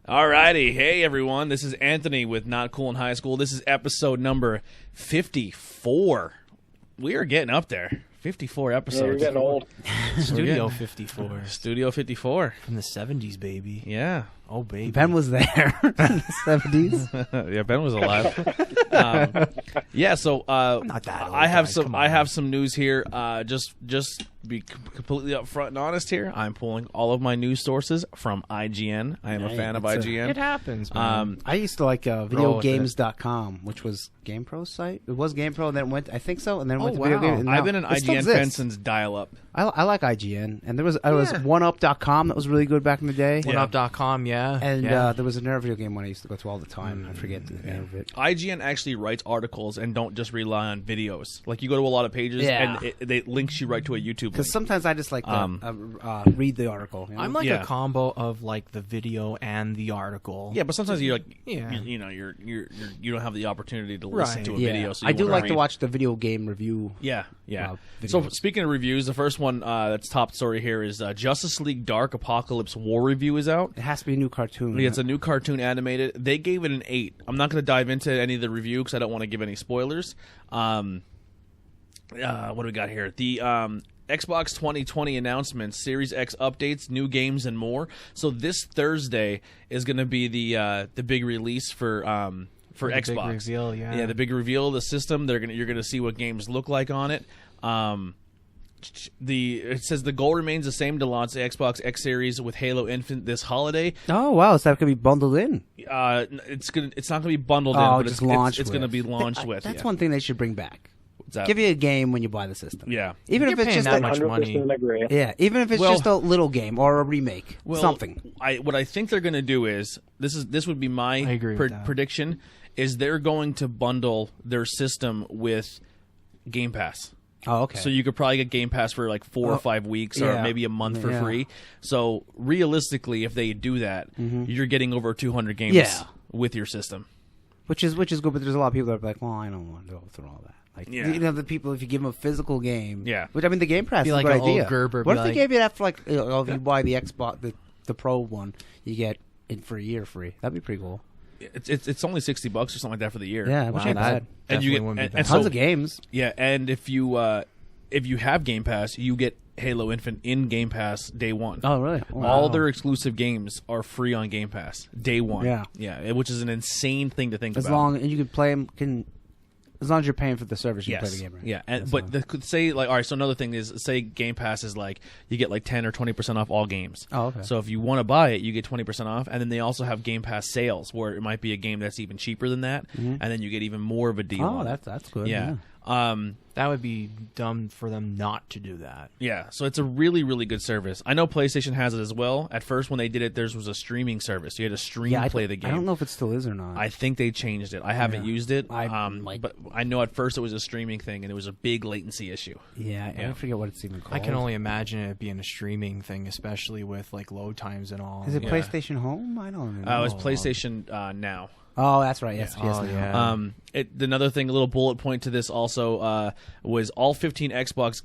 Alrighty, hey everyone, this is Anthony with Not Cool in High School. This is episode number 54. We are getting up there. 54 episodes. Yeah, you're getting old. Studio 54. Studio 54. From the 70s, baby. Yeah. Oh, baby. Ben was there in the 70s. Yeah, Ben was alive. So not that old, I have guys. some Come I on. have some news here. Just be completely upfront and honest here. I'm pulling all of my news sources from IGN. I am a fan of IGN. It happens, man. I used to like videogames.com, which was GamePro's site. It was GamePro, and then it went, I think so, and then it went to Video Games. and I've now been an it still IGN fan exists. since dial-up. I like IGN, and there was 1up.com that was really good back in the day. OneUp.com, yeah. And yeah. there was another video game one I used to go to all the time. I forget the name of it. IGN actually writes articles and don't just rely on videos. Like, you go to a lot of pages Yeah. and it links you right to a YouTube link. Because sometimes I just like to read the article. You know? I'm like Yeah. a combo of like the video and the article. Yeah, but sometimes you're like, Yeah. you don't have the opportunity to listen Right. to a Yeah. video. So I you do wanna like to read. watch the video game review. Yeah. videos. So speaking of reviews, the first one that's top story here is Justice League Dark Apocalypse War review is out. It has to be a new cartoon. Yeah, it's a new cartoon animated. They gave it an 8. I'm not going to dive into any of the review because I don't want to give any spoilers. What do we got here? The Xbox 2020 announcements, Series X updates, new games, and more. So this Thursday is going to be the big release for The Xbox. big reveal, yeah. The big reveal of the system. You're gonna see what games look like on it. It says the goal remains the same to launch the Xbox X Series with Halo Infinite this holiday. Oh wow, so that could be bundled in. It's not gonna be bundled in, Oh, but just it's launched. It's gonna be launched with. That's yeah. one thing they should bring back. What's that? Give you a game when you buy the system. Yeah. Even You're if it's paying just that a, much money. 100% agree. yeah, even if it's Well- just a little game or a remake, something. What I think they're gonna do is this would be my I agree with that. prediction is they're going to bundle their system with Game Pass. Oh, okay. So you could probably get Game Pass for like 4 or 5 weeks or yeah. maybe a month for Yeah. free. So realistically, if they do that, you're getting over 200 games Yeah. with your system. which is good, but there's a lot of people that are like, well, I don't want to go through all that. Like, Yeah. you know, the people, if you give them a physical game, Yeah. which I mean, the Game Pass Be is like a good an old idea. Gerber, What be if they like- gave you that for like, if you buy the Xbox, the Pro one, you get it for a year free? That'd be pretty cool. It's only $60 or something like that for the year. Yeah, which ain't bad. And you Definitely get wouldn't be and bad. so- Tons of games. Yeah, and if you have Game Pass, you get Halo Infinite in Game Pass day one. Oh, really? Wow. All their exclusive games are free on Game Pass day one. Yeah. which is an insane thing to think as about. long and you can play them. As long as you're paying for the service, you can play the game. Right? Yeah, and, That's but fine. the, could say like, all right. So another thing is, say Game Pass is like you get like 10 or 20% off all games. Oh, okay. So if you want to buy it, you get 20% off, and then they also have Game Pass sales where it might be a game that's even cheaper than that, and then you get even more of a deal. oh, on it. that's good. Yeah. That would be dumb for them not to do that. Yeah, so it's a really, really good service. I know PlayStation has it as well. At first, when they did it, theirs was a streaming service. You had to stream Yeah, play the game. I don't know if it still is or not. I think they changed it. I haven't used it, Like- but I know at first it was a streaming thing, and it was a big latency issue. yeah, I forget what it's even called. I can only imagine it being a streaming thing, especially with like load times and all. Is it Yeah. PlayStation Home? I don't know. It was PlayStation Now. Oh, that's right. Yes, yes. Oh, now. yeah. Another thing, a little bullet point to this also was all 15 Xbox.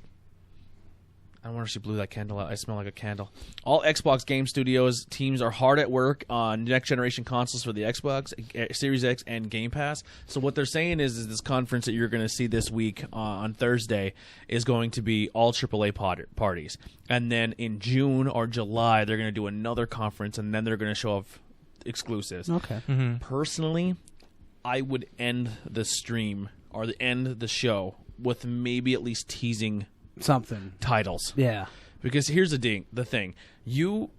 I wonder if she blew that candle out. I smell like a candle. All Xbox game studios teams are hard at work on next generation consoles for the Xbox Series X and Game Pass. So what they're saying is this conference that you're going to see this week on Thursday is going to be all AAA parties, and then in June or July they're going to do another conference, and then they're going to show off exclusives. Okay. Personally, I would end the stream or end the show with maybe at least teasing Something. titles. Yeah. Because here's the thing. You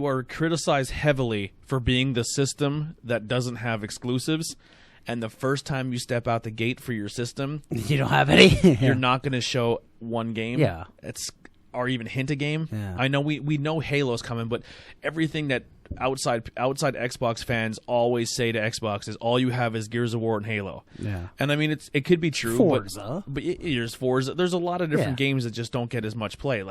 are criticized heavily for being the system that doesn't have exclusives, and the first time you step out the gate for your system, You don't have any? you're not going to show one game. Yeah. Or even hint a game. Yeah. I know we know Halo's coming, but everything that outside Xbox fans always say to Xbox is all you have is Gears of War and Halo. Yeah. And I mean it could be true, Forza. but there's Forza. There's a lot of different Yeah. games that just don't get as much play.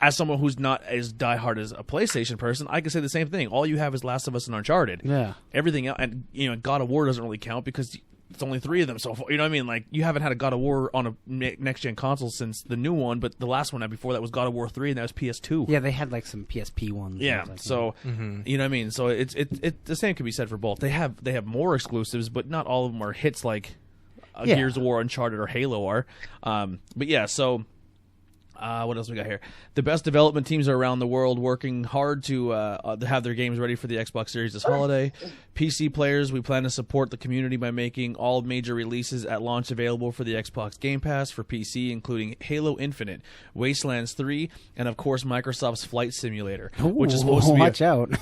As someone who's not as diehard as a PlayStation person, I can say the same thing. All you have is Last of Us and Uncharted. Yeah. Everything else, and God of War doesn't really count because it's only 3 of them so far. You know what I mean? Like, you haven't had a God of War on a next-gen console since the new one, but the last one before that was God of War 3, and that was PS2. Yeah, they had like some PSP ones. Yeah, like so you know what I mean. So it's the same can be said for both. They have more exclusives, but not all of them are hits like Gears of War, Uncharted, or Halo are. But yeah, so. What else we got here? The best development teams are around the world working hard to have their games ready for the Xbox Series this holiday. PC players, we plan to support the community by making all major releases at launch available for the Xbox Game Pass for PC, including Halo Infinite, Wastelands 3, and of course Microsoft's Flight Simulator, which is supposed to be watch out.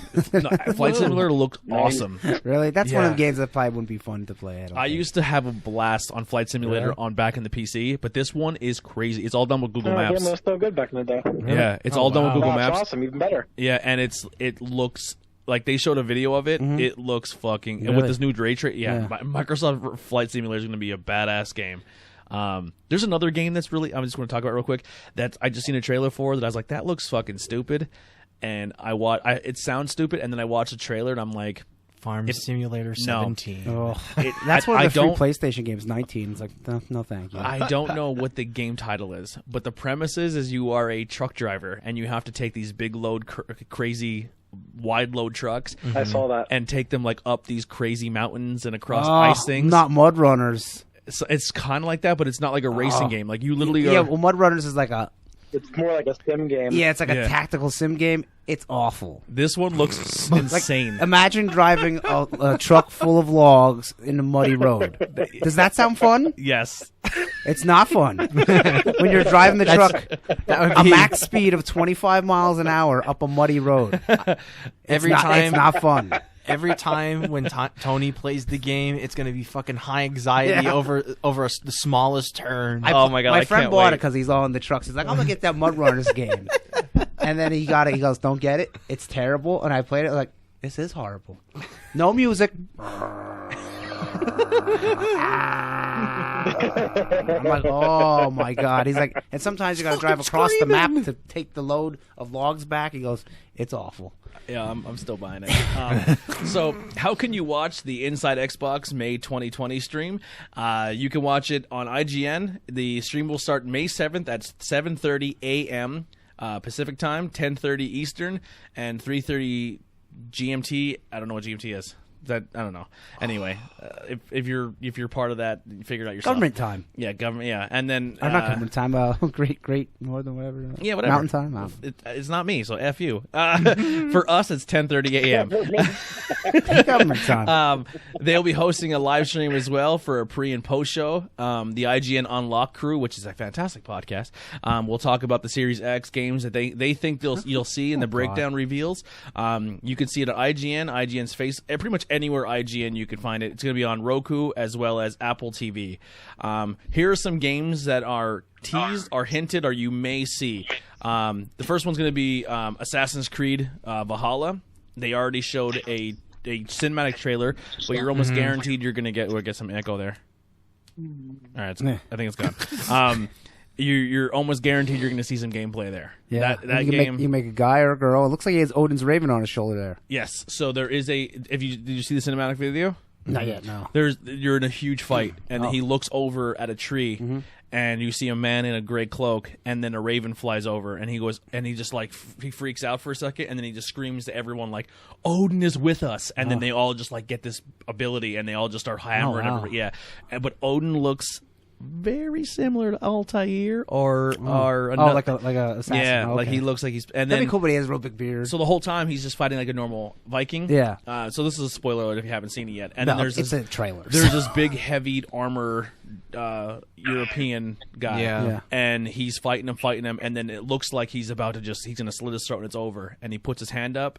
Flight Simulator looked awesome. Really? That's one of the games that probably wouldn't be fun to play. I used to have a blast on Flight Simulator on back in the PC, but this one is crazy. It's all done with Google Maps. It was so good back in the day. Yeah, it's all done with Google Maps. It's awesome, even better. Yeah, and it looks like they showed a video of it. It looks fucking and with this new ray trace. Yeah, Microsoft Flight Simulator is going to be a badass game. There's another game that's really I'm just going to talk about real quick that I just seen a trailer for that I was like, that looks fucking stupid, and it sounds stupid, and then I watched the trailer and I'm like, Farm Simulator 17. Oh, that's one of the free PlayStation games. 19. It's like no, thank you. I don't know what the game title is, but the premise is you are a truck driver and you have to take these big load, crazy wide load trucks. I saw that, and take them like up these crazy mountains and across ice things. Not Mud Runners. So it's kind of like that, but it's not like a racing game. Like you literally are. Yeah, well, Mud Runners is like it's more like a sim game. Yeah, it's like a tactical sim game. It's awful. This one looks insane. Like, imagine driving a truck full of logs in a muddy road. Does that sound fun? Yes. It's not fun. When you're driving the truck a max speed of 25 miles an hour up a muddy road. It's not fun. Every time when Tony plays the game, it's going to be fucking high anxiety over the smallest turn. Oh my god! My friend bought it because he's all in the trucks. He's like, I'm gonna get that Mud Runners game, and then he got it. He goes, "Don't get it. It's terrible." And I played it. Like, this is horrible. No music. I'm like, oh my god. He's like, and sometimes you got to drive across the map to take the load of logs back. He goes, it's awful. Yeah, I'm still buying it. So, how can you watch the Inside Xbox May 2020 stream? You can watch it on IGN. The stream will start May 7th at 7:30 a.m. Pacific time, 10:30 Eastern, and 3:30 GMT. I don't know what GMT is. I don't know. Anyway, if you're part of that, you figure it out yourself. Government time. Yeah, government. Yeah, and then I'm not government time. Great northern whatever. Yeah, whatever. Mountain time. Oh. It's not me, so f you. For us, it's 10:30 a.m. Government time. They'll be hosting a live stream as well for a pre and post show. The IGN Unlock crew, which is a fantastic podcast, will talk about the Series X games that they think you'll see in the breakdown reveals. You can see it at IGN's face. Pretty much anywhere IGN you can find it. It's going to be on Roku as well as Apple TV. Here are some games that are teased or hinted or you may see. The first one's going to be Assassin's Creed Valhalla. They already showed a cinematic trailer, but you're almost guaranteed you're going to get some echo there. All right, I think it's gone. You're almost guaranteed you're going to see some gameplay there. Yeah, that you game. You make a guy or a girl. It looks like he has Odin's Raven on his shoulder there. Yes. So there is did you see the cinematic video? Not yet. No. You're in a huge fight, and he looks over at a tree, and you see a man in a gray cloak, and then a raven flies over, and he just like he freaks out for a second, and then he just screams to everyone like, "Odin is with us!" And then they all just like get this ability, and they all just start hammering. Everybody. Yeah, but Odin looks very similar to Altair or like a assassin. Yeah, okay. like he looks like he's and that'd then be cool, but he has a real big beard. So the whole time he's just fighting like a normal Viking. Yeah. So this is a spoiler alert if you haven't seen it yet. And then there's it's a trailer. There's this big heavy armor European guy. Yeah. And he's fighting him, and then it looks like he's about to he's gonna slit his throat and it's over. And he puts his hand up,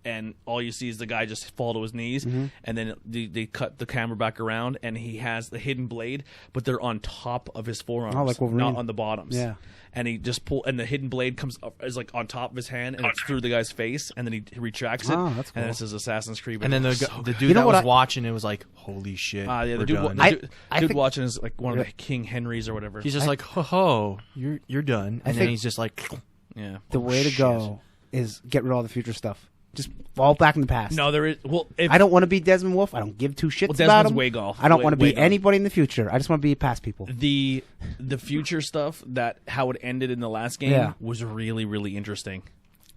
and all you see is the guy just fall to his knees, and then they cut the camera back around, and he has the hidden blade, but they're on top of his forearms, like Wolverine. not on the bottoms. Yeah. And he just and the hidden blade comes up, is like on top of his hand, and it's through the guy's face, and then he retracts it. Oh, that's cool. And this is Assassin's Creed. And then the dude that was watching it was like, "Holy shit!" Yeah, the we're dude, done. the dude watching is like one of the King Henrys or whatever. He's just like, "Ho, you're done," and then he's just like, yeah. The way to go is get rid of all the future stuff. Just fall back in the past. No, there is. Well, I don't want to be Desmond Wolfe. I don't give two shits Well, about Desmond's him. way golf. I don't want to Way be golf. anybody in the future. I just want to be past people. The future stuff that how it ended in the last game Yeah. was really, really interesting.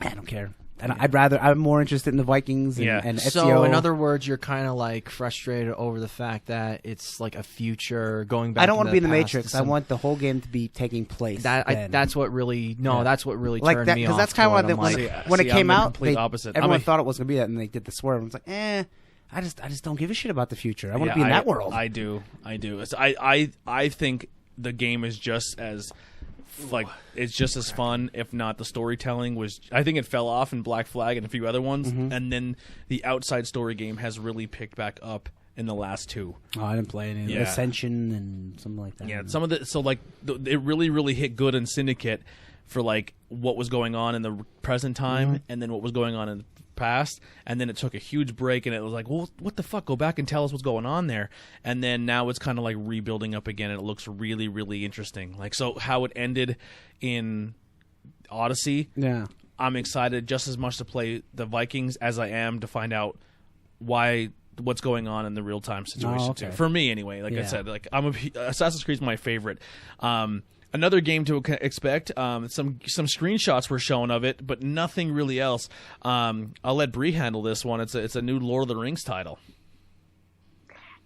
I don't care. And I'm more interested in the Vikings and Ezio. So, in other words, you're kind of like frustrated over the fact that it's like a future going back. I don't want to be in the past Matrix. to I some- want the whole game to be taking place. That's what really that's what really like turned that me off. because that's kind of to why it. I'm like, when it came I'm the out, complete opposite. everyone thought it was going to be that, and they did the swerve. I was like, I just don't give a shit about the future. I want to be in that world. I do. I think the game is just as it's just as fun, if not the storytelling was. I think it fell off in Black Flag and a few other ones, and then the outside story game has really picked back up in the last two. Oh, I didn't play any Ascension and something like that. Yeah, some of the it really hit good in Syndicate for like what was going on in the present time and then what was going on in the past, and then it took a huge break and it was like, well, what the fuck, go back and tell us what's going on there. And then now it's kind of like rebuilding up again, and it looks really, really interesting. Like, so how it ended in Odyssey, I'm excited just as much to play the Vikings as I am to find out what's going on in the real-time situation too. For me anyway, like I said, like Assassin's Creed's my favorite. Another game to expect. Some screenshots were shown of it, but nothing really else. I'll let Bree handle this one. It's a new Lord of the Rings title.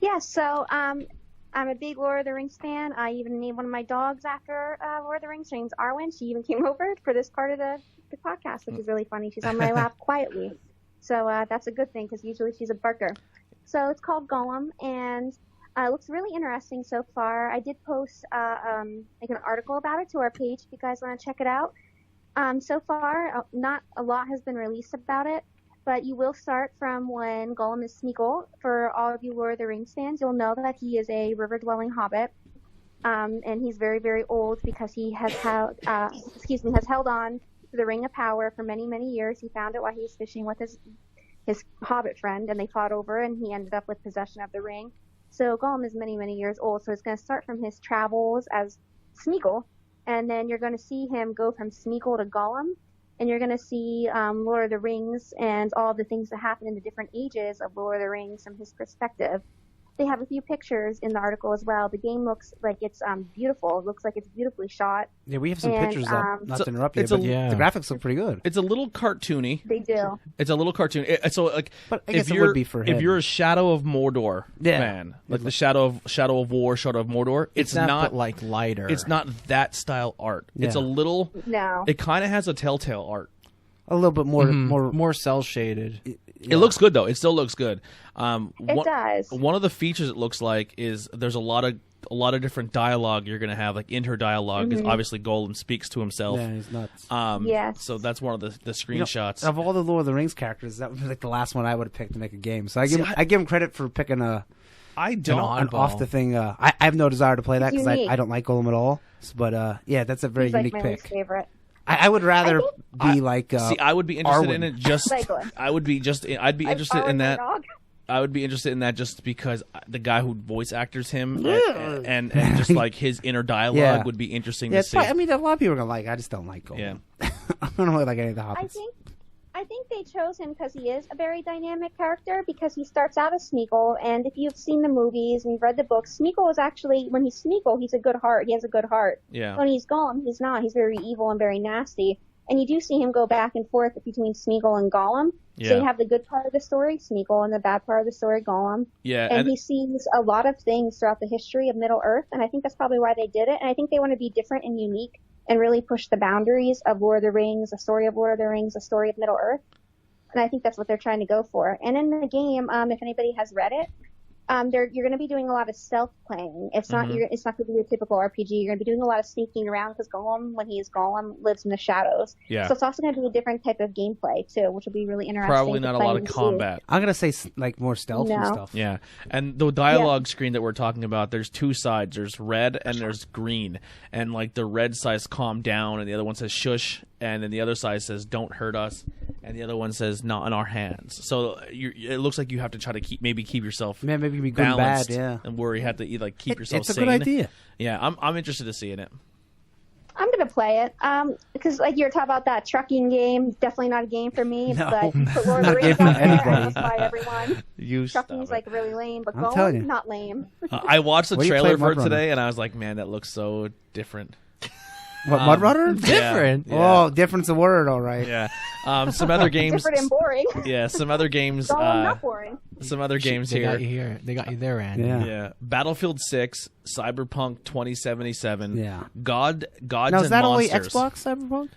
Yeah, so I'm a big Lord of the Rings fan. I even named one of my dogs after Lord of the Rings. Her name's Arwen. She even came over for this part of the podcast, which is really funny. She's on my lap quietly. So that's a good thing because usually she's a barker. So it's called Gollum, and it looks really interesting so far. I did post like an article about it to our page if you guys want to check it out. So far, not a lot has been released about it, but you will start from when Gollum is Smeagol. For all of you Lord of the Rings fans, you'll know that he is a river-dwelling hobbit, and he's very, very old because he has held on to the Ring of Power for many, many years. He found it while he was fishing with his hobbit friend, and they fought over, and he ended up with possession of the ring. So Gollum is many, many years old, so it's going to start from his travels as Smeagol, and then you're going to see him go from Smeagol to Gollum, and you're going to see Lord of the Rings and all the things that happen in the different ages of Lord of the Rings from his perspective. They have a few pictures in the article as well. The game looks like it's beautiful. It looks like it's beautifully shot. Yeah, we have some pictures up. Not to interrupt you, but the graphics look pretty good. It's a little cartoony. They do. It's a little cartoon. So like, but I guess it would be for him. If you're a Shadow of Mordor fan, like the Shadow of War, Shadow of Mordor, it's not like lighter. It's not that style art. Yeah. It's a little. No. It kind of has a Telltale art. A little bit more cell shaded. It looks good though. It still looks good. It does. One of the features it looks like is there's a lot of different dialogue you're going to have, like inter-dialogue. Because obviously Gollum speaks to himself. Yeah, he's nuts. Yes. So that's one of the screenshots. Of all the Lord of the Rings characters, that would be like the last one I would have picked to make a game. So I give him credit for picking an off the thing. I have no desire to play that because I don't like Gollum at all. But yeah, that's a very He's unique like my pick. least favorite. I would rather be like. I would be interested Arwen. in it just. I'd be interested in that. I would be interested in that just because the guy who voice actors him and just like his inner dialogue would be interesting to see. I mean, a lot of people are gonna like. I just don't like Gollum. Yeah. I don't really like any of the hobbits. I think they chose him because he is a very dynamic character, because he starts out as Smeagol, and if you've seen the movies and you've read the books, Smeagol is actually, when he's Smeagol, he's a good heart. He has a good heart. Yeah. When he's Gollum, he's not. He's very evil and very nasty. And you do see him go back and forth between Smeagol and Gollum. Yeah. So you have the good part of the story, Smeagol, and the bad part of the story, Gollum. Yeah. And he sees a lot of things throughout the history of Middle-earth, and I think that's probably why they did it. And I think they want to be different and unique and really push the boundaries of Lord of the Rings, the story of Lord of the Rings, the story of Middle-earth. And I think that's what they're trying to go for. And in the game, if anybody has read it, you're going to be doing a lot of stealth playing. It's not it's not going to be your typical RPG. You're going to be doing a lot of sneaking around because Gollum, when he is Gollum, lives in the shadows. Yeah. So it's also going to be a different type of gameplay too, which will be really interesting. Probably not a lot of combat. I'm going to say like more stealth and stuff. Yeah. And the dialogue screen that we're talking about, there's two sides. There's red and there's green. And like the red says calm down, and the other one says shush, and then the other side says don't hurt us, and the other one says not in our hands. So it looks like you have to try to keep yourself maybe be good and bad, and where you have to like keep yourself sane. It's a good idea. Yeah, I'm interested to seeing it. I'm going to to play it. Because like you were talking about that trucking game, definitely not a game for me. No, but you put Lord of the not a Rings game out for there, anybody. I must buy everyone. Trucking's like really lame, but I'm telling you. going not lame. I watched the What do you trailer play, for it Mud Runner? today, and I was like, man, that looks so different. What, Mud Runner? Different. Yeah. Oh, different's a word, all right. Yeah. Some other games. Different and boring. Yeah, some other games. Gollum, not boring. Some other games They here. got you here. They got you there, Andy. Yeah. Yeah, Battlefield 6, Cyberpunk 2077. Yeah. Gods Now, is and that only Monsters. Xbox Cyberpunk?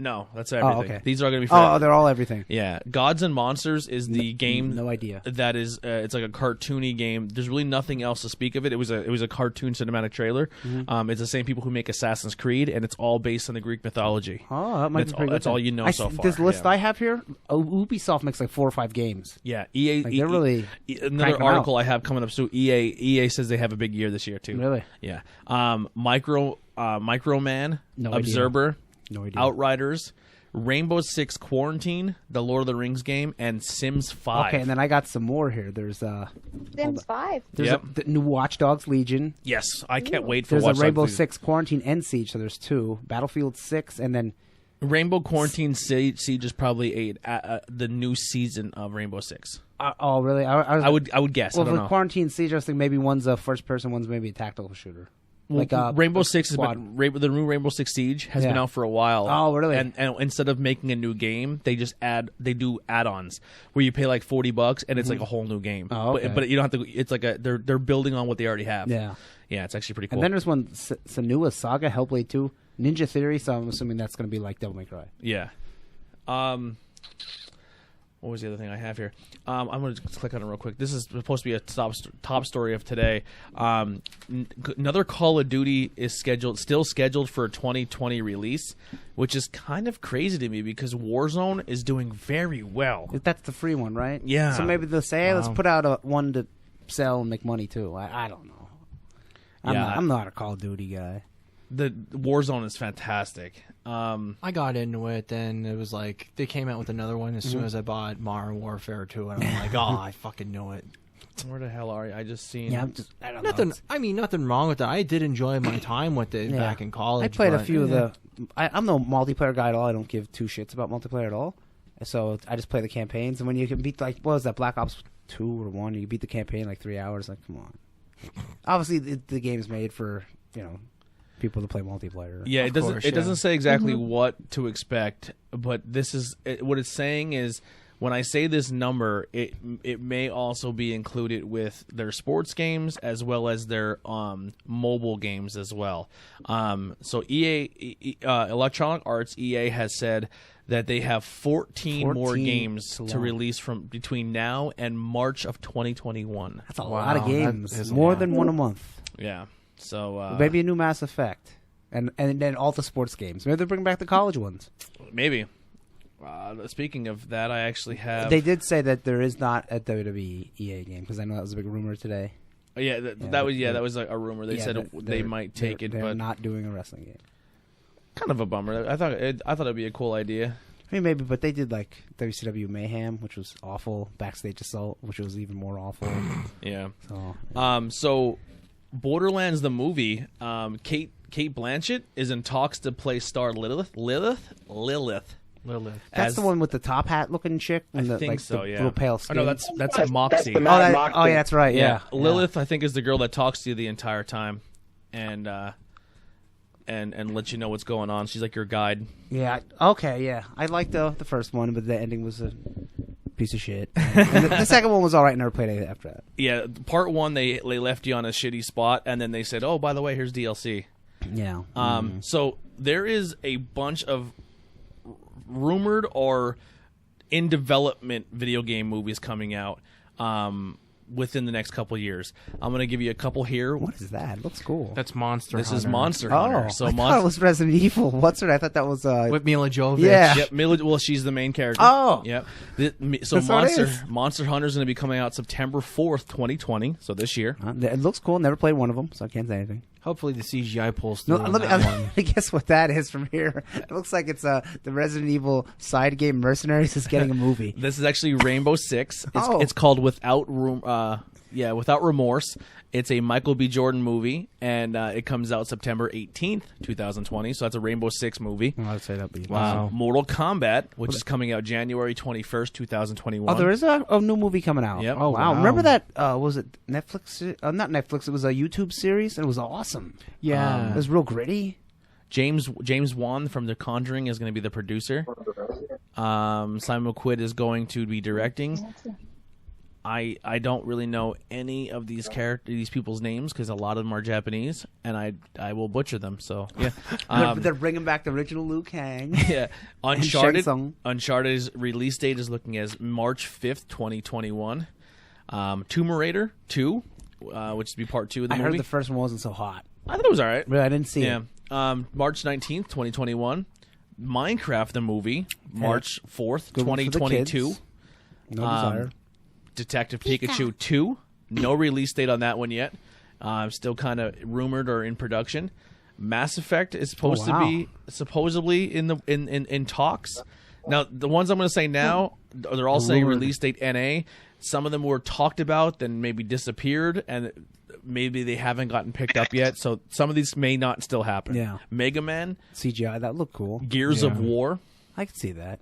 No, that's everything. okay. These are going to be for Oh, they're all everything. yeah. Gods and Monsters is the game. No idea. That is, it's like a cartoony game. There's really nothing else to speak of it. It was a cartoon cinematic trailer. Mm-hmm. It's the same people who make Assassin's Creed, and it's all based on the Greek mythology. Oh, that might That's be pretty all- good. that's all you know then. so far, This list yeah. I have here, Ubisoft makes like 4 or 5 games. Yeah, EA. Like, they're really another cranking 'em article I have coming up soon. EA says they have a big year this year too. Really? Yeah. Microman, No idea. Observer, No idea. Outriders, Rainbow Six Quarantine, the Lord of the Rings game, and Sims 5. Okay, and then I got some more here. There's Sims 5. Yep. the new Watch Dogs Legion. Yes, I can't wait for There's Watch a Rainbow Dogs. Six Quarantine and Siege, so there's 2. Battlefield 6, and then Rainbow Quarantine Siege is probably the new season of Rainbow Six. oh really? I would guess. Well, I don't for know. Quarantine Siege, I was thinking maybe one's a first person, one's maybe a tactical shooter. Well, Like Rainbow Six has squad. been the new Rainbow Six Siege has been Yeah. out for a while. Oh, really? And instead of making a new game, they do add-ons where you pay like $40 and it's like a whole new game. Oh, okay. But you don't have to. It's like they're building on what they already have. Yeah. Yeah, it's actually pretty cool. And then there's one Senua Saga, Hellblade 2, Ninja Theory. So I'm assuming that's going to be like Devil May Cry. yeah. What was the other thing I have here? I'm going to click on it real quick. This is supposed to be a top story of today. Another Call of Duty is still scheduled for a 2020 release, which is kind of crazy to me because Warzone is doing very well. That's the free one, right? Yeah. So maybe they'll say, hey, let's put out one to sell and make money too. I don't know. I'm not a Call of Duty guy. The Warzone is fantastic. I got into it, and it was like they came out with another one as soon as I bought Modern Warfare 2, and I'm like, oh, I fucking knew it. Where the hell are you? I just seen. Yeah, I don't Nothing. know. I mean, nothing wrong with that. I did enjoy my time with it back in college. I played a but, few of yeah. I'm no multiplayer guy at all. I don't give 2 shits about multiplayer at all. So I just play the campaigns. And when you can beat, like, what was that, Black Ops 2 or 1? You beat the campaign in like 3 hours. Like, come on. Obviously, the game's made for, people to play multiplayer. Yeah, it doesn't. course, It doesn't yeah. say exactly what to expect, but what it's saying is when I say this number, it may also be included with their sports games as well as their mobile games as well. So Electronic Arts EA has said that they have 14 more 14 games to to launch. release from between now and March of 2021. That's a lot of Wow, games. that is a More lot. than one a month. Yeah. So Maybe a new Mass Effect. And then all the sports games. Maybe they're bringing back the college ones. maybe. Speaking of that, I actually have. They did say that there is not a WWE EA game, because I know that was a big rumor today. Yeah, that was a rumor. They said that they might take it, they're but not doing a wrestling game. kind of a bummer. I thought it'd be a cool idea. I mean, maybe, but they did like WCW Mayhem, which was awful. Backstage Assault, which was even more awful. Yeah. So So Borderlands the movie, Kate Blanchett is in talks to play star Lilith. Lilith. that's as- the one with the top hat looking chick. I And the, think like, so. the Yeah. little pale Oh, skin. no, that's That's Moxie. the oh, Mad that, Moxie. oh, yeah, that's right. Yeah, Lilith, I think, is the girl that talks to you the entire time, and lets you know what's going on. She's like your guide. Yeah. Okay. Yeah, I liked the first one, but the ending was a piece of shit. And the second one was all right. Never played it after that. Yeah, part 1 they left you on a shitty spot, and then they said, "Oh, by the way, here's DLC." Yeah. So there is a bunch of rumored or in development video game movies coming out within the next couple years. I'm going to give you a couple here. What is that? It looks cool. That's Monster This is Hunter. Monster Oh, Hunter. So I thought it was Resident Evil. What's it? I thought that was with Mila Jovovich. Yeah. Yep, well, she's the main character. Oh. Yep. So That's what it is. Monster Hunter is going to be coming out September 4th, 2020. So this year. It looks cool. Never played one of them, so I can't say anything. Hopefully the CGI pulls No, through on let that me one. guess what that is from here. It looks like it's the Resident Evil side game Mercenaries is getting a movie. This is actually Rainbow Six. Oh. It's called Without Room. Yeah, Without Remorse. It's a Michael B. Jordan movie, and it comes out September 18th, 2020. So that's a Rainbow Six movie. I'd say that'd be Wow. Mortal Kombat, which is coming out January 21st, 2021. Oh, there is a new movie coming out. Yep. Oh, wow. Wow. Remember that, was it Netflix? Not Netflix, it was a YouTube series, and it was awesome. Yeah. It was real gritty. James Wan from The Conjuring is going to be the producer. Simon McQuid is going to be directing. I don't really know any of these people's names because a lot of them are Japanese, and I will butcher them. So yeah, They're bringing back the original Liu Kang. yeah. Uncharted. Shang Tsung. Uncharted's release date is looking as March 5th, 2021. Tomb Raider 2, which would be part 2 of the I movie. heard the first one wasn't so hot. I thought it was all right. Really, I didn't see Yeah. it. March 19th, 2021. Minecraft the movie, March 4th, Good one for the 2022. kids. No desire. Detective Pikachu 2. No release date on that one yet. Still kind of rumored or in production. Mass Effect is supposed to be supposedly in talks. Now, the ones I'm going to say now, they're all saying release date NA. Some of them were talked about, then maybe disappeared, and maybe they haven't gotten picked up yet. So some of these may not still happen. Yeah. Mega Man, CGI, that looked cool. Gears of War, I could see that.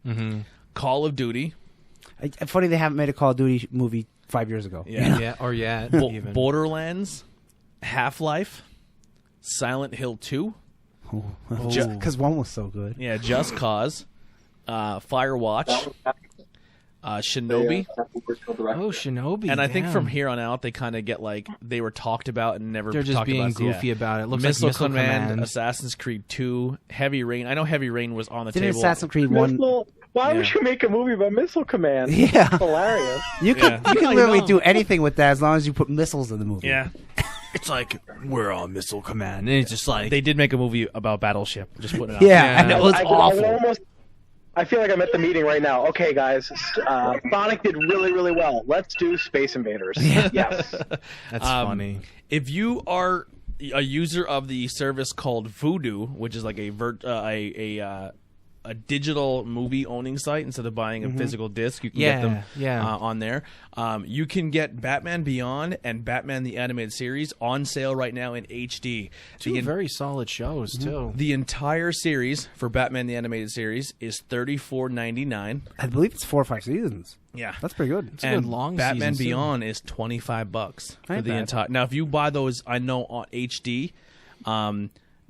Call of Duty, Funny they haven't made a Call of Duty movie 5 years ago. Yeah, or yet. even. Borderlands, Half-Life, Silent Hill 2, Because one was so good. yeah, Just Cause, Firewatch, Shinobi. Oh, Shinobi. And I think damn. from here on out, they kind of get like they were talked about and never They're just talked being about. goofy about it. Looks Missile, like Missile Command. Assassin's Creed 2, Heavy Rain. I know Heavy Rain was on the Didn't table. Assassin's Creed 1... Why would you make a movie about Missile Command? Yeah. Hilarious. You could Yeah. you can I literally know. do anything with that as long as you put missiles in the movie. Yeah, It's like, we're on Missile Command. And it's just like... they did make a movie about Battleship. Just putting it out. Yeah, and it was awful. I feel like I'm at the meeting right now. Okay, guys, Sonic did really, really well. Let's do Space Invaders. Yes. That's funny. If you are a user of the service called Vudu, which is like a digital movie owning site instead of buying a physical disc, you can get them on there. You can get Batman Beyond and Batman the Animated Series on sale right now in HD. Two very solid shows, too. The entire series for Batman the Animated Series is $34.99. I believe it's 4 or 5 seasons. Yeah, That's pretty good. It's a good long Batman season, too. Beyond is $25 for Ain't the bad. entire. Now, if you buy those, I know on HD,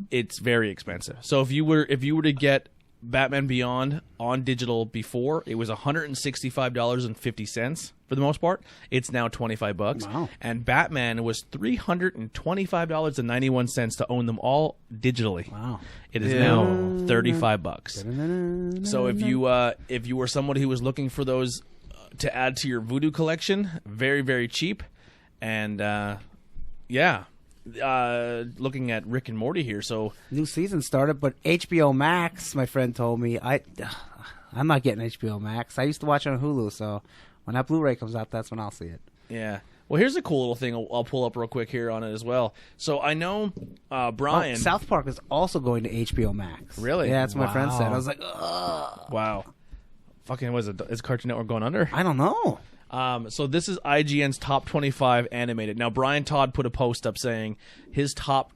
it's very expensive. So if you were to get Batman Beyond on digital before, it was $165.50 for the most part. It's now $25. Wow. And Batman was $325.91 to own them all digitally. Wow. It is now $35. So if you were somebody who was looking for those to add to your Voodoo collection, very, very cheap. And looking at Rick and Morty here, so New season started, but HBO Max, my friend told me, I'm not getting HBO Max. I used to watch it on Hulu, so when that Blu-ray comes out, that's when I'll see it. yeah. Well, here's a cool little thing I'll pull up real quick here on it as well. So I know Brian. South Park is also going to HBO Max. Really? Yeah, that's what my friend said. Wow. I was like, ugh. Wow. Fucking is Cartoon Network going under? I don't know. So this is IGN's top 25 animated. Now Brian Todd put a post up saying his top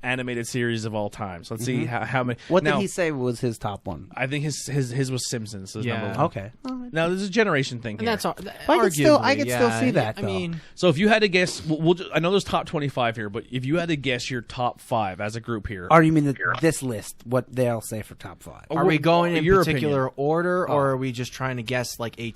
animated series of all time. So let's see how many. What now, did he say was his top one? I think his was Simpsons. So Yeah. number one. Okay. Now there's a generation thing And here. that's all. I could still see that, I though. mean, So if you had to guess, I know there's top 25 here, but if you had to guess your top 5 as a group here, Or you mean this list, what they'll say for top 5? are we going in your particular opinion. order, or are we just trying to guess like the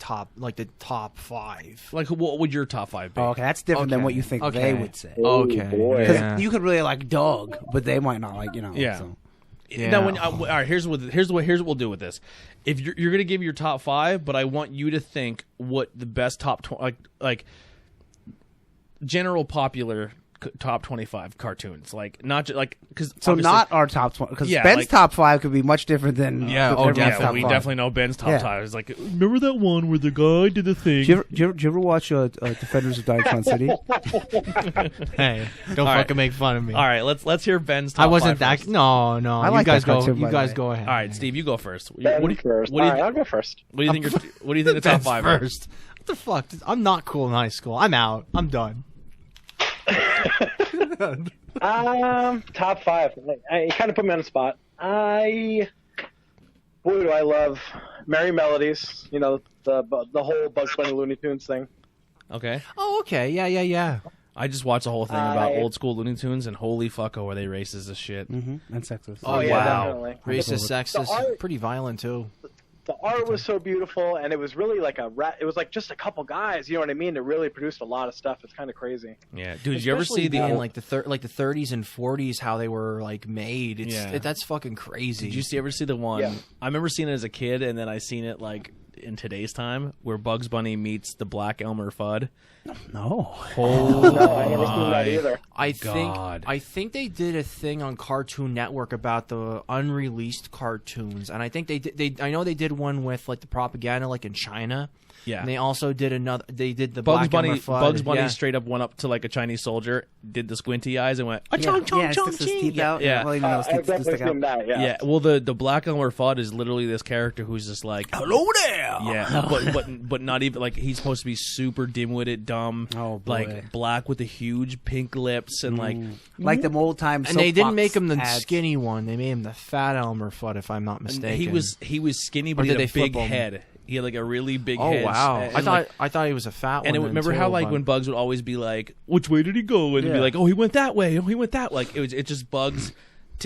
top 5? Like what would your top 5 be? Oh, okay, that's different than Okay. what you think Okay. they would say. Okay. boy. Because Yeah. you could really like Doug, but they might not like, Yeah. So. Yeah. Now, all right, here's what we'll do with this. If you're going to give your top 5, but I want you to think what the best top like general popular top 25 cartoons, like not just like because So not our top 20, because Yeah, Ben's like- top 5 could be much different than everyone's top we 5. definitely know Ben's top Yeah. 5. It's like, remember that one where the guy did the thing? Do you ever watch Defenders of Diatron City? Hey, don't All right. fucking make fun of me. All right, let's hear Ben's top I wasn't 5 that. first. No. I You like guys that go. cartoon, You by the guys way. go ahead. All right, Steve, you go first. Ben first. All right, I'll go first. What do you think? What do you think the top Ben's 5 are? first. What the fuck? I'm not cool in high school. I'm out. I'm done. Top 5. You kind of put me on the spot. Boy, do I love Merry Melodies. You know, the whole Bugs Bunny Looney Tunes thing. Okay. Oh, okay. Yeah. I just watched the whole thing about old school Looney Tunes, and holy fuck, were they racist as shit. And sexist. Oh, yeah, wow. definitely. Racist, sexist, pretty violent, too. The art was so beautiful, and it was really like it was like just a couple guys, you know what I mean? That really produced a lot of stuff. It's kind of crazy. Yeah, dude. Did you ever see in like the 30s and 40s how they were like made? That's fucking crazy. Did you ever see the one? Yeah. I remember seeing it as a kid, and then I seen it like in today's time, where Bugs Bunny meets the Black Elmer Fudd. No. Oh, No, I never seen that either. I think they did a thing on Cartoon Network about the unreleased cartoons, and I think I know they did one with like the propaganda, like in China. Yeah, and they also did another. They did the Bugs Black Bunny. Elmer Fudd. Bugs Bunny straight up went up to like a Chinese soldier, did the squinty eyes, and went chong chong chong his teeth out. Yeah. Well, even though his I've teeth definitely stick out. seen that, yeah. Yeah, well, the Black Elmer Fudd is literally this character who's just like, Hello there. Yeah, but not even like he's supposed to be super dim-witted, dumb, Oh, boy. like black with the huge pink lips and Like them old time. And they didn't make him the skinny one. They made him the fat Elmer Fudd, if I'm not mistaken. he was skinny, but Or he had did a they flip big him? head. He had like a really big Oh head. wow! And, I thought he was a fat one. and remember how like when Bugs would always be like, "Which way did he go?" And he'd be like, "Oh, he went that way. Oh, he went that." Like it just Bugs.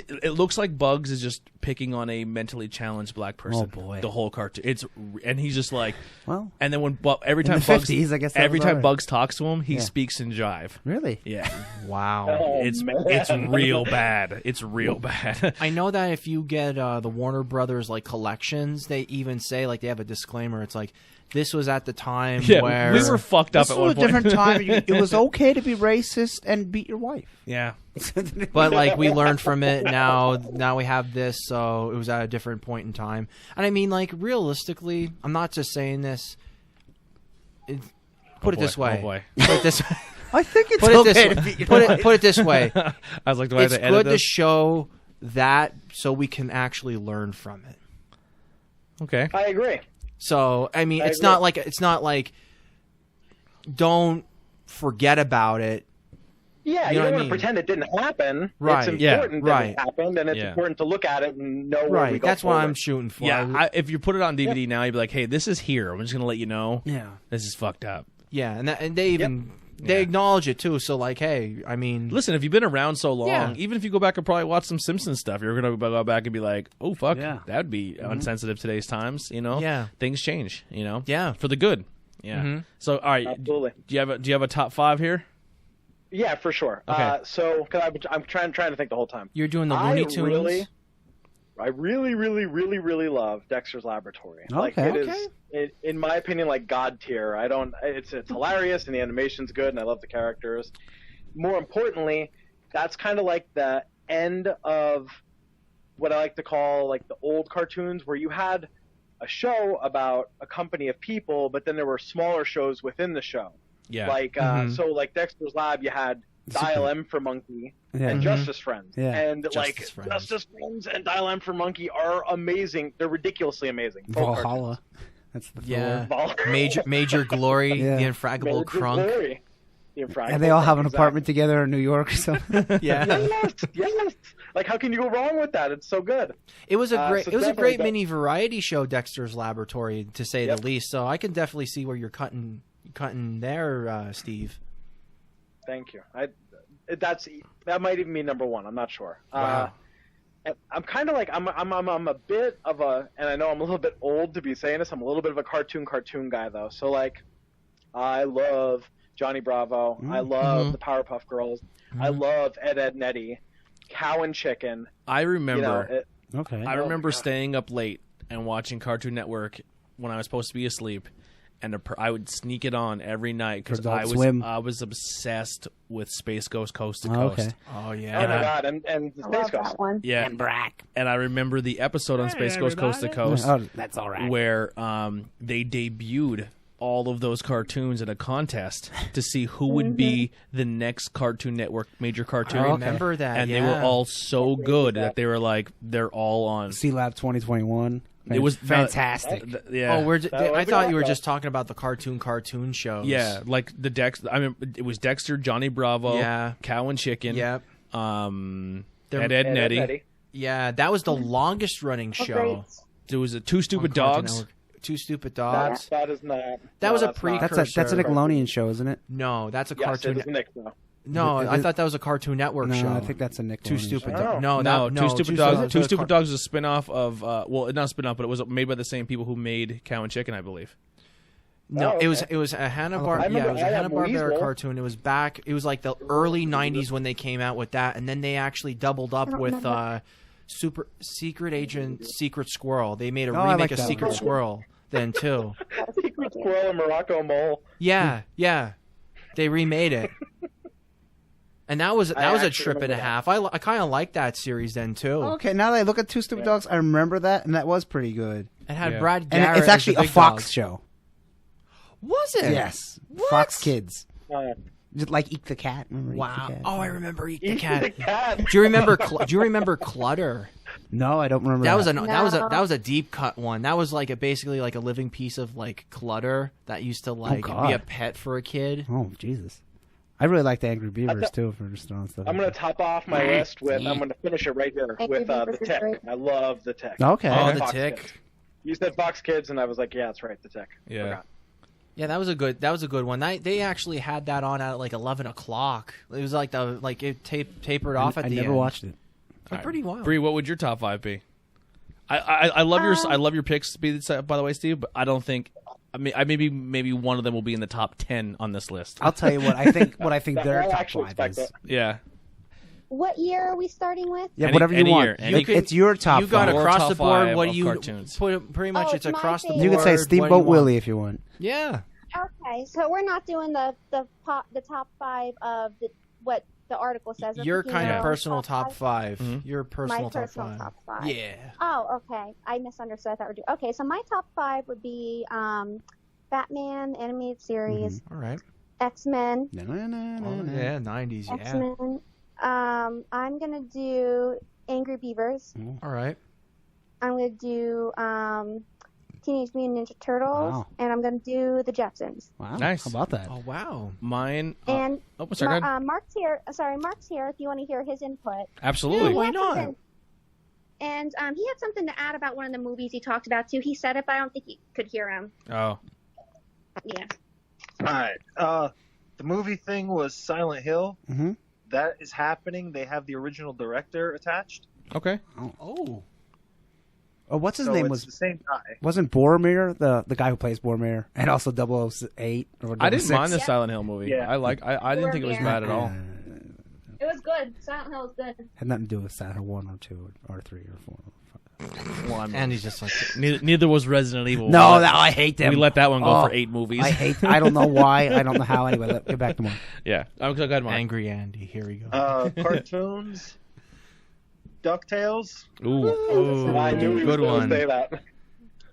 It looks like Bugs is just picking on a mentally challenged black person. Oh, boy. The whole cartoon. And he's just like, Well, and then when every in time the Bugs, 50s, I guess that every was time alright. Bugs talks to him, he Yeah. speaks in jive. really? Yeah, wow. Oh, it's man. real bad. It's real bad. I know that if you get the Warner Brothers like collections, they even say like they have a disclaimer. It's like this was at the time Yeah, where we were fucked up This at was one a point. different time. It was okay to be racist and beat your wife. Yeah. But like we learned from it. Now we have this, so it was at a different point in time. And I mean, like realistically, I'm not just saying this. Put it this way. Oh boy. Put it this way. I think it's Put it okay to this beat way. your Put it this way. I was like, do I have It's to edit good to this? show that so we can actually learn from it. Okay. I agree. So I mean, I it's agree. not like don't forget about it. Yeah, You you know what don't I want mean? to pretend it didn't happen. Right, It's yeah, important that right. it happened, and it's Yeah. important to look at it and know where we Right. go That's what forward. I'm shooting for. Yeah, if you put it on DVD now, you'd be like, hey, this is here. I'm just going to let you know. Yeah. This is fucked up. Yeah, and they even they Yeah. acknowledge it too. So like, hey, I mean, Listen, if you've been around so long, Yeah. even if you go back and probably watch some Simpsons stuff, you're going to go back and be like, oh, fuck, Yeah. that would be unsensitive today's times, you know? Yeah. Things change, you know? Yeah. For the good. Yeah. Mhm. So, all right. Absolutely. Do you have a top 5 here? Yeah, for sure. Okay. So, cause I'm trying to think the whole time. you're doing the Looney Tunes. I really love Dexter's Laboratory. Like Okay. it is, in my opinion, like God tier. It's hilarious and the animation's good and I love the characters. More importantly, that's kind of like the end of what I like to call like the old cartoons where you had a show about a company of people, but then there were smaller shows within the show. Yeah. Like so, like Dexter's Lab, you had Dial M for Monkey Yeah. and Justice Friends, Yeah. and Justice like Friends. Justice Friends and Dial M for Monkey are amazing. They're ridiculously amazing. Both Valhalla. That's the Yeah. cartoons. Major Glory, Yeah. the Infraggable Major Crunk. Glory. The Infraggable And they all have an Crunk, apartment together in New York or something. Yeah, Yes. Like, how can you go wrong with that? It's so good. it was a great So it was a definitely great mini variety show, Dexter's Laboratory, to say Yep. the least. So I can definitely see where you're cutting there, Steve. Thank you. That might even be number one. I'm not sure. Wow. I'm kind of like I'm a bit of a, and I know I'm a little bit old to be saying this. I'm a little bit of a cartoon guy though. So like, I love Johnny Bravo. I love the Powerpuff Girls. I love Ed, Ed and Eddie, Cow and Chicken. I remember. You know, Okay. I remember staying up late and watching Cartoon Network when I was supposed to be asleep, and I would sneak it on every night because Adult Swim. I was obsessed with Space Ghost Coast to Oh, Coast. okay. Oh oh yeah. my God, and the I Space love Ghost. that one. Yeah, and I remember the episode on Space Ghost Coast to Coast Oh, that's all right. where they debuted all of those cartoons in a contest to see who would be the next Cartoon Network major cartoon. I remember that, and they were yeah. all so good that they were like they're all on. C-Lab 2021. It was fantastic. Yeah. Oh, I thought you were just talking about the cartoon shows. Yeah, like the I mean, it was Dexter, Johnny Bravo, Yeah. Cow and Chicken. Yep. Ed, and Eddie. Yeah, that was the longest running show. great. There was a Two Stupid on Cartoon Dogs. Network. Two Stupid Dogs. That is not. That was a that's not. precursor. That's a Nickelodeon show, isn't it? No, that's a Yes, Cartoon. it is Nick though. No, Is I it- thought that was a Cartoon Network No, show. I think that's a Nickelodeon. Two Stupid show. Dogs. No, Two Stupid Dogs. Two Stupid Dogs. Dogs is a spin-off of well, not a spin-off, but it was made by the same people who made Cow and Chicken, I believe. No, Oh, it was okay. a Hanna I Barbera. remember Yeah, it was a I had Hanna Barbera Weasel. cartoon. It was back. It was like the early '90s when they came out with that, and then they actually doubled up with Super Secret Agent Secret Squirrel. They made a I remake like of that Secret one. Squirrel then too. Secret Squirrel and Morocco Mole. Yeah, they remade it, and that was a actually trip and a remember half. I kind of liked that series then too. Okay, now that I look at Two Stupid Dogs, I remember that, and that was pretty good. It had Yeah. Brad And Garrett. it's actually as the a big Fox dog. show. Was it? Yes, What? Fox Kids. Uh, Just like Eek the Cat. Remember Eek Wow. the Cat? Oh, I remember Eat the Eat Cat. the Cat. Do you remember? Do you remember Clutter? No, I don't remember. That was No. that was a deep cut one. That was like basically like a living piece of like clutter that used to like God. be a pet for a kid. Oh Jesus! I really like the Angry Beavers too for just throwing stuff. I'm gonna top off my list with. I'm gonna finish it right here Angry with the Beavers is Tick. great. I love the Tick. Okay. Oh, the Fox Tick. Kids. You said Fox Kids, and I was like, yeah, that's right, the Tick. Yeah. Forgot. Yeah, that was a good one. They actually had that on at like 11 o'clock. It was like it tapered off at I the never end. watched it. It's pretty wild. Bree, what would your top 5 be? I love your picks, by the way, Steve. But I don't think. I mean, maybe one of them will be in the top 10 on this list. I'll tell you what I think. What I think I'll their top actually 5 expect is. it. Yeah. What year are we starting with? Yeah, Any- whatever you any want. year, any- It's your top. You got 5. Or across top the board. 5 What of do you cartoons. pretty much? Oh, It's it's my across the board. favorite. You could say What do Steamboat you want? Willie if you want. Yeah. Okay, so we're not doing the top 5 of what the article says. We're Your picking kind our of own personal top 5. Mhm. Your personal My top personal 5. top 5. Yeah. Oh, okay. I misunderstood. I thought we're doing. Okay, so my top 5 would be Batman animated series, All right. X-Men. Oh, yeah, 90s. Yeah. X-Men. I'm gonna do Angry Beavers. All right. I'm gonna do Teenage Mutant Ninja Turtles, Wow. and I'm gonna do the Jetsons. Wow. Nice. How about that? Oh wow. Mine. And Oh, sorry. go ahead. Mark's here. Mark's here. If you want to hear his input. Absolutely. Why He had not? something- And he had something to add about one of the movies he talked about too. He said it, but I don't think he could hear him. Oh. Yeah. All right. The movie thing was Silent Hill. Mm-hmm. That is happening. They have the original director attached. Okay. Oh. Oh, what's his so name? it's Was the same guy. wasn't Boromir the guy who plays Boromir, and also 008 or I didn't 006? mind the Yeah. Silent Hill movie. Yeah. I didn't think it was Boromir. bad at all. It was good. Silent Hill was good. Had nothing to do with Silent Hill 1 or 2 or 3 or 4. Well, I mean, And he's just like, neither was Resident Evil. No, We let- I hate them. We let that one go Oh, for 8 movies. I don't know why. I don't know how. Anyway, get back to more. Yeah. Go ahead, Mike. Angry Andy. Here we go. Cartoons. DuckTales. Ooh. I knew he was good going one. to say that.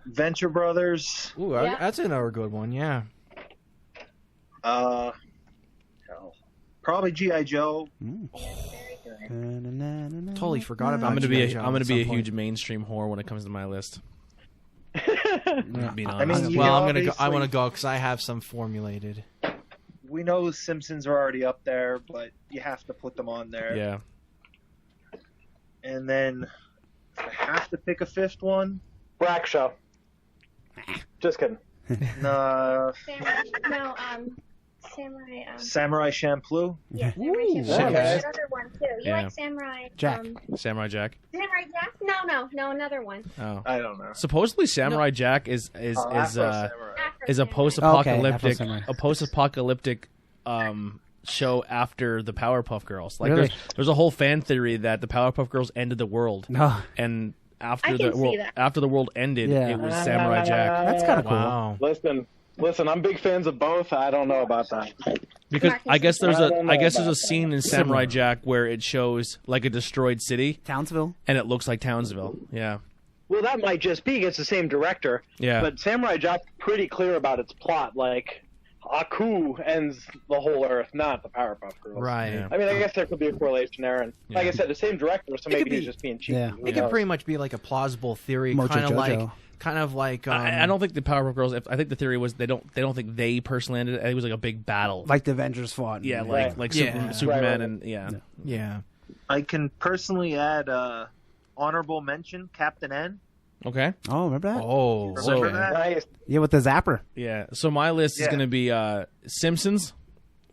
Venture Brothers. Ooh, Yeah. that's another good one. Yeah. Hell. Probably G.I. Joe. Totally forgot about. I'm gonna be G.I. Joe I'm gonna at be a some huge point. mainstream whore when it comes to my list. Being I mean, honest. you Well, know, I'm gonna go. I obviously- want to go because I have some formulated. We know the Simpsons are already up there, but you have to put them on there. Yeah. And then if I have to pick a fifth one, Brack Show. Just kidding. nah, Samurai. Samurai Champloo. Yeah, Samurai Ooh, Champloo. okay. There's another one too. You Yeah. like Samurai? Jack. Samurai Jack. Samurai Jack? No, another one. Oh. I don't know. Supposedly Samurai Jack is Afro Samurai. a Afro post-apocalyptic Samurai. show after the Powerpuff Girls. Like Really? there's a whole fan theory that the Powerpuff Girls ended the world, No, and I can see that. after the world ended, Yeah. it was Samurai Jack. that's kind of cool. Wow. Listen, I'm big fans of both. I don't know about that. Because I guess there's I don't know there's about a scene in Samurai Jack where it shows like a destroyed city Townsville. and it looks like Townsville. Yeah. Well, that might just be it's the same director. Yeah. But Samurai Jack's pretty clear about its plot. Like, Aku ends the whole Earth, not the Powerpuff Girls. Right. Yeah. I mean, I guess there could be a correlation there, and like Yeah. I said, the same director, so It could maybe be- he's just being cheeky. Yeah. Who It could knows? pretty much be like a plausible theory, Mojo kind of Jojo. like kind of like I don't think the Powerpuff Girls. I think the theory was they don't think they personally ended it. It was like a big battle, like the Avengers fought. Yeah, like Yeah. Superman Right. and yeah. I can personally add honorable mention Captain N. Okay. Oh, remember that? Oh, Remember okay. that? Nice. Yeah, with the zapper. Yeah. So my list is Yeah. going to be Simpsons,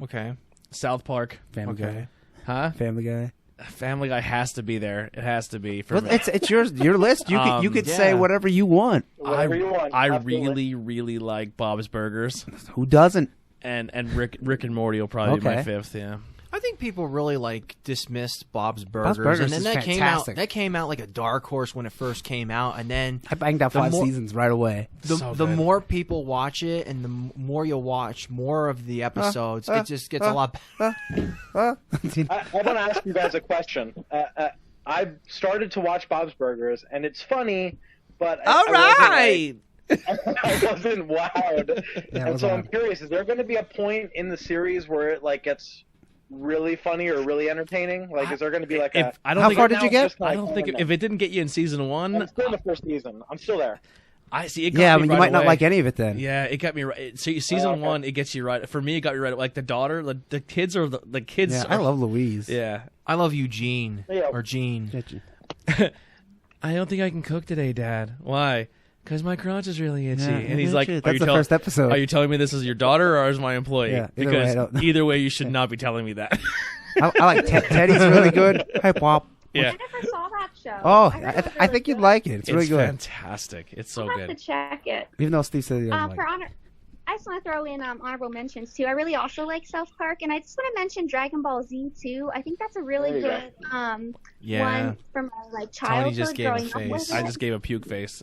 Okay. South Park, Family Okay. huh? Guy. Family Guy. Family Guy has to be there. It has to be for Well, me. it's your list. You could say yeah. whatever you want. Whatever you want. I Absolutely. really like Bob's Burgers, Who doesn't? and Rick and Morty will probably be my Okay. fifth. Yeah. I think people really like dismissed Bob's Burgers, Burgers and then is that fantastic. came out like a dark horse when it first came out, and then I banged out The 5 more- seasons right away. the So the good. more people watch it, and the more you watch more of the episodes, it just gets a lot. I want to ask you guys a question. I've started to watch Bob's Burgers, and it's funny, but I wasn't wowed. Yeah, And so I'm wowed. curious: is there going to be a point in the series where it like gets really funny or really entertaining? Like, is there going to be like a? I don't How think far it- did you get? I don't think if it didn't get you in season one, I'm still in the first season. I'm still there. I see. It got Yeah, me but you right might not away. like any of it then. Yeah, it got me right. See, season okay. one, it gets you right. For me, it got me right. Like the daughter, the kids are the kids. Yeah, are, I love Louise. Yeah, I love Eugene Yeah. or Gene. I don't think I can cook today, Dad. Why? Because my crotch is really itchy. Yeah, And he's like, that's are you the tell- first episode. Are you telling me this is your daughter or is my employee? Yeah, either way, I because don't know. either way, you should not be telling me that. I like Teddy's really good. Hi, Pop. Yeah, I never saw that show. Oh, heard it was I think really you'd good. like it. It's really good. fantastic. It's so I'll have good. to check it. Even though Steve said he doesn't For like it. honor, I just want to throw in honorable mentions too. I really also like South Park, and I just want to mention Dragon Ball Z too. I think that's a really There you good Yeah. one from my Tony childhood just gave a growing up face. with I it. just gave a puke face.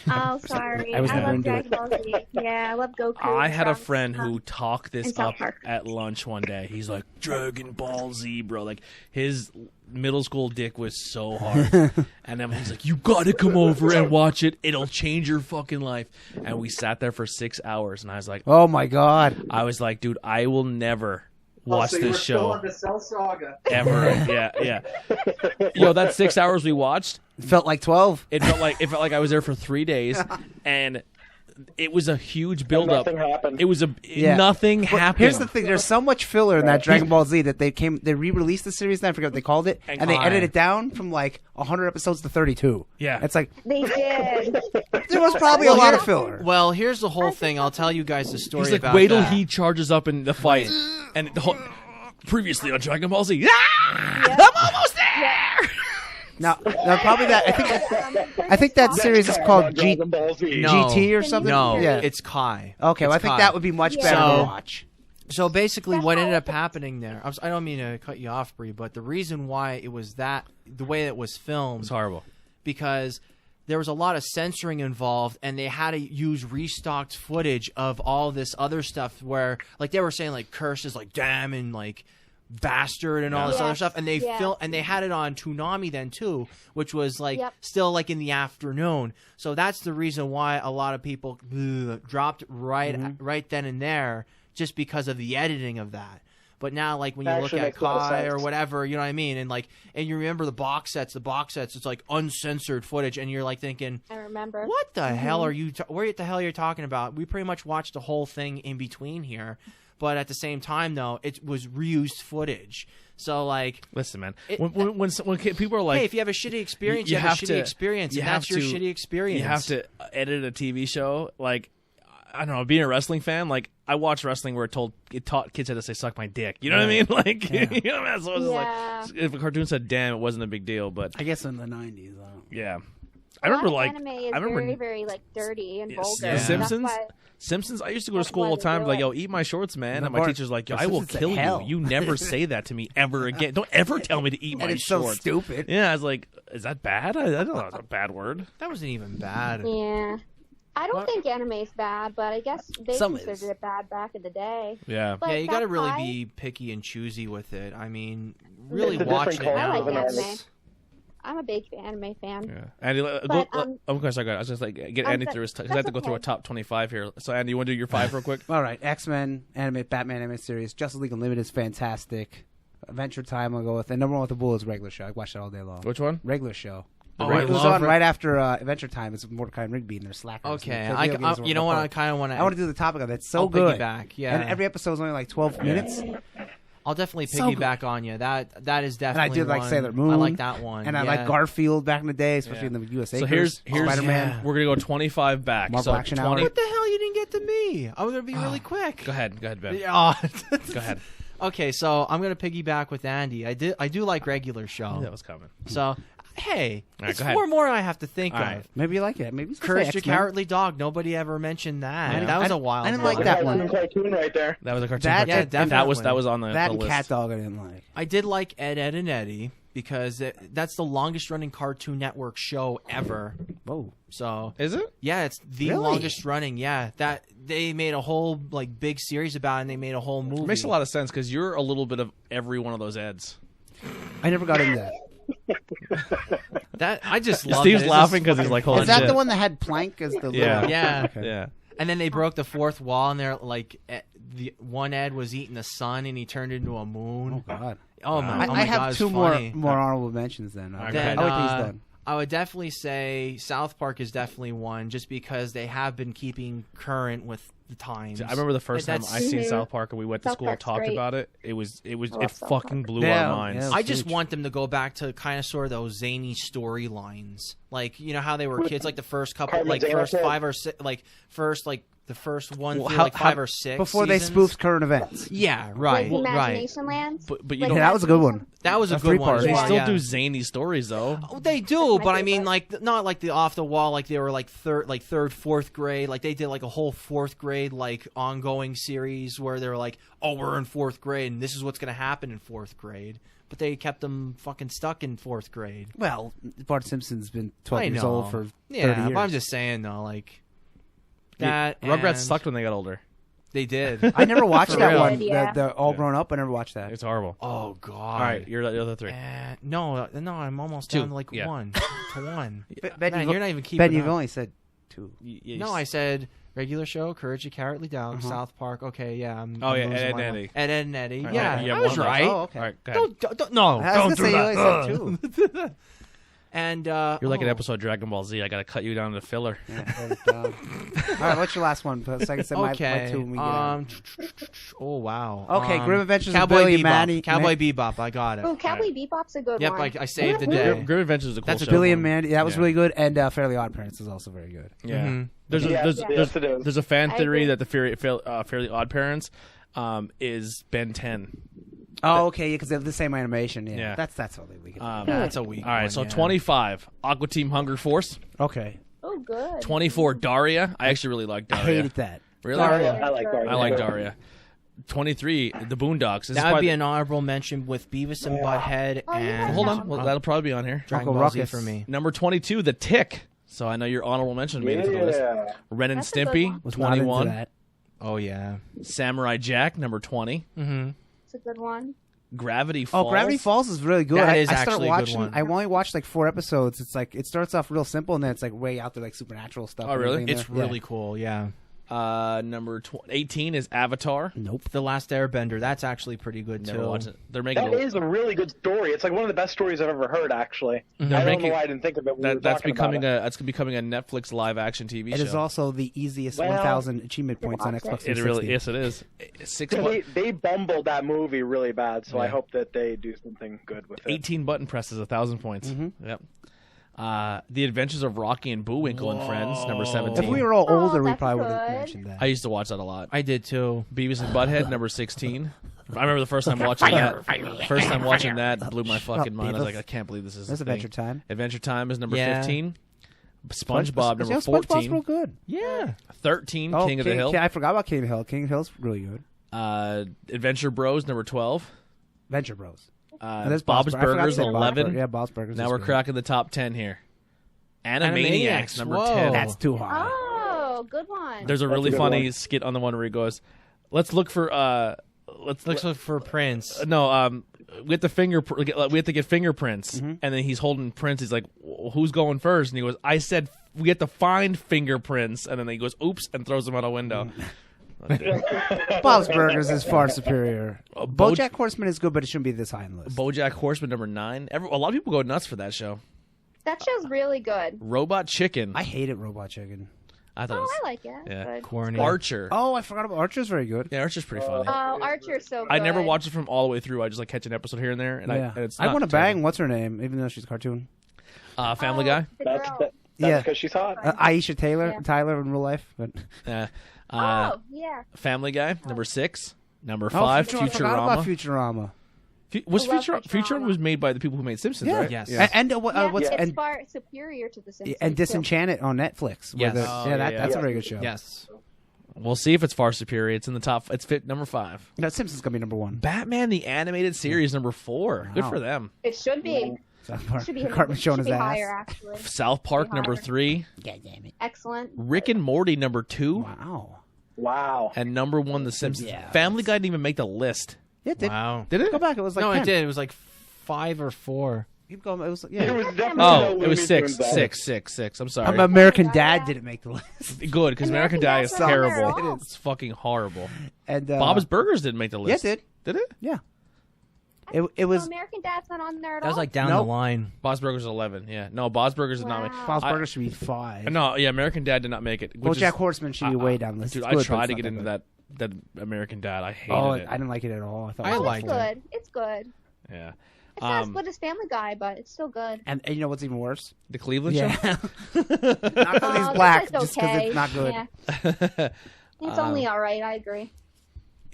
Oh, sorry. I was never love into Dragon Ball Z. Yeah, I love Goku. I had a and friend stuff. who talked in this South up Park. at lunch one day. He's like, Dragon Ball Z, bro. Like, his middle school dick was so hard. And then he's like, you gotta come over and watch it. It'll change your fucking life. And we sat there for 6 hours, and I was like, Oh my God. dude, I will never watch this show the Cell Saga. ever. Yeah. Yo, that 6 hours we watched, It felt like 12. it felt like I was there for 3 days, and it was a huge buildup. Nothing happened. It was nothing But happened. Here's the thing: there's so much filler in that Dragon Ball Z that they re-released the series. And I forget what they called it, and they edited it down from like 100 episodes to 32. Yeah. It's like They did. there was probably a lot of filler. Well, here's the whole thing. I'll tell you guys the story He's like, about wait till that. he charges up in the fight, and the whole previously on Dragon Ball Z. I'm almost there. Now probably that. I think that series is called Dragon Ball Z. No. GT or something. No, Yeah. it's Kai. Okay. Well, I It's think Kai. that would be much better So- to watch. So basically, That's what how ended it up happening there, I don't mean to cut you off, Bree, but the reason why it was the way it was filmed, It's horrible. because there was a lot of censoring involved, and they had to use restocked footage of all this other stuff where, like, they were saying, like, curses, like, damn, and, like, bastard and all this Yeah. other stuff, and they Yeah. and they had it on Toonami then too, which was like Yep. still like in the afternoon. So that's the reason why a lot of people dropped right then and there, just because of the editing of that. But now, like, when you That look actually at makes a lot of Kai or sense. whatever, you know what I mean, and you remember the box sets, it's like uncensored footage, and you're like thinking, I remember. what the hell are you? What the hell you're talking about? We pretty much watched the whole thing in between here, but at the same time, though, it was reused footage. So, like, Listen, man. It- When people are like, hey, if you have a shitty experience, you, have a shitty experience, and that's your shitty experience. You have to edit a TV show. Like, I don't know, being a wrestling fan, like, I watched wrestling where it taught kids how to say "suck my dick." You know what I mean? Like, you know what I mean? So it's Yeah. like, if a cartoon said "damn," it wasn't a big deal. But I guess in the 90s. I don't yeah, A lot of like, anime is I remember very, very like dirty and Yes, vulgar. The That's Simpsons. why- Simpsons. I used to go to That's school why all the they time, do like, it. "Yo, eat my shorts, man." The And my bar- teacher's like, "Yo, The I will Simpsons kill at you. hell. You never say that to me ever again. Don't ever tell me to eat my And it's so shorts." stupid. Yeah, I was like, "Is that bad?" I don't know. That's a bad word. That wasn't even bad. Yeah. I don't What? think anime is bad, but I guess they Some considered is. it bad back in the day. Yeah. But Yeah, you got to that really Kai- be picky and choosy with it. I mean, really It's a watching different it I now. like culture. anime. I'm a big anime fan. Yeah, Andy, But, okay, sorry, I was just like get I'm Andy so- through his because I have to go that's through a okay. top 25 here. So Andy, you want to do your 5 real quick? All right, X-Men anime, Batman anime series, Justice League Unlimited is fantastic. Adventure Time I'll go with, and number one with the Bull is regular show. I watch that all day long. Which one? Regular show. It was on right after Adventure Time. It's Mordecai and Rigby and they're slackers. Okay, you know what? I kind of want to. I want to do the topic of it. It's so good. Piggyback, yeah. And every episode is only like 12 minutes. I'll definitely piggyback on you. That is definitely. And I did like one. Sailor Moon. I like that one. And I like Garfield back in the day, especially in the USA. So here's Spider-Man. We're gonna go 25 back. Marvel so Action 20. What the hell? You didn't get to me. I'm gonna be really quick. Go ahead, Ben. Yeah. Go ahead. Okay, so I'm gonna piggyback with Andy. I do like regular show. That was coming. So, hey, Right, it's go ahead. 4 more I have to think All of. right. Maybe you like it. Maybe Courage the Cowardly Dog. Nobody ever mentioned that. Yeah. That was a while. I didn't ago. like that one. Cartoon right there. That was a cartoon. That- Yeah, definitely. that was on the That the and list. Cat Dog I didn't like. I did like Ed, Ed, and Eddie because that's the longest running Cartoon Network show ever. Whoa. So Is it? yeah, it's the Really? longest running. Yeah, that they made a whole like big series about it, and they made a whole movie. It makes a lot of sense because you're a little bit of every one of those Eds. I never got into that. That I just love Steve's it. It's laughing just because he's like, holy Is that shit. the one that had Plank as the Yeah. little... Yeah. Okay. Yeah. And then they broke the fourth wall, and they're like, the one Ed was eating the sun, and he turned into a moon. Oh, God. Oh my! I have God, it's 2 funny. more honorable mentions then. All right, Then, go I'll wait till he's done. I would definitely say South Park is definitely one, just because they have been keeping current with the times. I remember the first time That's- I seen South Park and we went to South school and Park's talked great. about it. It love South fucking Park. blew Yeah, our minds. yeah. I just huge. want them to go back to kind of sort of those zany storylines, like you know how they were kids, like the first couple, Carmen like first Zanzibar. 5 or 6, like the first one Well, through how- like 5 or 6 Before they seasons. spoofed current events. Yeah, Like right, right. Imagination Land. But you Like don't. Yeah, that was a good one. That was a A good one. three-part. as They well, still yeah. do zany stories though. Oh, they do, my but I mean, favorite. like not like the off the wall, like they were like third, fourth grade. Like they did like a whole fourth grade like ongoing series where they were like, oh, we're in fourth grade and this is what's gonna happen in fourth grade. But they kept them fucking stuck in fourth grade. Well, Bart Simpson's been 12 I years know. old for 30 Yeah, years. but I'm just saying though, like that. Rugrats and sucked when they got older. They did. I never watched For that real. one. Yeah. The All Grown Up, I never watched that. It's horrible. Oh God. All right, you're the other 3. No, I'm almost Two, down to like yeah. 1 to 1. Ben, Man, you're not even keeping Ben, you've up. only said 2. No, I said regular show, Courage the Cowardly Dog, Uh-huh. South Park. Okay, yeah. I'm Oh, yeah, losing Ed, my and mind. Eddie. Ed, Ed, and Eddie. All right, Yeah, you have I was one left. right. Oh, okay. All right, go ahead. No, I was don't gonna do say you that. only said 2. And You're like an oh. episode of Dragon Ball Z. I gotta cut you down to filler. Yeah, hold it down. All right, what's your last one? So I can say my 2 Okay. when we get out. Oh wow. Okay, Grim Adventures of Cowboy Billy Bebop. and Mandy. Cowboy Bebop. I got it. Oh, Cowboy Bebop's a good Yep, one. I saved the Yeah. day. Grim Adventures is a cool That's a show. Billy and Mandy, that was Yeah. really good, and Fairly Odd Parents is also very good. Yeah. Mhm. There's, Yeah, there's, yeah. there's, Yes, it is. there's a fan I theory agree. that the Fairly Odd Parents is Ben 10. Oh, okay, because they have the same animation. Yeah, Yeah. that's totally weak. That's a weak All right, one, so yeah. 25, Aqua Team Hunger Force. Okay, Oh, good. 24, Daria. I actually really like I Daria. hated that. Really? Daria. I like Daria. I like Daria. 23, The Boondocks. This is That would probably be an honorable mention with Beavis and Butthead Oh, yeah. and Hold on. Well, that'll probably be on here. Dragon Uncle Ball Z Ruckus. for me. Number 22, The Tick. So I know your honorable mention made it to the list. Yeah. Ren and That's a good Stimpy, one. Was not into 21. that. Oh yeah. Samurai Jack, number 20. Mm-hmm. It's a good one. Gravity Falls. Oh, Gravity Falls is really good. That is I started actually a good watching. one. I only watched like 4 episodes. It's like it starts off real simple, and then it's like way out there, like supernatural stuff. Oh, and really? everything It's there. really cool. Yeah. Number 18 is Avatar. Nope. The Last Airbender. That's actually pretty good Never too. watched it. They're making That is a really good story. It's like one of the best stories I've ever heard, actually. I don't making- know why I didn't think of it when we were that's talking becoming about that's becoming a Netflix live action TV It show. is also the easiest Well, 1,000 achievement points on watch Xbox it 360. really yes it is. 6 it. button, They bumbled that movie really bad, so I Yeah. hope that they do something good with it. 18 button presses, 1,000 points. Yep. The Adventures of Rocky and Bullwinkle and Friends, number 17. If we were all Oh, older, we that's probably would have good. mentioned that. I used to watch that a lot. I did too. Beavis and Butthead, number 16. I remember the first time watching that. First time watching that blew my fucking mind. I was like, I can't believe this is. That's a thing. Adventure Time. Adventure Time is number Yeah. 15. SpongeBob, number Yeah, SpongeBob's 14. real good. Yeah. 13, Oh, King of the Hill. I forgot about King of the Hill. King of the Hill's really good. Adventure Bros, number 12. Venture Bros. Uh, And there's Bob's I forgot to Burgers, say Bob's 11. Burgers. Yeah, Bob's Burgers. Now is we're good. cracking the top 10 here. Animaniacs, Animaniacs, number whoa. 10. That's too high. Oh, good one. There's a really good funny one. skit on the one where he goes, "Let's look for let's Looks like for Prince. no we have to get fingerprints." Mm-hmm. And then he's holding prints. He's like, "Who's going first?" And he goes, "I said we have to find fingerprints." And then he goes, "Oops," and throws them out a window. Bob's Burgers is far superior. Boj- BoJack Horseman is good, but it shouldn't be this high on the list. BoJack Horseman, number 9. A lot of people go nuts for that show. That show's really good. Robot Chicken. I hated Robot Chicken. I thought it was, I like it. Yeah. Corny. Archer. Oh, I forgot about Archer's very good. Yeah, Archer's pretty funny. Oh, Archer's so good. I never watched it from all the way through. I just like catch an episode here and there, and I want to bang. What's her name? Even though she's a cartoon. Family Guy. That's Yeah. because she's hot. Aisha Tyler in real life, but Oh, yeah. Family Guy. Number 6. Number 5. I forgot about Futurama. Futurama. Was I love Futurama was made by the people who made Simpsons, Yeah. right? Yes. And Yeah, what's it's and far superior to the Simpsons. and too. Disenchanted on Netflix. Yes. That's a very good show. Yes. We'll see if it's far superior. It's in the top. It's fit number 5. No, Simpsons gonna be number 1. Batman the Animated Series number 4. Good Wow. for them. It should be. South Park. Should be, Cartman showing should his be ass. higher, actually. South Park Be number higher. 3. God damn it! Excellent. Rick and Morty number 2. Wow. Wow. And number 1, The Simpsons. Yeah. Family Guy didn't even make the list. Yeah, it did. Wow. Did it? Go back. It was like No, 10. it did. It was like 5 or 4. Keep going. It was It yeah. was definitely Oh, no it Looney was 6. Tunes then. 6. I'm sorry. American Yeah. Dad didn't make the list. Good, because American Dad is Dad's not on there at terrible. all. It's fucking horrible. And Bob's Burgers didn't make the Yeah, it list. did. Did it? Yeah. It was So American Dad's not on there at That all? was like down Nope. the line. Bob's Burgers is 11. Yeah. No, Bob's Burgers is not. Wow. Bob's I- Burgers should be 5. No, yeah, American Dad did not make it. Which BoJack is, Horseman should be way down the list. Dude, It's I good, but tried it's to not get into good. that American Dad. I hated Oh, it. I didn't like it at all. I thought I it was liked It's it. good. It's good. Yeah. It's not as good as Family Guy, but it's still good. And you know what's even worse? The Cleveland Yeah. Show? Not because he's Oh, black, that's just because okay. it's not good. Yeah. It's only all right. I agree.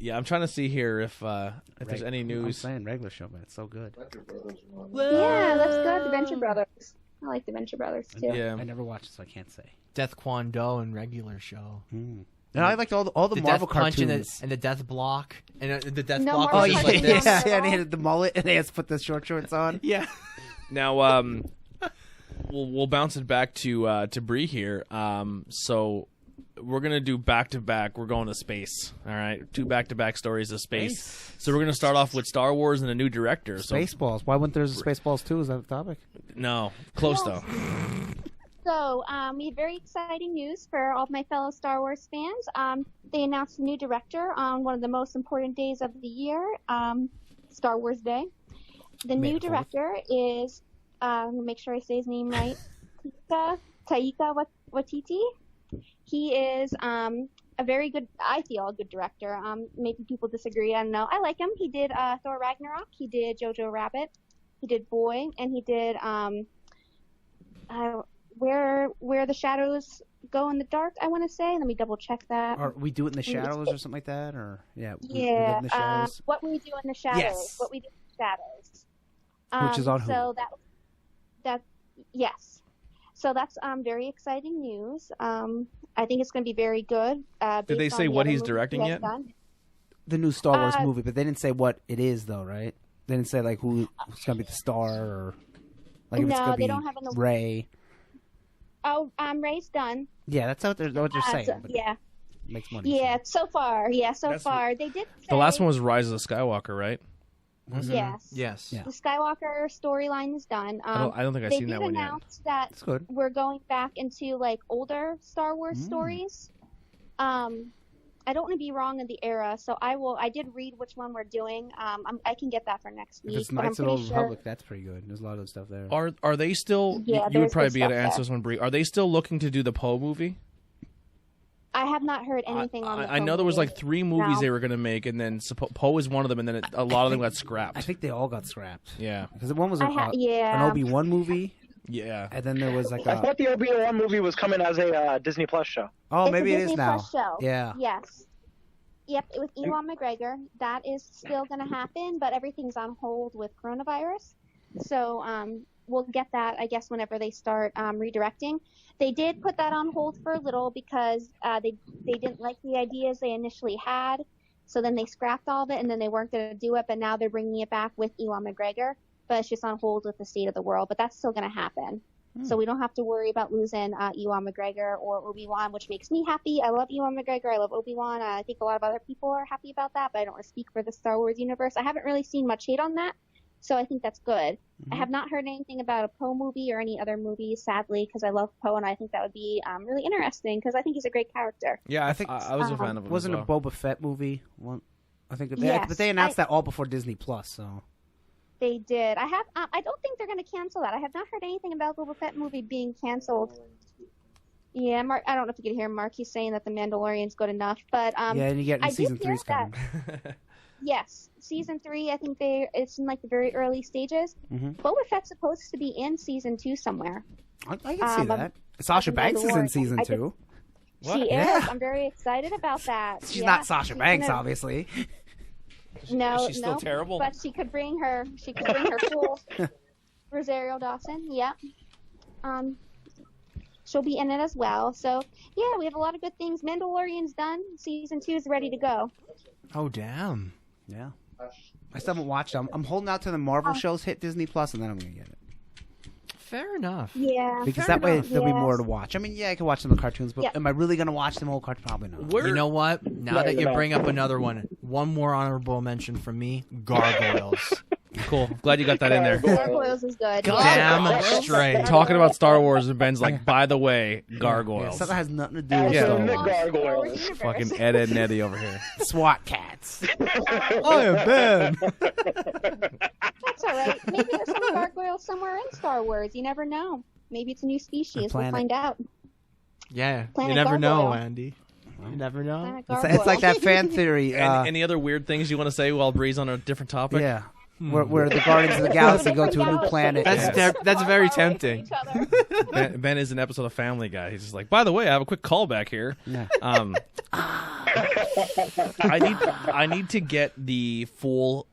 Yeah, I'm trying to see here if there's any I'm news. saying regular show, man. It's so good. Yeah, that's good. The Venture Brothers. I like the Venture Brothers too. Yeah. I never watched it, so I can't say. Death Kwon Do and regular show. No, I liked all the Marvel Death Punch cartoons. and the Death Block. And the Death No, Block Oh Marvel was yeah, just cartoons. like yeah, this. yeah. And he had the mullet, and they had to put the short shorts on. Yeah. Now, we'll bounce it back to Bree here. So we're gonna do back to back. We're going to space. All right, 2 back-to-back stories of space. So we're gonna start off with Star Wars and a new director. So Spaceballs. Why wouldn't there's a Spaceballs 2? Is that the topic? no, close though. So we have very exciting news for all of my fellow Star Wars fans. They announced a new director on one of the most important days of the year, Star Wars Day. The May new the 4th. director is, make sure I say his name right, Taika Waititi. He is a very good, I feel, a good director. Maybe people disagree. I don't know. I like him. He did Thor Ragnarok. He did Jojo Rabbit. He did Boy, and he did Where the Shadows Go in the Dark. I want to say. Let me double check that. Or we do it in the shadows, or something like that, or we live Yeah, in the shadows. What We Do in the Shadows. Yes. What We Do in the Shadows. Which is on So that yes. So that's very exciting news. I think it's going to be very good. Did they based say on the what other he's movies directing he has yet? done. The new Star Wars Uh, movie, but they didn't say what it is, though, right? They didn't say like who's gonna be the star, or like if it's No, gonna they be don't have an- Rey. Oh, Ray's done. Yeah, that's what they're saying. So- but yeah, it makes money. yeah. So far, That's far they did. Say, The last one was Rise of the Skywalker, right? Yes. Yes. Yeah. The Skywalker storyline is done. I don't think I've they seen did that one yet. announce that It's good. we're going back into like older Star Wars stories. I don't want to be wrong in the era, so I did read which one we're doing. I can get that for next If week. it's but I'm Knights of the pretty Old sure. Republic, that's pretty good. There's a lot of good stuff there. Are they still? Yeah, you would there's probably good be able to stuff answer there. this one, Bree. Are they still looking to do the Poe movie? I have not heard anything on the I know there was like 3 movies No. they were going to make, and then Poe is one of them, and then a lot of them got scrapped. I think they all got scrapped. Yeah, Because one was an yeah. Obi-Wan movie, yeah. and then there was like I a... thought the Obi-Wan movie was coming as a Disney Plus show. Oh, It's maybe a it is Disney now. Plus show. Yeah. Yes. Yep, with Ewan McGregor. That is still going to happen, but everything's on hold with coronavirus. So we'll get that, I guess, whenever they start redirecting. They did put that on hold for a little because they didn't like the ideas they initially had. So then they scrapped all of it, and then they weren't going to do it, but now they're bringing it back with Ewan McGregor. But it's just on hold with the state of the world. But that's still going to happen. So we don't have to worry about losing Ewan McGregor or Obi-Wan, which makes me happy. I love Ewan McGregor. I love Obi-Wan. I think a lot of other people are happy about that, but I don't want to speak for the Star Wars universe. I haven't really seen much hate on that, so I think that's good. I have not heard anything about a Poe movie or any other movies, sadly, because I love Poe, and I think that would be really interesting because I think he's a great character. Yeah, I think I was a fan of it. Wasn't as a well. Boba Fett movie? One, I think. Yes, but they announced that all before Disney Plus, so... They did. I don't think they're going to cancel that. I have not heard anything about Boba Fett movie being canceled. Yeah, Mark. I don't know if you can hear Mark. He's saying that The Mandalorian's good enough, but yeah, and you get season 3's coming. Yes, season 3. I think it's in like the very early stages. Boba Fett's supposed to be in season 2 somewhere. I can see that. Sasha Banks is in season 2. She is. I'm very excited about that. She's not Sasha Banks, obviously. No, she's still terrible. But she could bring her. She could bring her full Rosario Dawson. Yeah. She'll be in it as well. So yeah, we have a lot of good things. Mandalorian's done. Season 2 is ready to go. Oh damn. Yeah. I still haven't watched them. I'm holding out to the Marvel shows hit Disney Plus, and then I'm gonna get it. Fair enough. Yeah. Because that way there'll be more to watch. I mean, yeah, I can watch some of the cartoons, but am I really gonna watch them whole cartoons? Probably not. You know what? Now that you bring up another one more honorable mention from me: Gargoyles. Cool. Glad you got that in there. Gargoyles is good. Damn straight. Talking about Star Wars, and Ben's like, by the way, Gargoyles. Yeah, something has nothing to do with Star Wars. Gargoyles. Fucking Ed and Eddie over here. SWAT cats. I am Ben. That's all right. Maybe there's some gargoyles somewhere in Star Wars. You never know. Maybe it's a new species. We'll find out. Yeah, Planet you never know, Gargoyle. Andy. You never know. It's like that fan theory. Any other weird things you want to say while Bree's on a different topic? Yeah. Where the Guardians of the Galaxy go to a new planet. That's very tempting. Ben is an episode of Family Guy. He's just like, by the way, I have a quick callback here. Yeah. I need to get the full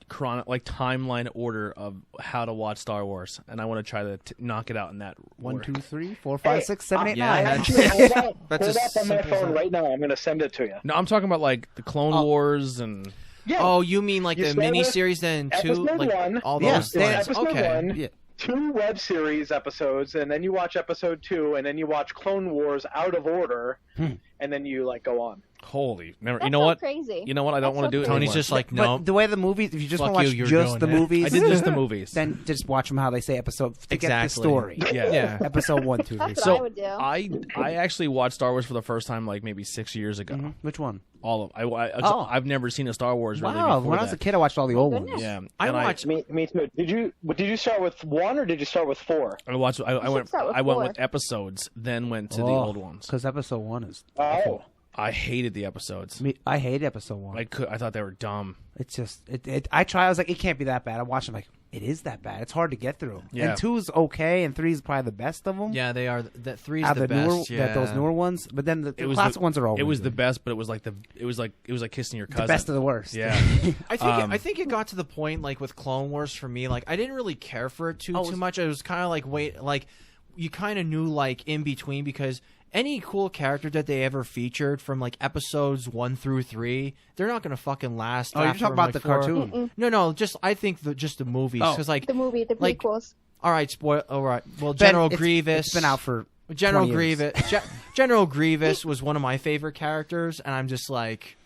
timeline order of how to watch Star Wars, and I want to try to knock it out in that 1, order. 2, 3, 4, 5, 6, 7, 8, 9. Actually, hold up just on my simple as phone that. right now. I'm going to send it to you. No, I'm talking about like the Clone Wars and. Yeah. Oh, you mean like You the start with miniseries then too? episode Like 1. all Yeah, those stand- things. Episode Okay. 1, Yeah. 2 web series episodes, and then you watch episode 2, and then you watch Clone Wars out of order, and then you go on. Holy, never. That's You know so what? crazy. You know what? I don't That's want to so do it. crazy. Tony's anymore. just like, no. But the way the movies, if you just Fuck want to you, watch you're just the doing it. movies, I did just the movies. then just watch them how they say episode to get the Exactly. story. Yeah. Episode 1, 2, 3. That's what So I would do. I actually watched Star Wars for the first time like maybe 6 years ago. Which one? All of Oh. I've never seen a Star Wars really Wow, before when I was that. a kid, I watched all the old ones. Goodness. Yeah, I and watched. Me too. Did you start with 1 or did you start with 4? I watched. I went. start with I went 4. with episodes, then went to the old ones. Because episode 1 is Oh. awful. I hated the episodes. I hate episode 1. I thought they were dumb. It's just I try. I was like, it can't be that bad. I watched them like it is that bad. It's hard to get through. Yeah. And 2's okay, and 3's probably the best of them. Yeah, they are. That three's Out of the best. newer, those newer ones. But then the classic ones are always It was the good. best, but it was like kissing your cousin. The best of the worst. Yeah. I think it got to the point like with Clone Wars for me, like I didn't really care for it too much. It was kind of like you kind of knew like in between because any cool character that they ever featured from like episodes 1 through 3, they're not gonna fucking last. Oh, you're after, talking about like, the 4. cartoon. No, just I think just the movies because like The movie, the like, prequels. all right, spoil. All right, well, Ben, General it's- Grievous. It's been out for General 20 years. Grievous. General Grievous was one of my favorite characters, and I'm just like,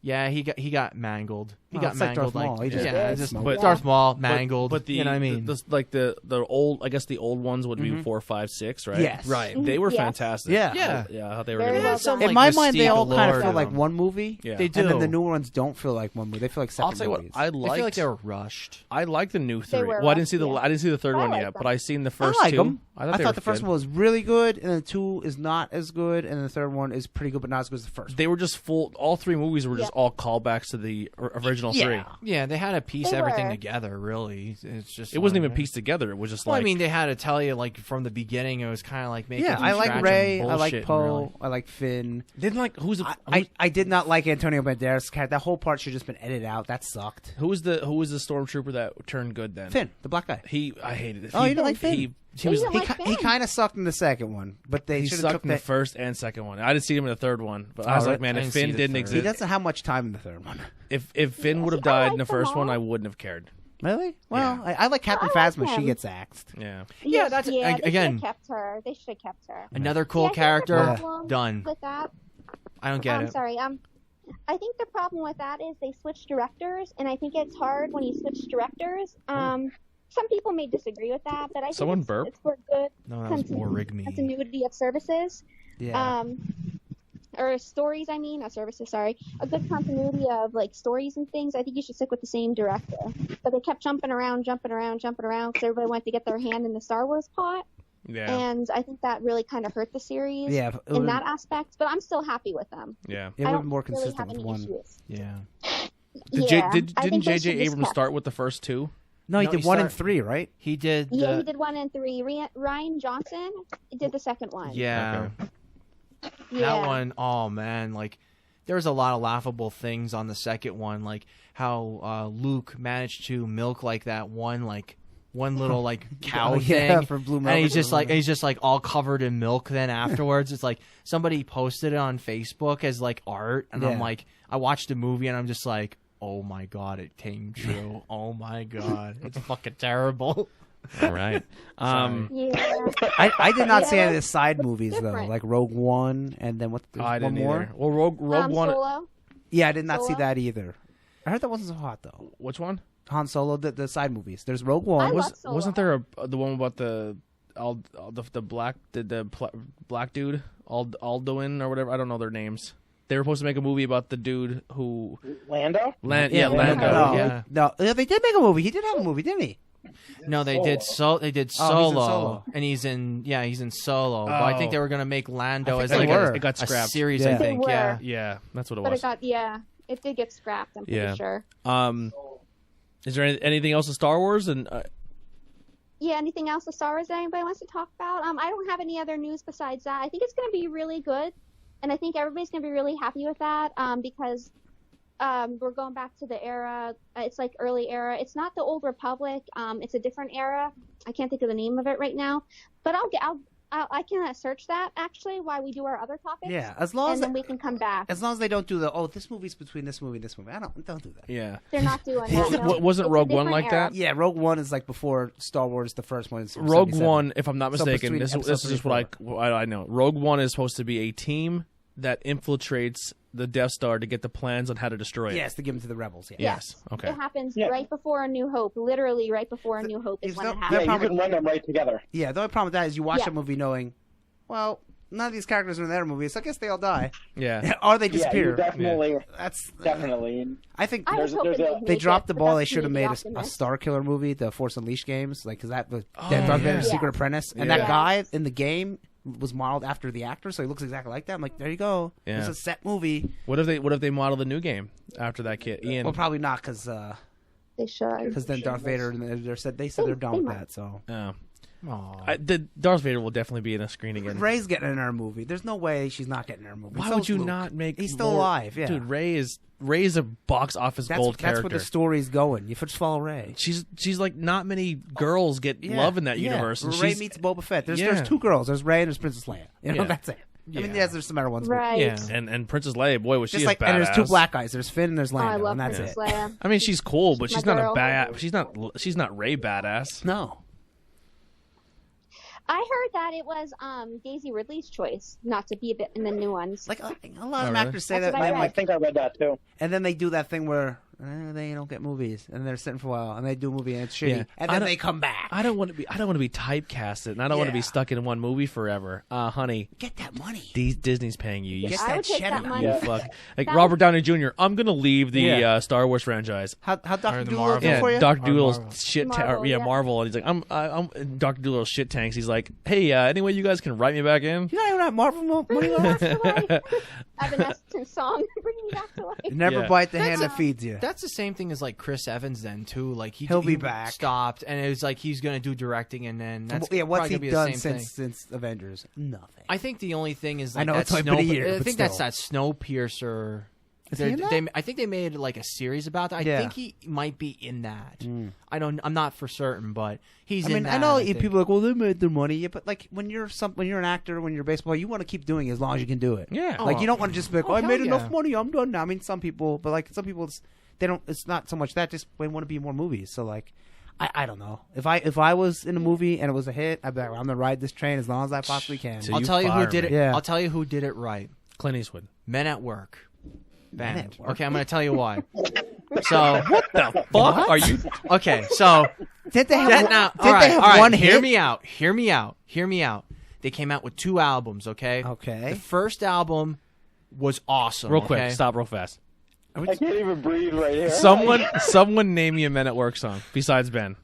yeah, he got mangled. He got it's like mangled. Darth Maul. He just yeah, got just smoked. Darth Maul mangled. But the you know what I mean? the old, I guess the old ones would be 4, 5, 6, right? Yes. Right. They were Yes. fantastic. Yeah. Yeah. I thought they were. Very really well good. done. Like In my Mystique mind, they all kind of Lord feel of like them. one movie. Yeah. They do. And then the newer ones don't feel like one movie. They feel like separate I'll tell you what. movies. I I feel like liked. they were rushed. I like the new 3. were Well, I didn't see the rough, yeah. I didn't see the third I one like yet, them. but I seen the I first like 2. them. I I thought, thought the first one was really good, and the 2 is not as good, and the third one is pretty good, but not as good as the first. They were just full. All 3 movies were just all callbacks to the original 3. Yeah, they had to piece They everything were. together. Really, it's just It wasn't even like- pieced together. It was just Well, like. I mean, they had to tell you like from the beginning. It was kind of like making. Yeah, I like scratch Ray. and I like bullshit, Poe. really. I like Finn. didn't like who's the I did not like Antonio Banderas' character. That whole part should have just been edited out. That sucked. who was the stormtrooper that turned good then? Finn, the black guy. I hated it. Oh, you didn't like Finn? He was You didn't like He Finn. kind of sucked in the second one, but they he should have sucked took in the that. first and second one. I didn't see him in the third one, but I was Oh, like, man, I if didn't see Finn the didn't third. He exist, doesn't have much time in the third one. if Finn would have I died in like the them first one, all. I wouldn't have cared. Really? Well, Yeah. I like Captain I like Phasma. She him. gets axed. Yeah. Yeah, that's- They again- should have kept her. They should have kept her. Another cool Yeah, I think the character. problem Done. With that, I don't get I'm it. sorry. I think the problem with that is they switch directors, and I think it's hard when you switch directors. Some people may disagree with that, but I think Someone it's, burped? it's for good No, that was more Rigme. continuity of services. Yeah. or stories, I mean, not services, sorry, a good continuity of like stories and things, I think you should stick with the same director. But they kept jumping around because everybody wanted to get their hand in the Star Wars pot. Yeah. And I think that really kind of hurt the series in that aspect. But I'm still happy with them. Yeah. It would be more consistent with one. Issues. Yeah. Didn't J.J. Abrams start with the first two? No, he did 1 and 3, right? He did. Yeah, he did 1 and 3. Ryan Johnson did the second one. Yeah. Okay. That one, oh man, like there was a lot of laughable things on the second one, like how Luke managed to milk like that one little like cow thing, for blue milk. and he's just like all covered in milk. Then afterwards, it's like somebody posted it on Facebook as like art, and I'm like, I watched the movie and I'm just like, oh my god, it came true. Oh my god, it's fucking terrible. All right. I did not see any of the side movies though, like Rogue One, and then what? I didn't one more. Either. Well, Rogue One. Solo? Yeah, I did not see that either. I heard that wasn't so hot though. Which one? Han Solo, the side movies. There's Rogue One. Wasn't there the one about the black black dude Alduin or whatever? I don't know their names. They were supposed to make a movie about the dude who Lando. Lando. No, they did make a movie. He did have a movie, didn't he? No, they did Solo, and he's in Solo. But I think they were gonna make Lando as like it got a scrapped. series. Yeah. I think, Yeah, that's what it But was. it did get scrapped. I'm pretty sure. Is there anything else in Star Wars? And anything else with Star Wars that anybody wants to talk about? I don't have any other news besides that. I think it's going to be really good, and I think everybody's going to be really happy with that because we're going back to the era. It's like early era. It's not the Old Republic. It's a different era. I can't think of the name of it right now, but I can search that actually while we do our other topics. Yeah, as long as then we can come back. As long as they don't do this movie's between this movie and this movie. Don't do that. yeah, They're not doing that. No. Wasn't It's Rogue a One like different era. that? Yeah, Rogue One is like before Star Wars, the first one. Is Rogue 77. One, if I'm not So mistaken, between this episode is just what I know. Rogue One is supposed to be a team that infiltrates the Death Star to get the plans on how to destroy it. Yes, to give them to the rebels. Yeah. Yes. Okay. It happens right before A New Hope. Literally right before A New Hope is when it Yeah, happens. you can run them right together. Yeah, the only problem with that is you watch a movie knowing, well, none of these characters are in their movie, so I guess they all die. Yeah. Or they Yeah, disappear. you definitely. That's Definitely. I think I was hoping they'd they make dropped it, the but ball. They that's should have me, the made a optimist. Star Killer movie, the Force Unleashed games, like because that was Oh, Darth yeah. Vader's Secret Apprentice, and Yeah. that guy in the game was modeled after the actor, so he looks exactly like that. I'm like, there you go. Yeah. It's a set movie. What if they model the new game after that kid? Ian. Well, probably not because They should. then Darth Vader they said they're done with might. that. So the Darth Vader will definitely be in a screen again. Rey's getting in her movie. There's no way she's not getting in her movie. Why So would is you Luke. not make? He's still more- alive. Yeah, Dude, Rey is a box office gold that's character. where the story's going. You just follow Rey. She's like not many girls get love in that universe. And Rey she's, meets Boba Fett. There's Yeah. 2 girls. There's Rey and there's Princess Leia. You know, Yeah. that's it. I mean, Yeah. yes, there's some other ones. but- Right. Yeah. and Princess Leia, boy, was she Just a like, badass. and there's 2 black guys. There's Finn and there's Oh, I Lando, love and that's Princess it. Leia. I mean, she's cool, but She's she's my not girl. a bad. She's not Rey badass. No. I heard that it was Daisy Ridley's choice not to be a bit in the new ones. Like a lot Oh, of really? actors say That's that, what I and, read. I think I read that too. and then they do that thing where they don't get movies, and they're sitting for a while, and they do a movie, and it's shitty, Yeah. and I then don't- they come back. I don't want to be typecasted, and I don't want to be Yeah. stuck in one movie forever. Honey, Get that money. Disney's paying you. You Get I that would take cheddar. that money. Yeah. fuck. Like That Robert Downey Jr. I'm gonna leave the Yeah. Star Wars franchise. How Dr. the Doolittle Marvel. do Yeah, for you? Dr. Or Doolittle's Marvel. shit. Marvel, yeah. Marvel, and he's like, I'm Dr. Doolittle shit tanks. He's like, hey, anyway, you guys can write me back in. You're not even at Marvel money. Bring me back to life. Evanescence song. Bring me back to life. Never Yeah. bite the hand that feeds you. That's the same thing as like Chris Evans then too. Like He'll be he back. stopped, and it was like he's gonna do directing, and then that's Yeah, what's probably he gonna be the done same since Avengers? Nothing. I think the only thing is like I know that it's only been a year, I but think that's still. that Snowpiercer. Is he in that? I think they made like a series about that. I Yeah. think he might be in that. I'm not for certain, but he's I in mean, that. I know think. people are like, well, they made their money, yeah, but like when you're an actor, when you're a baseball, you want to keep doing it as long as you can do it. Yeah. Like you don't want to just be like, Oh, I made hell enough yeah. money, I'm done now. I mean, some people, but like some people, they don't. It's not so much that, just they want to be in more movies. So like, I don't know. If I was in a movie and it was a hit, I'd be like, I'm gonna ride this train as long as I possibly can. So I'll you tell you who fire did me. it. Yeah. I'll tell you who did it right. Clint Eastwood. Men at Work. Men Banned. at Work? Okay, I'm going to tell you why. So What the fuck are you? okay, so Did they have? that now, did they have one Hear hit? me out. Hear me out. Hear me out. They came out with 2 albums. Okay. Okay. The first album was awesome. Real quick, okay? stop real fast. I can't even breathe right here. Someone name me a Men at Work song besides Ben.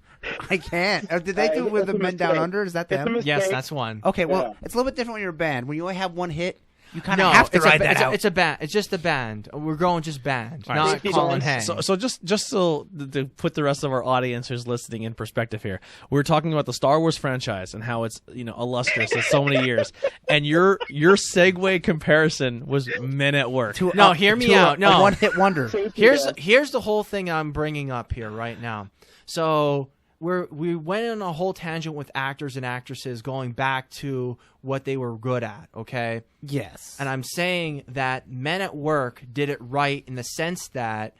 I can't. Did they do it with the Men Down Under? Is that them? Yes, that's one. Okay, well, it's a little bit different when you're a band. When you only have one hit, you kind of have to ride that out. It's a band. It's just a band. We're going just band, All not right. Colin Hay. So just to put the rest of our audience who's listening in perspective here, we're talking about the Star Wars franchise and how it's illustrious in so many years, and your segue comparison was Men at Work. Hear me out. No, one hit wonder. Here's the whole thing I'm bringing up here right now. So we went on a whole tangent with actors and actresses going back to what they were good at, okay? Yes. And I'm saying that Men at Work did it right in the sense that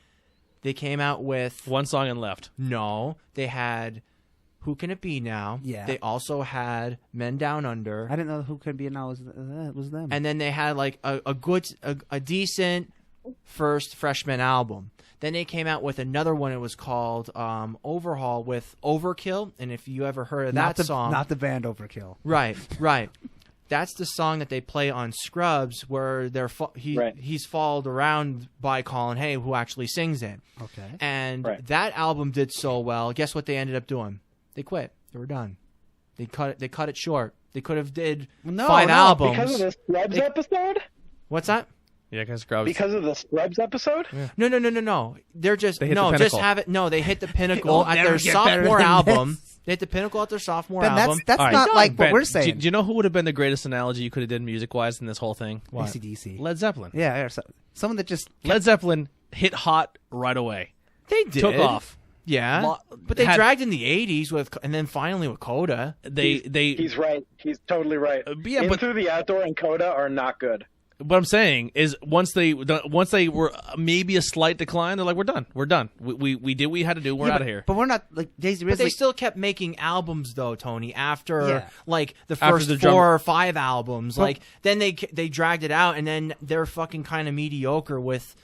they came out with... one song and left. No, they had Who Can It Be Now? Yeah. They also had Men Down Under. I didn't know Who Could It Be Now was them. And then they had like a decent first freshman album. Then they came out with another one. It was called Overhaul with Overkill. And if you ever heard of that song... Not the band Overkill. Right. That's the song that they play on Scrubs where he's followed around by Colin Hay, who actually sings it. Okay. And that album did so well. Guess what they ended up doing? They quit. They were done. They cut it short. They could have did 5 albums. Because of the Scrubs episode? What's that? Yeah, because Scrubs. Because of the Scrubs episode? Yeah. No. They're just they hit the pinnacle. Just have it. No, they hit the pinnacle at their sophomore album. They hit the pinnacle at their sophomore album. That's not like what we're saying. Do you know who would have been the greatest analogy you could have did music-wise in this whole thing? AC/DC. Led Zeppelin. Yeah, someone that just Led Zeppelin hit hot right away. They did. Took off. Yeah, but they dragged in the '80s and then finally with Coda. He's right. He's totally right. Through the Outdoor and Coda are not good. What I'm saying is, once they were maybe a slight decline, they're like, we're done. We did what we had to do. We're out of here. But we're not like Daisy Ridley. But they still kept making albums though, Tony. After like the first 4 or 5 albums, then they dragged it out, and then they're fucking kind of mediocre with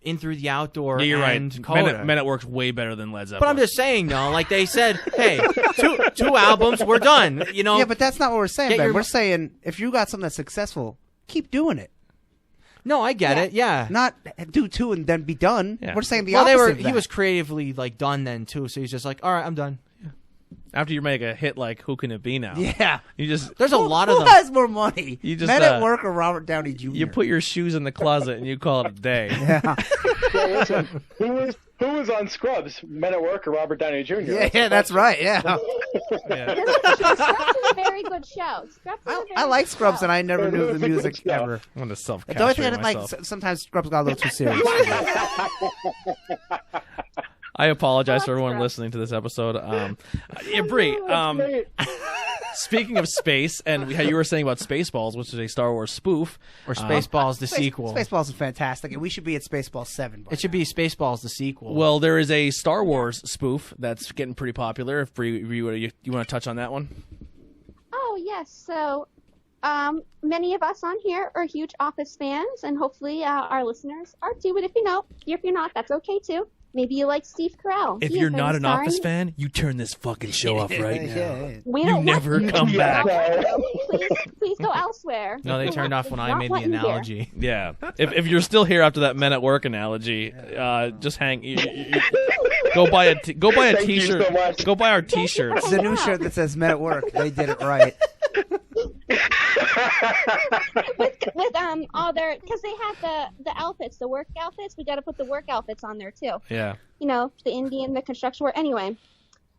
In Through the Outdoor. Yeah, you're and right. Coda. Men at Work's way better than Led Zeppelin. But I'm just saying, though, like they said, hey, two albums, we're done. Yeah, but that's not what we're saying, Ben. We're saying if you got something that's successful, keep doing it. No, I get it. Yeah, not do 2 and then be done. Yeah. We're saying the opposite. He was creatively like done then too, so he's just like, all right, I'm done. Yeah. After you make a hit like Who Can It Be Now? Yeah, there's a lot of them. Who has more money? You just Men at Work or Robert Downey Jr. You put your shoes in the closet and you call it a day. Yeah. Listen, who was on Scrubs? Men at Work or Robert Downey Jr.? Yeah, that's right. Yeah. Scrubs is a very good show. I like Scrubs, and I never knew the music ever. I'm gonna self-castrate The only thing I didn't myself. like, sometimes Scrubs got a little too serious. I apologize for everyone listening to this episode. Bree, speaking of space, and how you were saying about Spaceballs, which is a Star Wars spoof. Or Spaceballs, the sequel. Spaceballs is fantastic, and we should be at Spaceballs 7. It should be Spaceballs, the sequel. Well, there is a Star Wars spoof that's getting pretty popular. If Bree, you want to touch on that one? Oh, yes. So many of us on here are huge Office fans, and hopefully our listeners are too. But if you're not, that's okay too. Maybe you like Steve Carell. If you're not an Office fan, you turn this fucking show off right now. Yeah. We you don't never come back. Please go elsewhere. No, they turned off when I made the analogy. Yeah. If you're still here after that Men at Work analogy, just hang. Go buy a t-shirt. So go buy our t-shirts. The new shirt that says Men at Work. They did it right. with all their, because they have the outfits, the work outfits. We got to put the work outfits on there too. Yeah. You know, the Indian, the construction work. Anyway,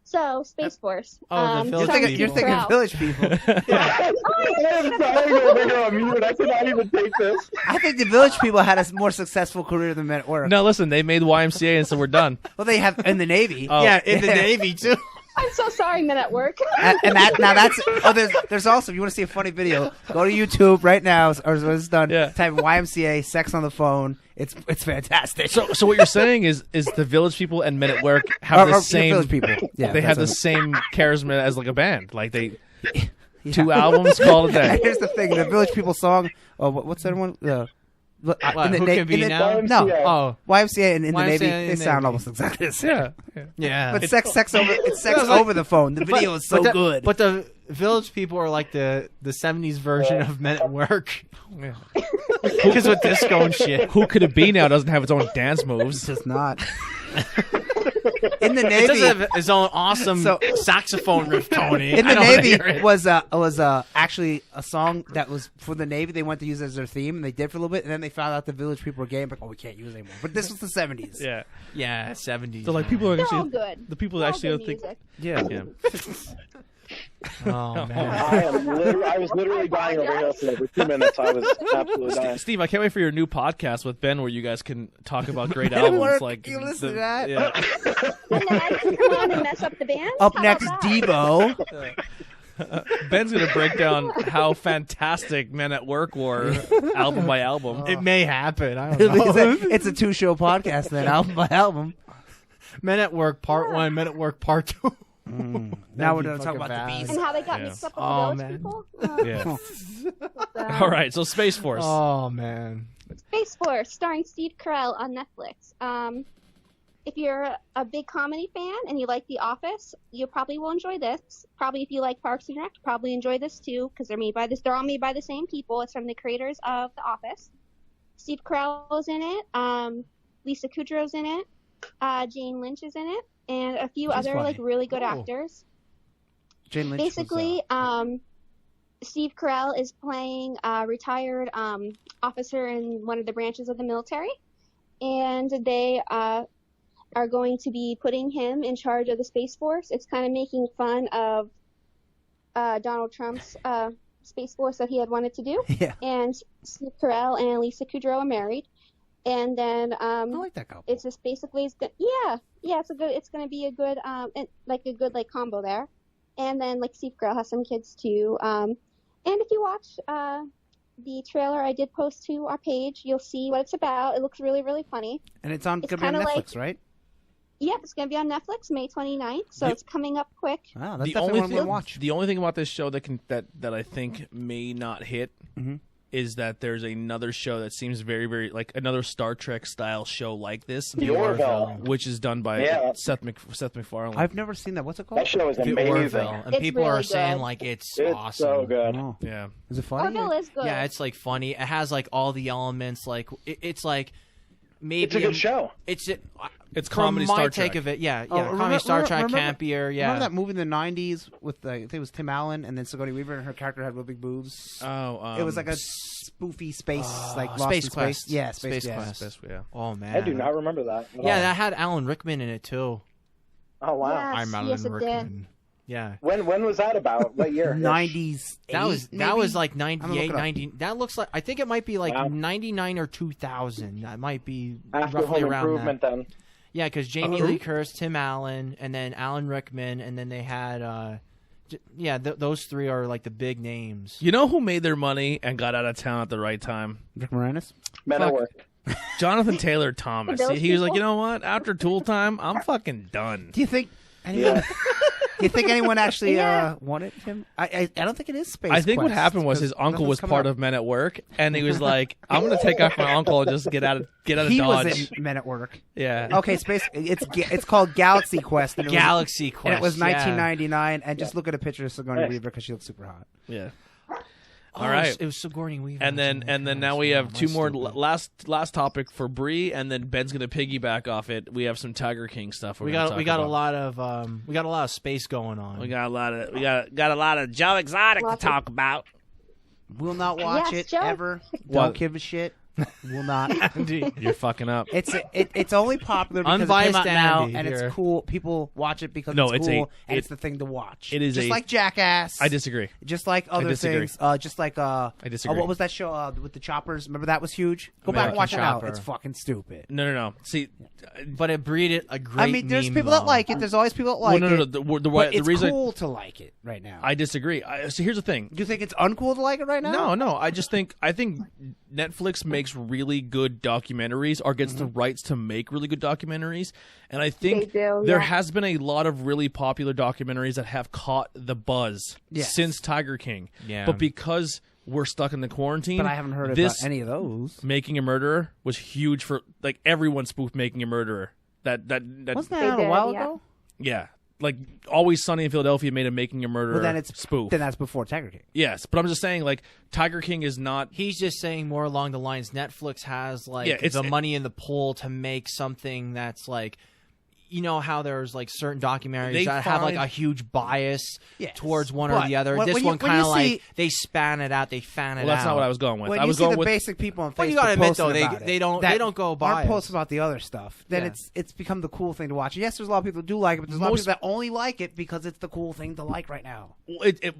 so Space Force. Oh, the Village You're thinking Village People. I'm sorry, on mute. I cannot even take this. I think the Village People had a more successful career than Men at Work. No, listen, they made YMCA and so we're done. Well, they have in the Navy. Oh. Yeah, in the Navy too. I'm so sorry, Men at Work. And there's also, if you want to see a funny video, go to YouTube right now, or when it's done, type YMCA Sex on the Phone. It's fantastic. So what you're saying is the Village People and Men at Work have the same Village People. Yeah, they have the same charisma as like a band. Like they 2 albums called a day. And here's the thing: the Village People song. Oh, what's that one? Who Can Be Now? No. Oh, YMCA and in the YMCA Navy, in they the sound Navy. almost exactly the same. Yeah. yeah. But sex over the phone. The video is so good. But Village People are like the 70s version of Men at Work. Because with disco and shit. Who Could It Be Now doesn't have its own dance moves. It's just not. In the Navy, it doesn't have its own awesome saxophone riff, Tony. In the Navy was actually a song that was for the Navy. They wanted to use it as their theme, and they did for a little bit. And then they found out the Village People were gay, and like, oh, we can't use it anymore. But this was the 70s. Yeah, 70s. So like people are They're actually all good. the people They're all actually good think. music. Yeah. Oh, man. I was literally dying over here for 2 minutes. I was absolutely dying. Steve, I can't wait for your new podcast with Ben, where you guys can talk about great albums. Like you listen to that? Yeah. And then I can come on and mess up the band. Up How next, about that? Devo. Ben's gonna break down how fantastic Men at Work were, album by album. It may happen. I don't know. It's a 2-show podcast, then album by album. Men at Work Part 1, Men at Work Part 2. Now we're going to talk about the Beast. And how they got mixed up with the Village People. Yeah. All right. So Space Force. Oh, man. Space Force, starring Steve Carell on Netflix. If you're a big comedy fan and you like The Office, you probably will enjoy this. Probably if you like Parks and Rec, probably enjoy this too, because they're all made by the same people. It's from the creators of The Office. Steve Carell's in it. Lisa Kudrow's in it. Jane Lynch is in it, and a few other like really good actors. Jane Lynch Basically, Steve Carell is playing a retired officer in one of the branches of the military, and they are going to be putting him in charge of the Space Force. It's kind of making fun of Donald Trump's Space Force that he had wanted to do. Yeah. And Steve Carell and Lisa Kudrow are married. And then I like that couple. it's just basically it's going to be a good like combo there. And then like Steve Carell has some kids too. And if you watch the trailer I did post to our page, you'll see what it's about. It looks really, really funny. And it's going to be on Netflix, right? Yep, it's going to be on Netflix May 29th, so it's coming up quick. Wow, that's definitely one I'm going to watch. The only thing about this show that I think may not hit is that there's another show that seems very, very like another Star Trek style show like this, The Orville, which is done by Seth MacFarlane. I've never seen that. What's it called? That show is The amazing. Orville. And It's people are really saying good. like it's It's awesome. so good. Oh. Yeah. Is it funny? Orville is good. Yeah, it's like funny. It has like all the elements. Like it's like maybe It's a good show. It's comedy from my Star take Trek. of it. Yeah, Oh, comedy Star Trek, remember- campier. Yeah, Remember that movie in the 90s with, I think it was Tim Allen and then Sigourney Weaver, and her character had real big boobs? Oh, It was like a spoofy space, like Lost Space in Quest. Space. Yeah, Space yeah. Quest. yeah. Oh man, I do not remember that. at Yeah, all. that had Alan Rickman in it too. Oh wow. Yes, I'm Alan yes, it Rickman. did. Yeah. When was that about? What year? 90s. That was like I'm gonna 98, look it up. 90. That looks like I think it might be like Wow. 99 or 2000. That might be After roughly Home around Improvement, that. then. Yeah, because Jamie Lee Curtis, Tim Allen, and then Alan Rickman, and then they had, those three are like the big names. You know who made their money and got out of town at the right time? Rick Moranis? Men at Work. Jonathan Taylor Thomas. Those He was like, people? you know what? After Tool Time, I'm fucking done. Do you think anyone? Do you think anyone actually wanted him? I don't think it is Space I think what Quest, happened was 'cause his uncle nothing's was coming part up. of Men at Work, and he was like, "I'm gonna take off my uncle and just get out of He Dodge." was in Men at Work. Yeah. Okay, it's called Galaxy Quest. And Galaxy Quest. And it was yeah. 1999. And just look at a picture of Sigourney Nice. Weaver because she looks super hot. Yeah. Oh, All right. It was Sigourney Weaver. And then now we have two more last topic for Bree, and then Ben's gonna piggyback off it. We have some Tiger King stuff. We got a lot of space going on. We got a lot of Joe Exotic to talk about. Will not watch Yes, it Joe. ever. What? Don't give a shit. Will not. You're fucking up. It's only popular because Unbiased it came out now Andy and here. it's cool. People watch it because No, it's it's cool a- and it's the thing to watch. it is just a- like Jackass. I disagree. Just like other disagree. things. Just like I disagree. what was that show with the choppers? Remember that was huge. Go back American and watch it Chopper. now. It's fucking stupid. No. See, But it breeded a great I mean, there's meme, people though. that like it. There's always people that like no. it. The But it's reason cool to like it right now. I disagree. So here's the thing. Do you think it's uncool to like it right now? No. I think Netflix makes really good documentaries or gets the rights to make really good documentaries, and I think They do, there yeah. has been a lot of really popular documentaries that have caught the buzz Yes. since Tiger King. Yeah. But because we're stuck in the quarantine, But I haven't heard this about any of those. Making a Murderer was huge for like everyone spoofed Making a Murderer. That Wasn't They that out a did, while yeah. ago? yeah. like Always Sunny in Philadelphia made a Making a Murderer then it's spoof. Then that's before Tiger King. Yes, but I'm just saying, like, Tiger King is not. He's just saying more along the lines Netflix has like the money in the pool to make something that's like. You know how there's like certain documentaries that have like a huge bias towards one or the other. This one kind of like they span it out, they fan it out. Well, that's not what I was going with. When I was you see going the with basic people on Facebook. Well, you gotta admit though, they don't go by. Aren't posts about the other stuff. Then it's become the cool thing to watch. Yes, there's a lot of people who do like it, but there's a lot of people that only like it because it's the cool thing to like right now.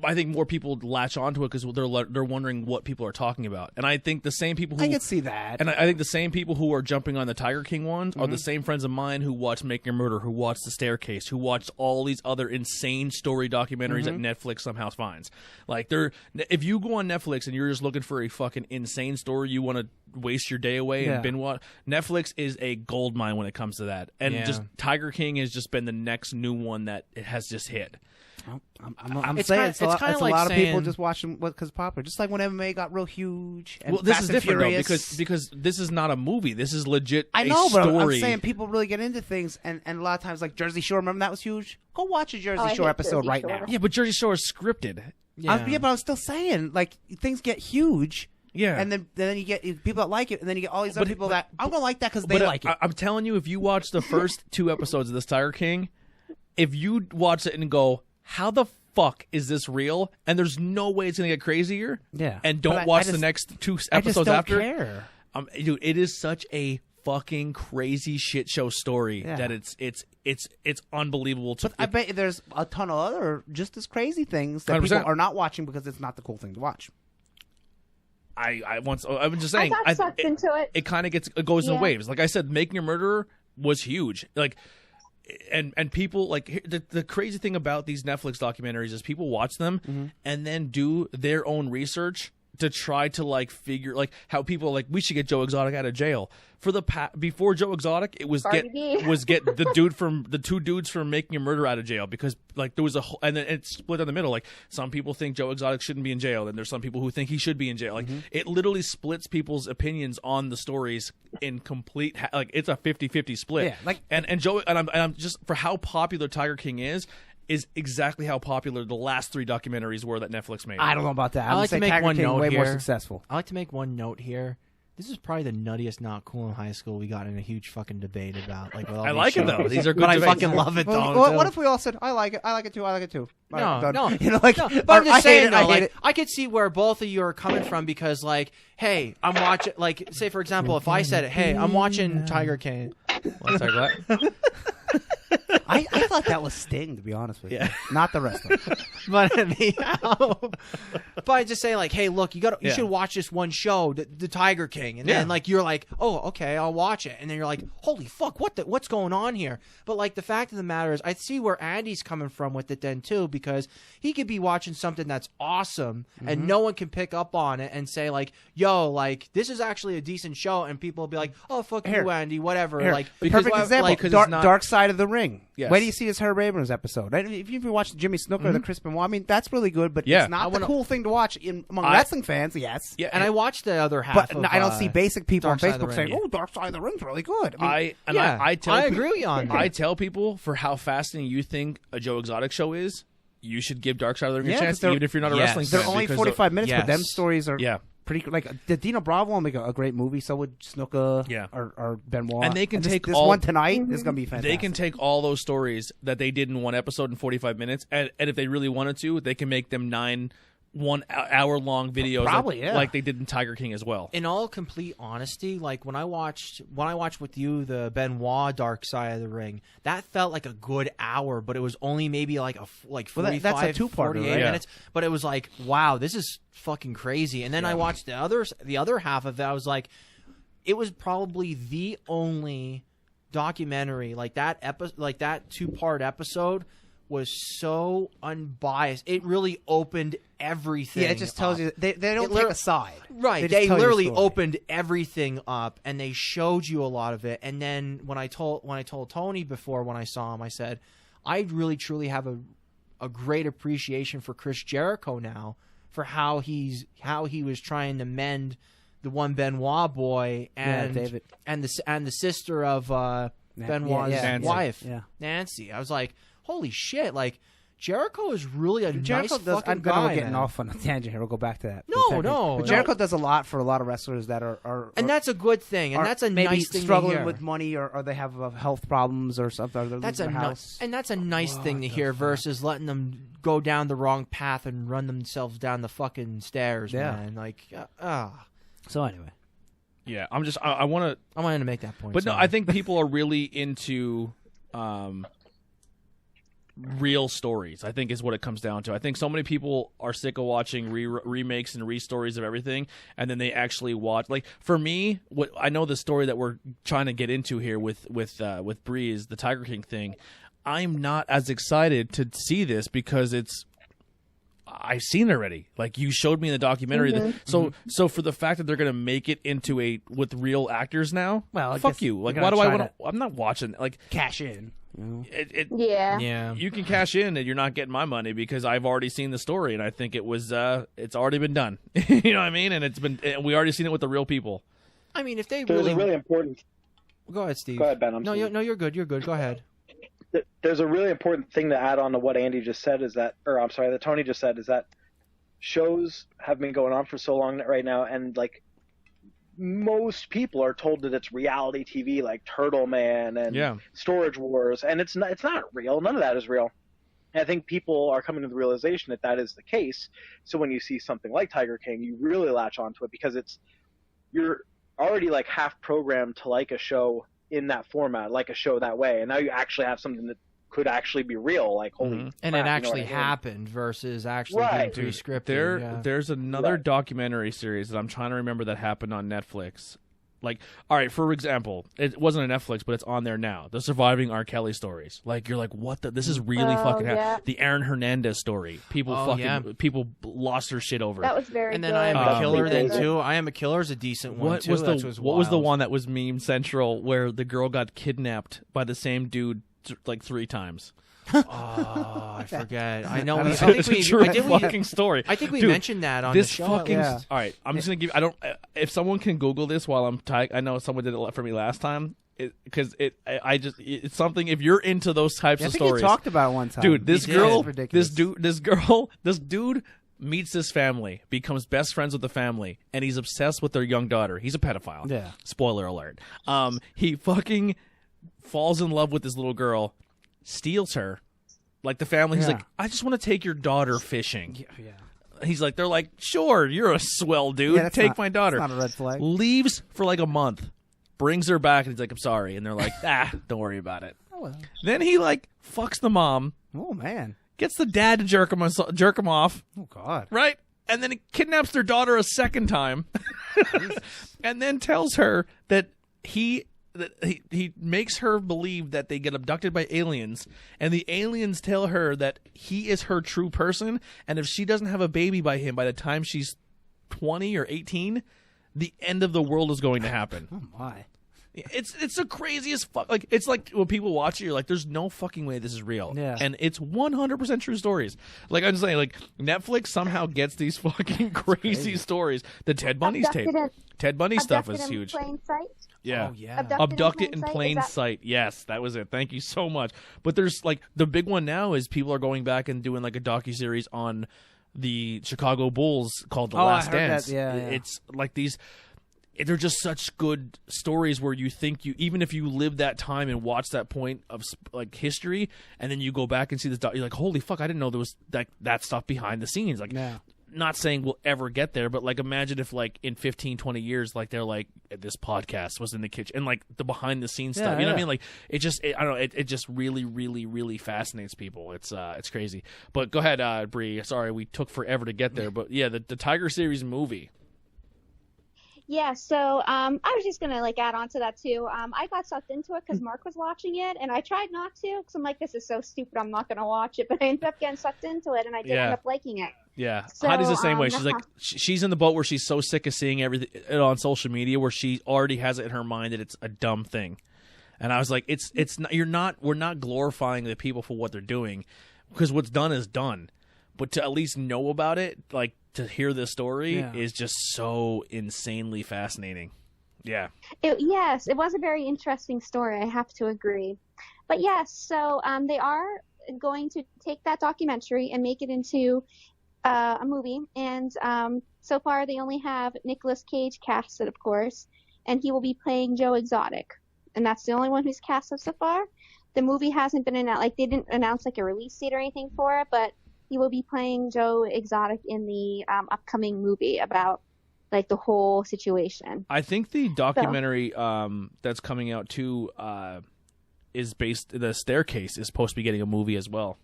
I think more people latch onto it because they're wondering what people are talking about, and I think the same people who I can see that, and I think the same people who are jumping on the Tiger King ones are the same friends of mine who watch Making a Murder, who watch The Staircase, who watched all these other insane story documentaries that Netflix somehow finds. Like, if you go on Netflix and you're just looking for a fucking insane story, you want to waste your day away and binge watch. Netflix is a gold mine when it comes to that, and just Tiger King has just been the next new one that it has just hit. I'm saying it's a lot of people just watching because it's popular. Just like when MMA got real huge. And well, this Fast is and different Furious. though because this is not a movie. This is legit. I know, a but story. I'm saying people really get into things, and a lot of times like Jersey Shore. Remember that was huge. Go watch a Jersey Shore episode right now. Yeah, but Jersey Shore is scripted. Yeah, but I'm still saying like things get huge. Yeah, and then you get people that like it, and then you get all these other people that I'm gonna like that because they like it. I'm telling you, if you watch the first 2 episodes of this Tiger King, if you watch it and go, how the fuck is this real? And there's no way it's gonna get crazier. Yeah, and don't watch the next 2 episodes after. Care. Dude, it is such a fucking crazy shit show story that it's unbelievable. But I bet there's a ton of other just as crazy things that 100%. People are not watching because it's not the cool thing to watch. I'm just saying. I got sucked into it. It kind of goes in waves. Like I said, Making a Murderer was huge. Like, and people like the crazy thing about these Netflix documentaries is people watch them and then do their own research to try to like figure like how people are like we should get Joe Exotic out of jail. For before Joe Exotic, it was get the 2 dudes from Making a Murder out of jail because like there was and then it's split in the middle. Like some people think Joe Exotic shouldn't be in jail, and there's some people who think he should be in jail. Like it literally splits people's opinions on the stories in complete like it's a 50-50 split. Yeah, like and Joe and I'm just for how popular Tiger King is exactly how popular the last 3 documentaries were that Netflix made. I don't know about that. I like to make one note way here. More successful. I like to make one note here. This is probably the nuttiest not cool in high school we got in a huge fucking debate about. Like, with all I like it though. These are good but debates. I fucking love it though. What if we all said, I like it, I like it too, I like it too. No. You know, like, no. But I'm just saying, though, like, I could see where both of you are coming from because, like, hey, I'm watching, like, say, for example, if I said, hey, I'm watching Tiger King. What's that? I thought that was Sting, to be honest with you. Yeah. Not the rest of them. But I just say like, hey, look, you should watch this one show, the Tiger King, and then like you're like, oh, okay, I'll watch it, and then you're like, holy fuck, what's going on here? But like the fact of the matter is, I see where Andy's coming from with it then too, because he could be watching something that's awesome, and no one can pick up on it and say like, yo, like this is actually a decent show, and people will be like, oh, fuck you, Andy, whatever. Like perfect example, Dark Side of the Ring. Yes. Where do you see this Herb Abrams episode? If you watch Jimmy Snooker, the Chris Benoit, I mean, that's really good, but it's not the cool thing to watch among wrestling fans, yes. Yeah, and I watched the other half but I don't see basic people on Facebook saying, oh, Dark Side of the Ring's really good. I agree with you on that. I tell people, for how fascinating you think a Joe Exotic show is, you should give Dark Side of the Ring a chance, even if you're not a wrestling fan. They're only 45 minutes, but them stories are... pretty like the Dino Bravo will make a great movie. So would Snuka, or Benoit, and they can take this one tonight. Is going to be fantastic. They can take all those stories that they did in one episode in 45 minutes, and if they really wanted to, they can make them 9 1-hour-long videos, like they did in Tiger King as well. In all complete honesty, like when I watched with you the Benoit Dark Side of the Ring, that felt like a good hour, but it was only maybe like 45, that's a 2-parter, 48 minutes. But it was like, wow, this is fucking crazy. And then I watched the other half of it. I was like, it was probably the only documentary like that 2-part episode was so unbiased. It really opened everything. Yeah, it just tells you they don't take a side. Right. They literally opened everything up and they showed you a lot of it. And then when I told Tony before when I saw him, I said, I really truly have a great appreciation for Chris Jericho now for how he was trying to mend the one Benoit boy and David and the sister of Benoit's wife, Nancy. I was like, holy shit, like Jericho is really a Jericho nice does, fucking I'm guy. gonna getting off on a tangent here. We'll go back to that. No. But Jericho does a lot for a lot of wrestlers that are and that's a good thing, and that's a maybe nice thing struggling to hear. with money or they have health problems or something. Or That's a nice, and that's a nice thing to hear versus letting them go down the wrong path and run themselves down the fucking stairs, man. Like, So anyway, yeah, I'm just I wanted to make that point. But no, I think people are really into real stories, I think, is what it comes down to. I think so many people are sick of watching remakes and restories of everything, and then they actually watch. Like for me, what I know the story that we're trying to get into here with Bree is the Tiger King thing. I'm not as excited to see this because I've seen it already. Like you showed me in the documentary. So for the fact that they're going to make it into with real actors now, well, fuck you. Like why do I want to? I'm not watching. Like cash in. Yeah. You can cash in and you're not getting my money because I've already seen the story and I think it's already been done. You know what I mean? And we already seen it with the real people. I mean, if they There's a really important. Go ahead, Steve. Go ahead, Ben. You're good. You're good. Go ahead. There's a really important thing to add on to what Andy just said that Tony just said is that shows have been going on for so long right now, and like most people are told that it's reality TV, like Turtle Man and Storage Wars, and it's not real. None of that is real. And I think people are coming to the realization that is the case. So when you see something like Tiger King, you really latch onto it because you're already like half programmed to like a show in that format, like a show that way, and now you actually have something that could actually be real, like holy crap, and it actually happened versus actually being pre-scripted. There's another documentary series that I'm trying to remember that happened on Netflix. Like, all right, for example, it wasn't on Netflix, but it's on there now. The Surviving R. Kelly stories. Like, you're like, what the? This is really fucking happening. The Aaron Hernandez story. People people lost their shit over. That was very. And then good. I Am a Killer then too. I Am a Killer is a decent one too. What was the one that was meme central where the girl got kidnapped by the same dude like 3 times? I forget. I know. It's a true fucking story. I think we mentioned that on the show. All right, I'm just gonna give. If someone can Google this while I'm I know someone did it for me last time. Because it's something. If you're into those types of stories, you talked about it one time, dude. This dude meets this family, becomes best friends with the family, and he's obsessed with their young daughter. He's a pedophile. Yeah. Spoiler alert. He fucking falls in love with this little girl. Steals her, like the family. He's like, I just want to take your daughter fishing. He's like, they're like, sure, you're a swell dude. Take my daughter. That's not a red flag. Leaves for like a month, brings her back, and he's like, I'm sorry. And they're like, don't worry about it. Oh, well. Then he like fucks the mom. Oh man, gets the dad to jerk him off. Oh god, right? And then he kidnaps their daughter a second time, and then tells her that he makes her believe that they get abducted by aliens, and the aliens tell her that he is her true person, and if she doesn't have a baby by him by the time she's 20 or 18, the end of the world is going to happen. Oh my. It's the craziest fuck. Like, it's like when people watch it, you're like, there's no fucking way this is real. Yeah. And it's 100% true stories. Like, I'm saying, like, Netflix somehow gets these fucking crazy stories. The Ted Bundy's tape. Ted Bundy stuff is huge. Plain sight? Yeah. Oh, yeah. Abducted in plain sight. Yes, that was it. Thank you so much. But there's, like, the big one now is people are going back and doing, like, a docuseries on the Chicago Bulls called The Last Dance. Yeah. It's like these... They're just such good stories where you think even if you live that time and watch that point of like history, and then you go back and see this, you're like, holy fuck, I didn't know there was that stuff behind the scenes. Like, not saying we'll ever get there, but like imagine if like in 15, 20 years, like they're like, this podcast was in the kitchen and like the behind the scenes stuff. You know what I mean? Like I don't know. It just really, really, really fascinates people. It's crazy. But go ahead, Bree. Sorry, we took forever to get there, but yeah, the Tiger series movie. Yeah, so I was just gonna like add on to that too. I got sucked into it because Mark was watching it, and I tried not to because I'm like, this is so stupid, I'm not gonna watch it. But I ended up getting sucked into it, and I did end up liking it. Yeah, so, Heidi's the same way. She's like, she's in the boat where she's so sick of seeing everything on social media, where she already has it in her mind that it's a dumb thing. And I was like, it's not. We're not glorifying the people for what they're doing, because what's done is done. But to at least know about it, like, to hear this story is just so insanely fascinating. Yeah. Yes, it was a very interesting story. I have to agree. But yes, so they are going to take that documentary and make it into a movie. And so far, they only have Nicolas Cage casted, of course, and he will be playing Joe Exotic. And that's the only one who's casted so far. The movie hasn't been announced, like they didn't announce like a release date or anything for it, but he will be playing Joe Exotic in the upcoming movie about like the whole situation. I think the documentary that's coming out too is based. The Staircase is supposed to be getting a movie as well.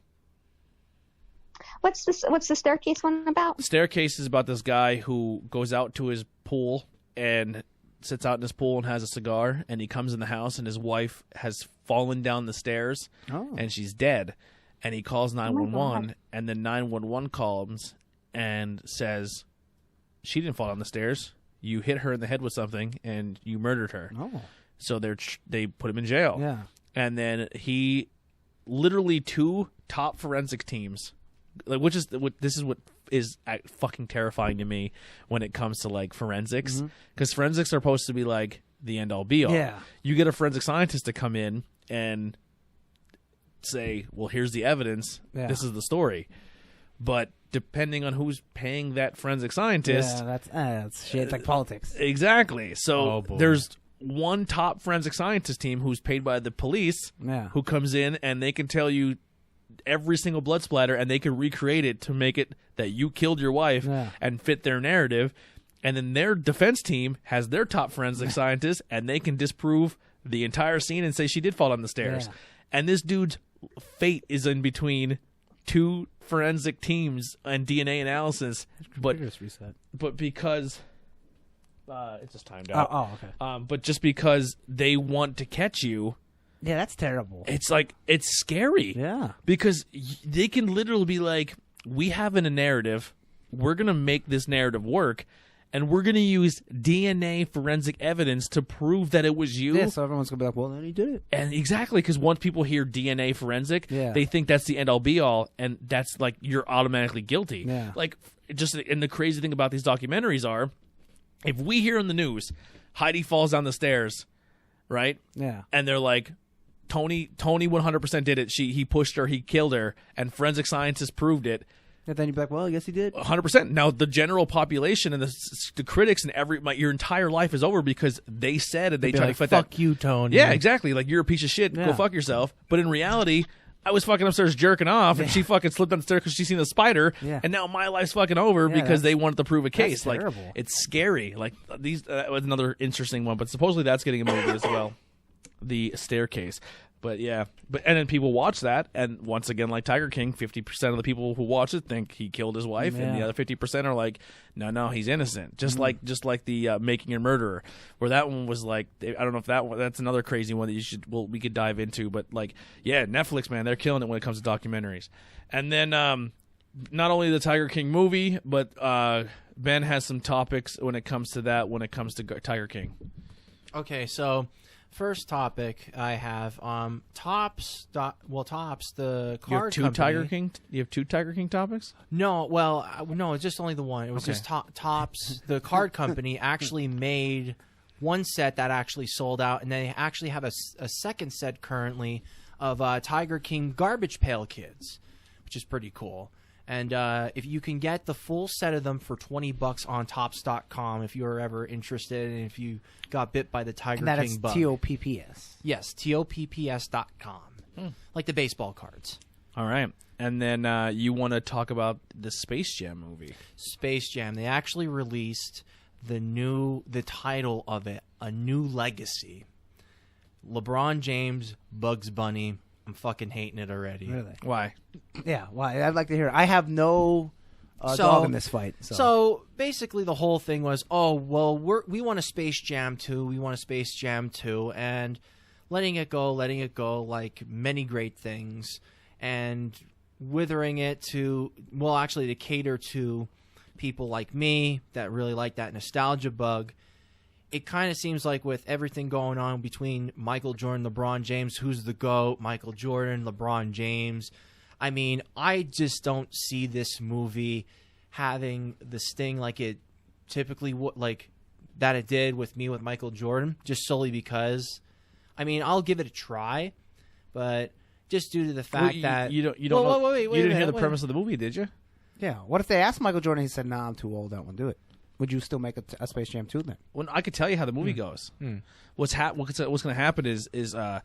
What's the Staircase one about? Staircase is about this guy who goes out to his pool and sits out in his pool and has a cigar, and he comes in the house and his wife has fallen down the stairs and she's dead, and he calls 911 and then 911 comes and says, she didn't fall down the stairs, you hit her in the head with something and you murdered her. So they put him in jail. And then he literally 2 top forensic teams, like this is what is fucking terrifying to me when it comes to like forensics, because forensics are supposed to be like the end all be all. You get a forensic scientist to come in and say, well, here's the evidence, this is the story, but depending on who's paying that forensic scientist, that's shit. It's like politics. Exactly. So there's one top forensic scientist team who's paid by the police who comes in and they can tell you every single blood splatter, and they can recreate it to make it that you killed your wife and fit their narrative. And then their defense team has their top forensic scientist, and they can disprove the entire scene and say she did fall down the stairs. And this dude's fate is in between 2 forensic teams and DNA analysis, but because it's just timed out. But just because they want to catch you. Yeah, that's terrible. It's like, it's scary. Yeah. Because they can literally be like, we have a narrative, we're going to make this narrative work, and we're going to use DNA forensic evidence to prove that it was you. Yeah, so everyone's going to be like, well, then he did it. And exactly, because once people hear DNA forensic, they think that's the end-all be-all, and that's like, you're automatically guilty. Yeah. Like, and the crazy thing about these documentaries are, if we hear in the news, Heidi falls down the stairs, right? Yeah. And they're like, Tony 100% did it. He pushed her. He killed her. And forensic scientists proved it. And then you'd be like, well, yes, he did. 100%. Now, the general population and the critics and your entire life is over because they said and they tried to fit that. Fuck you, Tony. Yeah, exactly. Like, you're a piece of shit. Go fuck yourself. But in reality, I was fucking upstairs jerking off, and she fucking slipped down the stairs because she seen a spider, and now my life's fucking over because they wanted to prove a case. Like, terrible. It's scary. Like, these was another interesting one, but supposedly that's getting a movie as well. The Staircase. But yeah, and then people watch that, and once again, like Tiger King, 50% of the people who watch it think he killed his wife, and the other 50% are like, no, he's innocent. Just like the Making a Murderer, where that one was like, I don't know if that's another crazy one that we could dive into, but like, yeah, Netflix, man, they're killing it when it comes to documentaries. And then not only the Tiger King movie, but Ben has some topics when it comes to that, when it comes to Tiger King. Okay, so first topic I have Topps, the card you have two company. Tiger King. You have 2 Tiger King topics? No, no, it's just only the one. It was just Topps, the card company, actually made one set that actually sold out, and they actually have a second set currently of Tiger King Garbage Pail Kids, which is pretty cool. And if you can get the full set of them for $20 on Topps.com, if you're ever interested, and if you got bit by the Tiger King bug. TOPPS. Yes, TOPPS.com. Like the baseball cards. All right. And then you want to talk about the Space Jam movie. Space Jam. They actually released the title of it, A New Legacy. LeBron James, Bugs Bunny. I'm fucking hating it already. Really? Why? Yeah, why? I'd like to hear. I have no dog in this fight. So basically the whole thing was, we want a Space Jam 2. We want a Space Jam 2. And letting it go like many great things. And withering it to cater to people like me that really like that nostalgia bug. It kind of seems like with everything going on between Michael Jordan, LeBron James, who's the GOAT, Michael Jordan, LeBron James. I mean, I just don't see this movie having the sting like it typically that it did with me with Michael Jordan, just solely because, I mean, I'll give it a try, but just due to the fact that you don't know, wait, you didn't hear the premise of the movie, did you? Yeah. What if they asked Michael Jordan? He said, "No, I'm too old. I don't want to do it." Would you still make a Space Jam 2 then? Well, I could tell you how the movie goes. What's going to happen is the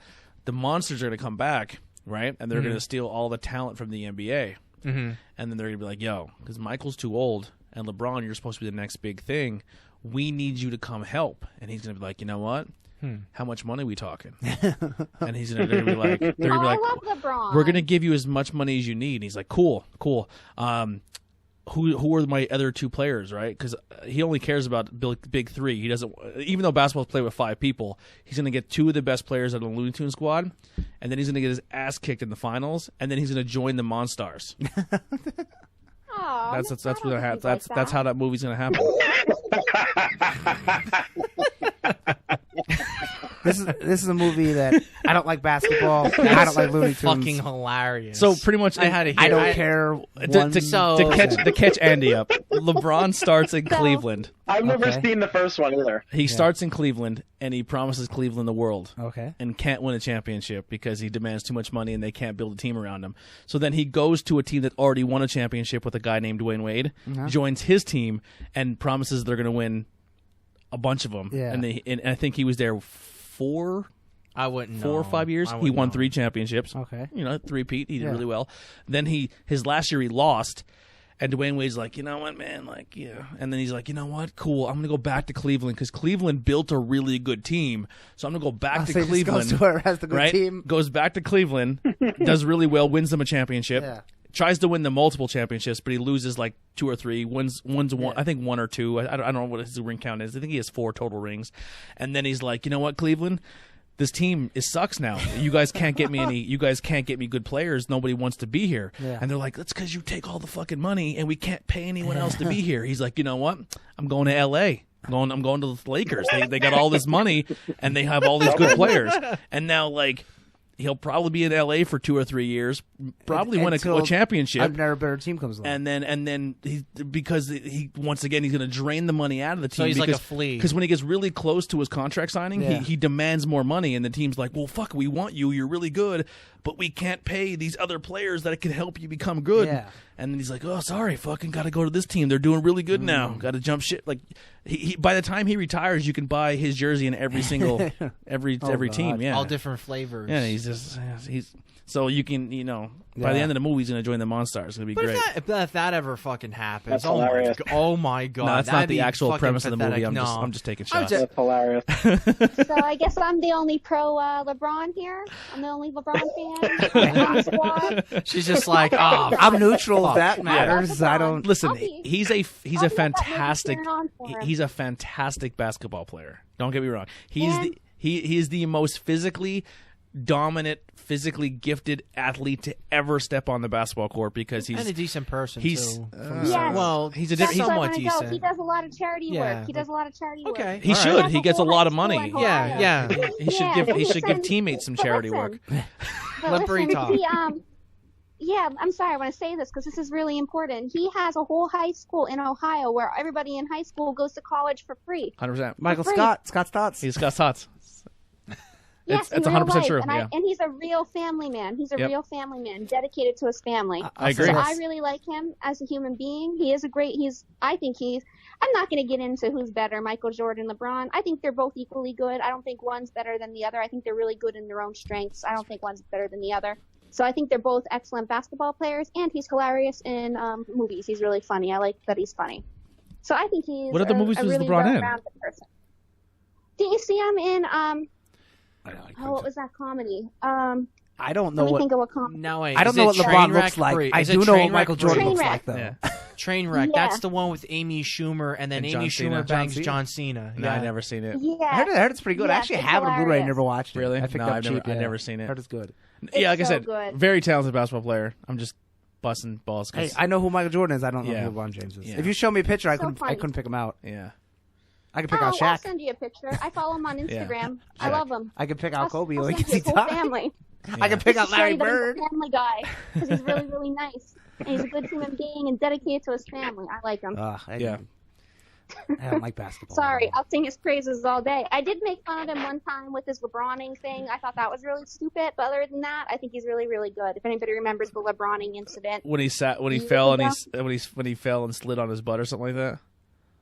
monsters are going to come back, right? And they're going to steal all the talent from the NBA. And then they're going to be like, yo, because Michael's too old, and LeBron, you're supposed to be the next big thing. We need you to come help. And he's going to be like, you know what? How much money are we talking? And he's going to be like, I love LeBron. we're going to give you as much money as you need. And he's like, cool. Who are my other two players, right? Because he only cares about big three. He doesn't, even though basketball's played with 5 people, he's going to get 2 of the best players out of the Looney Tunes squad, and then he's going to get his ass kicked in the finals, and then he's going to join the Monstars. That's what's going to happen. That's how that movie's going to happen. This is a movie that I don't like basketball. I don't like Looney Tunes. fucking hilarious. So pretty much, I had to hear. I don't care. To catch Andy up, LeBron starts in Cleveland. I've never seen the first one either. He starts in Cleveland, and he promises Cleveland the world. Okay. And can't win a championship because he demands too much money, and they can't build a team around him. So then he goes to a team that already won a championship with a guy named Dwayne Wade, joins his team, and promises they're going to win a bunch of them. Yeah. And I think he was there 4 or 5 years. He won 3 championships. Okay. 3-peat. He did really well. Then his last year he lost, and Dwayne Wade's like, you know what, man, like, yeah. And then he's like, you know what, cool. I'm gonna go back to Cleveland because Cleveland built a really good team. So I'm gonna go back to Cleveland. Goes to where it has the good team. Goes back to Cleveland, does really well, wins them a championship. Yeah. Tries to win the multiple championships, but he loses like 2 or 3. Wins one, I think 1 or 2. I don't know what his ring count is. I think he has 4 total rings. And then he's like, you know what, Cleveland, this team sucks now. You guys can't get me any. You guys can't get me good players. Nobody wants to be here. Yeah. And they're like, that's because you take all the fucking money, and we can't pay anyone else to be here. He's like, you know what? I'm going to L.A. I'm going to the Lakers. They got all this money, and they have all these good players. And now, like, he'll probably be in L.A. for 2 or 3 years, probably win a championship. A better team comes along. And then because he once again he's going to drain the money out of the team. So he's like a flea. Because when he gets really close to his contract signing, he demands more money, and the team's like, well, fuck, we want you. You're really good, but we can't pay these other players that can help you become good. Yeah. And then he's like, oh, sorry, fucking got to go to this team. They're doing really good now. Got to jump shit. Like he by the time he retires, you can buy his jersey in every single every team. Yeah, all different flavors. Yeah, he's so you can by the end of the movie he's gonna join the Monstars. It's gonna be great. If that ever fucking happens, That's hilarious. Oh my god, No, that's not the actual fucking premise of the movie. pathetic. I'm just taking shots. That's hilarious. So I guess I'm the only pro LeBron here. I'm the only LeBron fan. She's just like, oh, I'm neutral if that matters. I don't Listen. He's a fantastic he's a fantastic basketball player. Don't get me wrong. He is the most physically dominant, physically gifted athlete to ever step on the basketball court because he's and a decent person he's too. Yes. Well, he's a That's he's what I somewhat wanna go. decent. He does a lot of charity Yeah. work. He does a lot of charity work. Okay. he All should. right. He gets a lot of money. Yeah. He should give teammates some charity work. Slippery talk. I'm sorry. I want to say this because this is really important. He has a whole high school in Ohio where everybody in high school goes to college for free. 100%. Michael Free. Scott Stotts. He's got thoughts. Yes, it's in real 100% life. true. And he's a real family man. He's a real family man, dedicated to his family. I agree. So I really like him as a human being. He is a great. I'm not going to get into who's better, Michael Jordan, LeBron. I think they're both equally good. I don't think one's better than the other. I think they're really good in their own strengths. I don't think one's better than the other. So I think they're both excellent basketball players, and he's hilarious in movies. He's really funny. I like that he's funny. So I think he's What other movies was really LeBron in? well-rounded person. Did you see him in what was that comedy? I don't know Let me think of what comedy. No, wait. I don't is know it what LeBron Trainwreck looks like. Free? I Is do it know what Trainwreck Michael Jordan Free? looks like, though. Yeah. Trainwreck. Yeah. That's the one with Amy Schumer and then And Amy John Cena. Schumer bangs John Cena. John Cena. No, Yeah. I've never seen it. Yeah. I heard it's pretty good. I Yes, actually it's have it on Blu-ray. hilarious. Never watched it. Really? I picked No, up I've cheap. never seen it. Heard it's good. Yeah, like I so said, good. very talented basketball player. I'm just busting balls. Hey, I know who Michael Jordan is. I don't know Yeah. who LeBron James is. Yeah. If you show me a picture, I So funny. couldn't pick him out. Yeah. I could pick Oh, out I'll Shaq. send you a picture. I follow him on Instagram. I love him. I could pick out Kobe. I'll Like, send you his whole I family. could pick out Just to show Larry you that he's Bird. a family guy because he's really, really nice. And he's a good human being and dedicated to his family. I like him. Yeah. I don't like basketball. Sorry, I'll sing his praises all day. I did make fun of him one time with his LeBroning thing. I thought that was really stupid, but other than that, I think he's really, really good. If anybody remembers the LeBroning incident, when he fell and slid on his butt or something like that.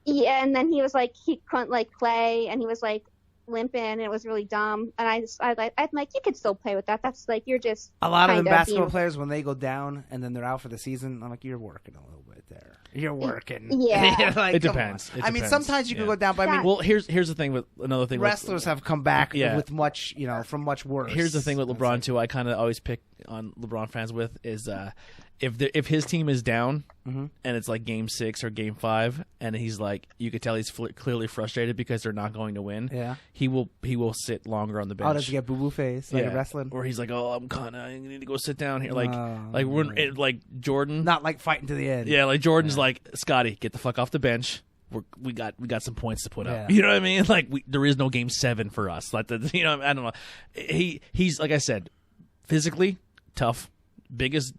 Yeah, and then he was like, he couldn't like play, and he was like limping, and it was really dumb. And I'm like, you could still play with that. That's like, you're just a lot of them basketball players when they go down and then they're out for the season. I'm like, you're working a little bit there. You're working. Yeah, like, it depends. I mean, sometimes you can go down, but I mean, well, here's the thing with another thing. Wrestlers have come back with much, from much worse. Here's the thing with LeBron too. I kind of always pick on LeBron fans with is if his team is down and it's like Game 6 or Game 5, and he's like, you could tell he's clearly frustrated because they're not going to win. Yeah, he will sit longer on the bench. Oh, does he get boo boo face like wrestling? Or he's like, oh, I need to go sit down here. Like Jordan, not like fighting to the end. Yeah, like Jordan's like, Scotty, get the fuck off the bench. We got some points to put up. You know what I mean? Like there is no Game 7 for us. Like I don't know. He's like I said, physically tough. Biggest,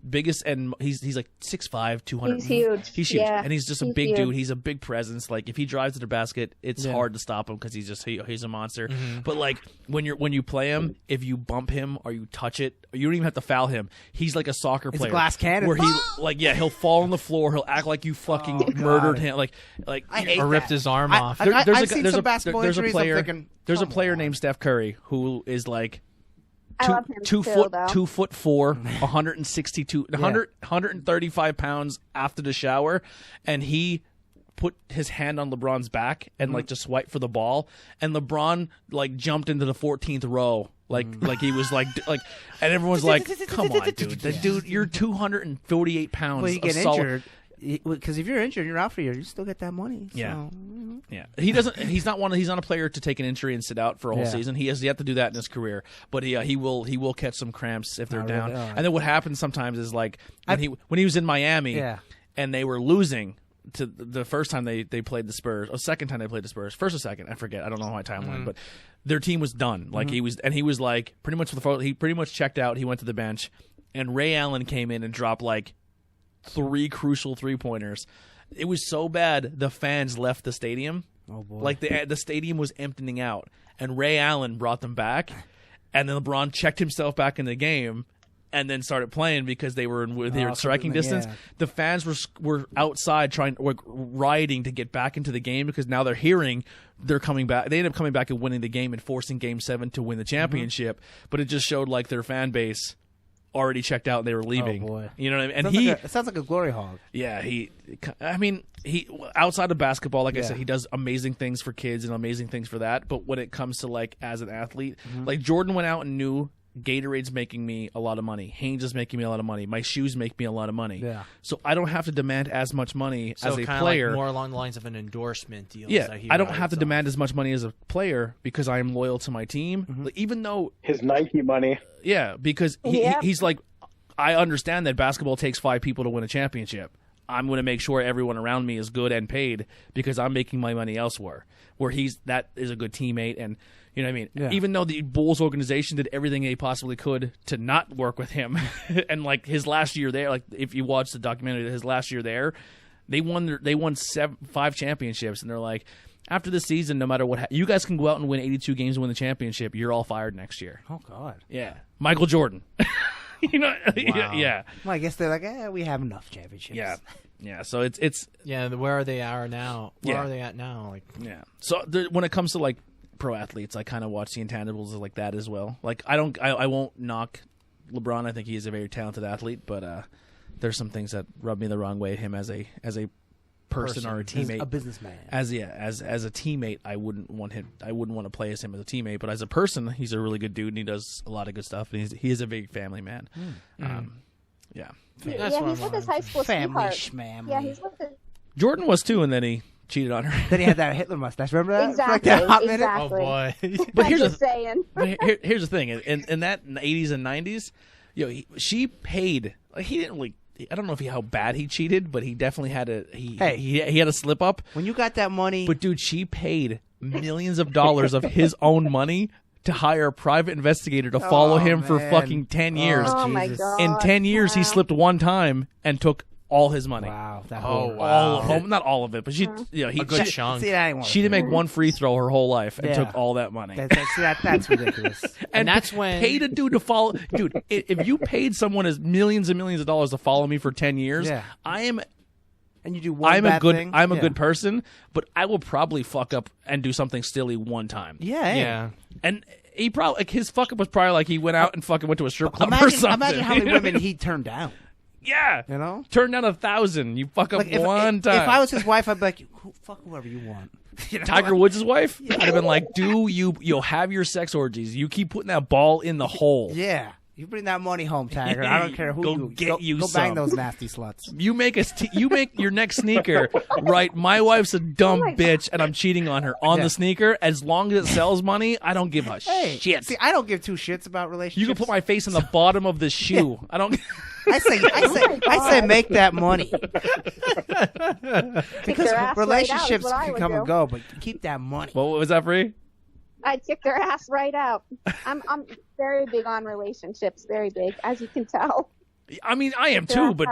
and he's like 6'5", 200. He's huge. He's huge, and he's just a big huge. dude. He's a big presence. Like if he drives to the basket, it's hard to stop him because he's a monster. But like when you play him, if you bump him or you touch it, or you don't even have to foul him. He's like a soccer player. It's a glass cannon. Where he'll fall on the floor. He'll act like you fucking murdered him. Like I hate or ripped his arm off. There's a player named Steph Curry who is like. I love him 2'4", 135 pounds after the shower, and he put his hand on LeBron's back and like just swiped for the ball, and LeBron like jumped into the 14th row. Like he was like, and everyone's like, "Come on, dude! Dude, you're 248 pounds." Well, you get injured because if you're injured, you're out for a year. You still get that money. So. Yeah. He's not a player to take an injury and sit out for a whole season. He has yet to do that in his career. But he will catch some cramps if they're down. Really? And then what happens sometimes is like when he was in Miami and they were losing. To the first time they played the Spurs, or second time they played the Spurs, first or second, I forget. I don't know my timeline, but their team was done. Like he was like pretty much he pretty much checked out. He went to the bench, and Ray Allen came in and dropped like 3 crucial 3-pointers. It was so bad the fans left the stadium. Oh boy! Like the stadium was emptying out, and Ray Allen brought them back, and then LeBron checked himself back in the game. And then started playing because they were in striking distance. Yeah. The fans were outside rioting to get back into the game because now they're hearing they're coming back. They ended up coming back and winning the game and forcing Game 7 to win the championship. But it just showed like their fan base already checked out and they were leaving. Oh boy! You know what I mean? And it sounds like a glory hog. Yeah, he outside of basketball, like I said, he does amazing things for kids and amazing things for that. But when it comes to like as an athlete, like Jordan went out and knew. Gatorade's making me a lot of money. Hanes is making me a lot of money. My shoes make me a lot of money. Yeah. So I don't have to demand as much money as a player. Like more along the lines of an endorsement deal. Yeah, I don't have to demand as much money as a player because I am loyal to my team. Like, even though his Nike money. Yeah, because he's like, I understand that basketball takes 5 people to win a championship. I'm going to make sure everyone around me is good and paid because I'm making my money elsewhere. Where that is a good teammate and. You know what I mean? Yeah. Even though the Bulls organization did everything they possibly could to not work with him, and like his last year there, like if you watch the documentary, his last year there, they won 5 championships, and they're like, after the season, no matter what, you guys can go out and win 82 games and win the championship. You're all fired next year. Oh God. Yeah, Michael Jordan. You know? Wow. Yeah. Well, I guess they're like, we have enough championships. Yeah. Yeah, so it's where are they at now? Where are they at now? Like so when it comes to like pro athletes, I kind of watch the intangibles like that as well. Like I won't knock LeBron. I think he is a very talented athlete, but there's some things that rub me the wrong way. Him as a person or a teammate, a businessman. As a teammate, I wouldn't want to play as him as a teammate. But as a person, he's a really good dude and he does a lot of good stuff. And he is a big family man. Yeah. He's with his high school sweetheart. Schmamly. Yeah, he's with his. Jordan was too, and then he cheated on her. Then he had that Hitler mustache. Remember that? Exactly. Like that hot minute? oh boy. But here's the thing. In that 80s and 90s, she paid. Like, he didn't really. I don't know how bad he cheated, but he definitely had he had a slip up. When you got that money, but dude, she paid millions of dollars of his own money to hire a private investigator to follow him for fucking 10 years. Oh my God. In 10 years, he slipped one time and took all his money. Wow. Not all of it, but she, you know, a good chunk. See, she didn't make one free throw her whole life and took all that money. That's ridiculous. and that's when paid a dude to follow. Dude, if you paid someone as millions and millions of dollars to follow me for 10 years, I am. And you do one I'm bad a good. thing? I'm a good person, but I will probably fuck up and do something silly one time. Yeah. And he probably like his fuck up was probably like he went out and fucking went to a strip club or something. Imagine how many women he turned down. Yeah, you know, turn down 1,000. You fuck up like one time. If I was his wife, I'd be like, fuck whoever you want. You know? Tiger Woods' wife, I'd have been like, you'll have your sex orgies. You keep putting that ball in the hole. Yeah. You bring that money home, Tiger. I don't care who go you go bang those nasty sluts. You make you make your next sneaker right. My wife's a dumb bitch, and I'm cheating on her on the sneaker. As long as it sells money, I don't give a shit. See, I don't give two shits about relationships. You can put my face in the bottom of the shoe. I don't. I say, make that money. Because relationships can come and go, but keep that money. What was that, Bree? I'd kick their ass right out. I'm very big on relationships, very big, as you can tell. I mean, I am too, but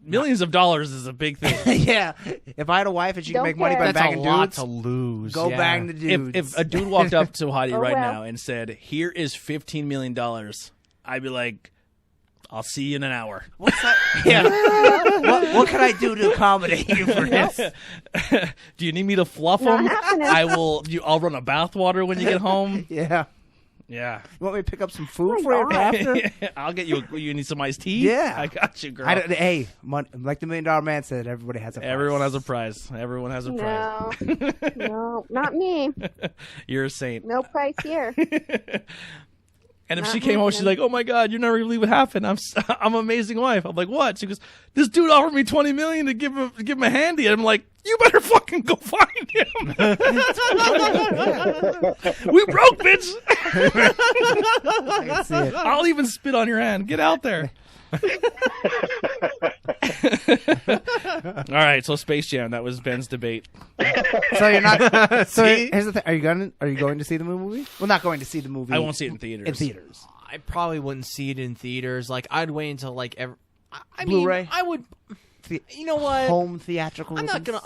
millions of dollars is a big thing. Yeah. If I had a wife and she could make money by banging dudes, to lose. Go bang the dudes. If a dude walked up to Heidi now and said, "Here is $15 million," I'd be like, "I'll see you in an hour." What's that? Yeah. what can I do to accommodate you for this? Do you need me to fluff them? I'll run a bathwater when you get home. Yeah. Yeah. You want me to pick up some food for you after? I'll get you. You need some iced tea? Yeah. I got you, girl. Hey, like the $1 Million Man said, everybody has a prize. Everyone has a prize. Everyone has a prize. No, not me. You're a saint. No price here. And if she came home, she's like, "Oh my God, you're never gonna believe what happened. I'm an amazing wife." I'm like, "What?" She goes, "This dude offered me $20 million to give him a handy." And I'm like, "You better fucking go find him." We broke, bitch. I can see it. I'll even spit on your hand. Get out there. All right, so Space Jam. That was Ben's debate. So you're not. So here's the thing: Are you going to see the movie? Well, not going to see the movie. I won't see it in theaters. I probably wouldn't see it in theaters. Like I'd wait until Blu-ray. I would. You know what? Home theatrical. I'm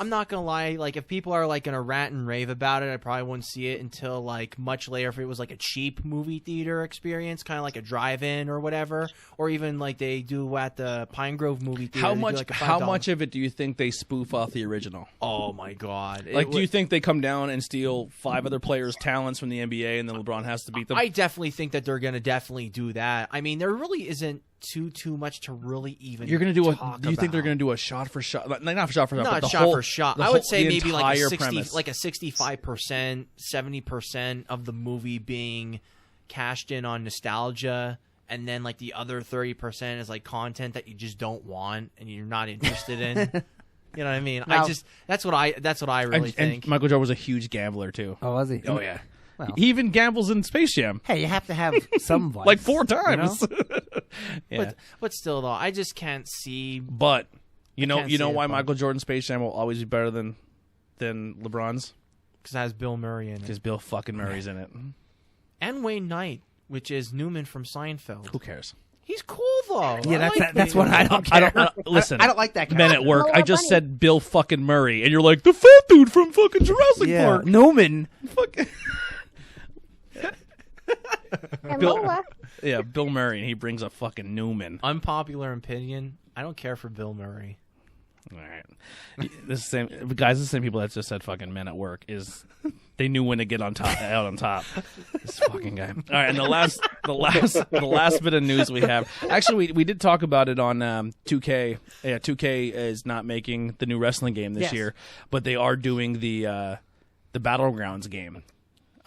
not gonna lie. Like if people are like gonna rant and rave about it, I probably wouldn't see it until like much later. If it was like a cheap movie theater experience, kind of like a drive-in or whatever, or even like they do at the Pine Grove movie theater. How much of it do you think they spoof off the original? Oh my God! Do you think they come down and steal 5 other players' talents from the NBA, and then LeBron has to beat them? I definitely think that they're gonna definitely do that. I mean, there really isn't too much to really even. You're gonna do do you think they're gonna do a shot for shot? Like, not shot for shot, but not shot for shot. I would say maybe like a 65%, 70% of the movie being cashed in on nostalgia, and then like the other 30% is like content that you just don't want and you're not interested in. You know what I mean? Now, that's what I really think. And Michael Jordan was a huge gambler too. Oh, was he? Oh yeah. Well, he even gambles in Space Jam. Hey, you have to have some vice. Like 4 times. You know? Yeah. But still, though, I just can't see. But you know why it, Michael Jordan's Space Jam will always be better than LeBron's? Because it has Bill Murray in it. Because Bill fucking Murray's in it. And Wayne Knight, which is Newman from Seinfeld. Who cares? He's cool though. Yeah, that's what I don't care. Listen, I don't like that guy. Men at work. I just said Bill fucking Murray, and you're like the fat dude from fucking Jurassic Park. Newman. Fucking. And Bill, Lola. yeah, Bill Murray, and he brings a fucking Newman. Unpopular opinion. I don't care for Bill Murray. All right, this same guys, the same people that just said fucking men at work they knew when to get out on top. This fucking guy. All right, and the last bit of news we have. Actually, we did talk about it on 2K. Yeah, 2K is not making the new wrestling game this year, but they are doing the Battlegrounds game.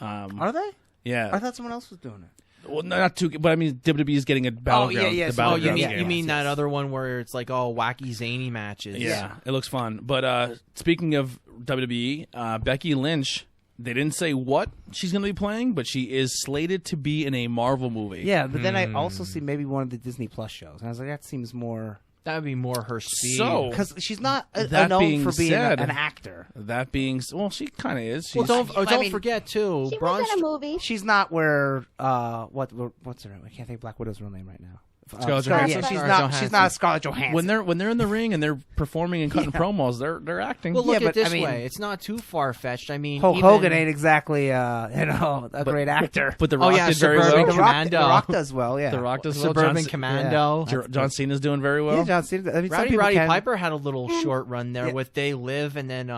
Are they? Yeah, I thought someone else was doing it. Well, not 2K, but I mean WWE is getting a Battlegrounds. You mean that other one where it's like all wacky zany matches? Yeah, it looks fun. But speaking of WWE, Becky Lynch. They didn't say what she's going to be playing, but she is slated to be in a Marvel movie. Yeah, but then I also see maybe one of the Disney Plus shows. And I was like, that seems more... That would be more her speed. So, because she's not known for being an actor. That being... Well, she kind of is. She's, don't forget, too. She was in a movie. She's not where... what's her name? I can't think of Black Widow's real name right now. Scarlett Johansson? Yeah, she's not a Scarlett Johansson. When they're in the ring and they're performing and cutting promos, they're acting. Well, look at it this way. It's not too far fetched. I mean, Hulk Hogan ain't exactly a great actor. But The Rock did very well. Commando. The Rock does well. Yeah, The Rock does well. Suburban Commando. John Cena's doing very well. Yeah, John Cena. I mean, Roddy Piper had a little short run there with They Live, and then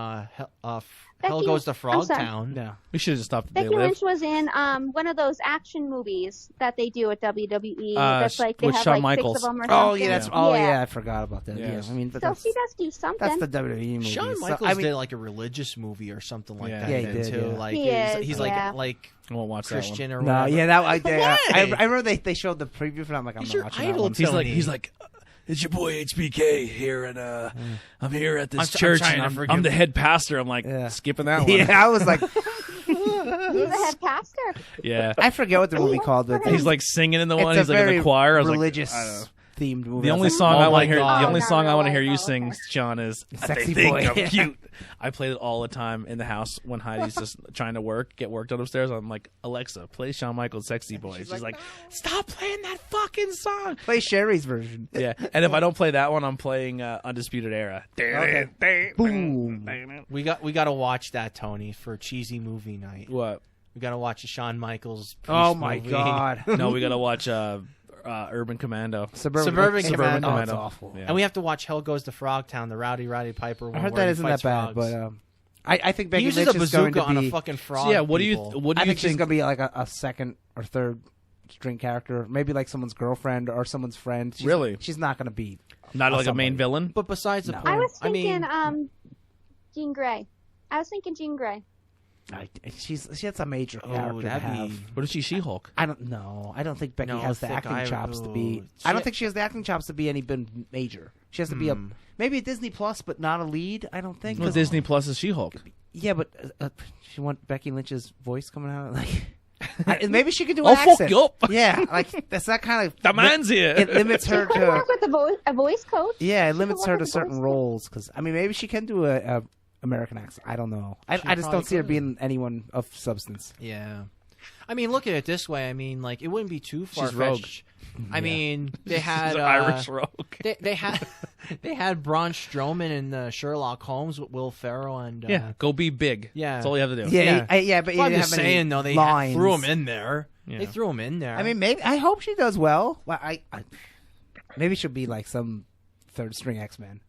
Hell Goes to Frogtown. Yeah. We should have just stopped. Becky Lynch was in one of those action movies that they do at WWE. That's like they with have Shawn like Michaels. 6 of them or Oh something. yeah, I forgot about that. Yeah. I mean, So she does do something. that's the WWE movie. Shawn Michaels did like a religious movie or something like that. Yeah, he did, too. yeah. Like He's like I won't watch Christian that or one. whatever. No, yeah, I remember they showed the preview for that. I'm like, I'm not watching that one. He's like, it's your boy HBK here, and I'm here at this church, and I'm the head pastor. I'm like, skipping that one. Yeah, I was like, He's a head pastor. Yeah, I forget what the movie called. But he's like singing in the one. it's He's a like in the choir. I was religious like, I don't know. themed movie. The only I was song oh I want my to hear, God. the only song I want to hear Oh, you okay. sing, Sean, is Sexy "They Boy." Think I'm Cute." I played it all the time in the house when Heidi's just trying to get work done upstairs. I'm like, Alexa, play Shawn Michaels' "Sexy Boy." She's like, stop playing that fucking song. Play Sherry's version. Yeah, and if I don't play that one, I'm playing Undisputed Era. Boom. We got to watch that, Tony, for cheesy movie night. What? We got to watch the Shawn Michaels. Oh Priest my movie. God. No, we gotta watch Urban Commando. Suburban Commando. Oh, it's awful. Yeah. And we have to watch Hell Goes to Frogtown, the Roddy Piper one. I heard where that he isn't that fights bad, frogs. but I think He Becky uses Lynch a is going bazooka to on be. a fucking frog. So yeah, what do you I think she's think? going to be like a second or third string character, maybe like someone's girlfriend or someone's friend. Really? She's not going to be Not like a somebody. main villain. But besides the point, I was I thinking mean, Jean Grey. I was thinking Jean Grey. She's a major character to that'd have. be- What is she? She-Hulk. I don't know. I don't think Becky No, has the thick acting eye- chops to be. ooh. I don't think she has the acting chops to be any big major. She has to be maybe a Disney Plus, but not a lead. I don't think. Well, 'cause- Disney Plus is She-Hulk. Yeah, but she want Becky Lynch's voice coming out like. Maybe she could do an I'll fuck accent. you up. Yeah, like that's that kind of. The man's here. It limits her Could to. work with a voice coach. Yeah, it limits her work to with a certain voice roles because I mean maybe she can do a American accent. I don't know. I just probably don't see her could. being anyone of substance. yeah. I mean, look at it this way. I mean, like it wouldn't be too far She's rogue. fetched. I mean, they had She's an Irish rogue. They had Braun Strowman in Sherlock Holmes with Will Ferrell and Yeah, go be big. Yeah. That's all you have to do. Yeah, but Well, I'm you just have any saying though they lines. threw him in there. Yeah. They threw him in there. I mean, maybe I hope she does well. Well, maybe she'll be like some third string X-Men,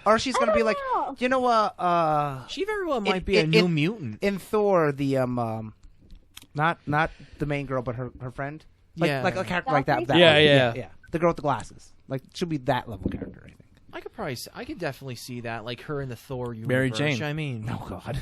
or she's gonna be like, know. you know what? she very well might be a new mutant. In Thor, the not the main girl, but her friend, like a character like that. Yeah. The girl with the glasses, like she'll be that level character. I think. I could definitely see that, like her in the Thor universe. Mary Jane. I mean, Oh God.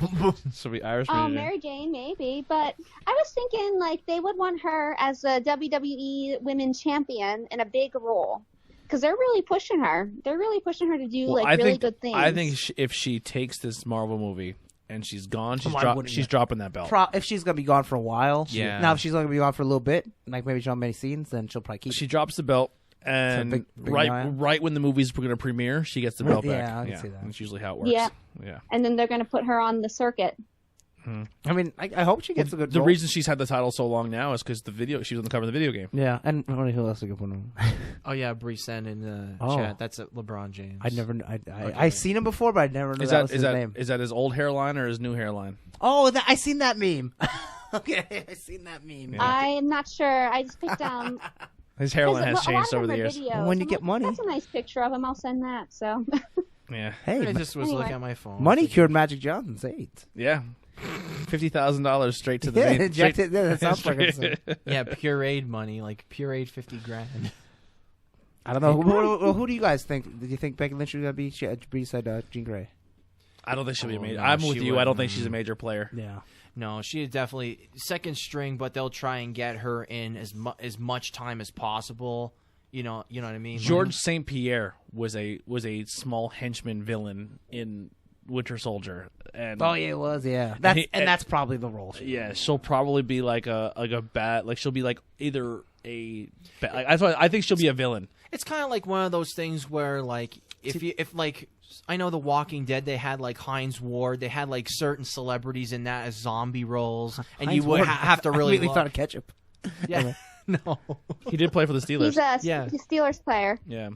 So be Irish. Mary Jane, maybe. But I was thinking, like, they would want her as a WWE Women's Champion in a big role. Because they're really pushing her. They're really pushing her to do, really good things. I think if she takes this Marvel movie and she's gone, she's dropping that belt. If she's gonna be gone for a while, Yeah. Now if she's gonna be gone for a little bit, like maybe she'll have many scenes, then she'll probably keep. She drops the belt, and big right when the movie's going to premiere, she gets the belt back. Yeah, I can see that. That's usually how it works. Yeah. Yeah. And then they're going to put her on the circuit. I mean, I hope she gets a good. The role. reason she's had the title so long now is because she was on the cover of the video game. Yeah, and I wonder who else I could put on. oh yeah, Breesen in the Oh. chat. That's LeBron James. I seen him before, but I never knew that was his name. Is that his old hairline or his new hairline? Oh, I seen that meme. Okay, I seen that meme. Yeah. I'm not sure. I just picked down. His hairline has changed over the years. Videos. When you I'm get like, money. That's a nice picture of him. I'll send that. So. Yeah. Hey, I just was Anyway. looking at my phone. money cured Magic Johnson's AIDS. Yeah. $50,000 straight to the Yeah, main. injected. Yeah, that sounds like it's. Yeah, pureed money, like pureed $50,000. I don't know. Who do you guys think? Do you think Becky Lynch is gonna be? Bree said Jean Grey. I don't think she'll be a major. no, I'm she with you. I don't wouldn't. think she's a major player. Yeah. No, she is definitely second string, but they'll try and get her in as much time as possible. You know what I mean? George St. Pierre was a small henchman villain in Winter Soldier, and Oh yeah, it was. Yeah. That's probably the role. yeah, she'll probably be like a bad, like she'll be like either that's why I think she'll be a villain. It's kind of like one of those things where, like, if I know The Walking Dead, they had like Hines Ward, they had like certain celebrities in that as zombie roles, and Heinz you would Ward. have to I really immediately thought of ketchup. yeah. No. He did play for the Steelers. He's a Steelers player. Yeah.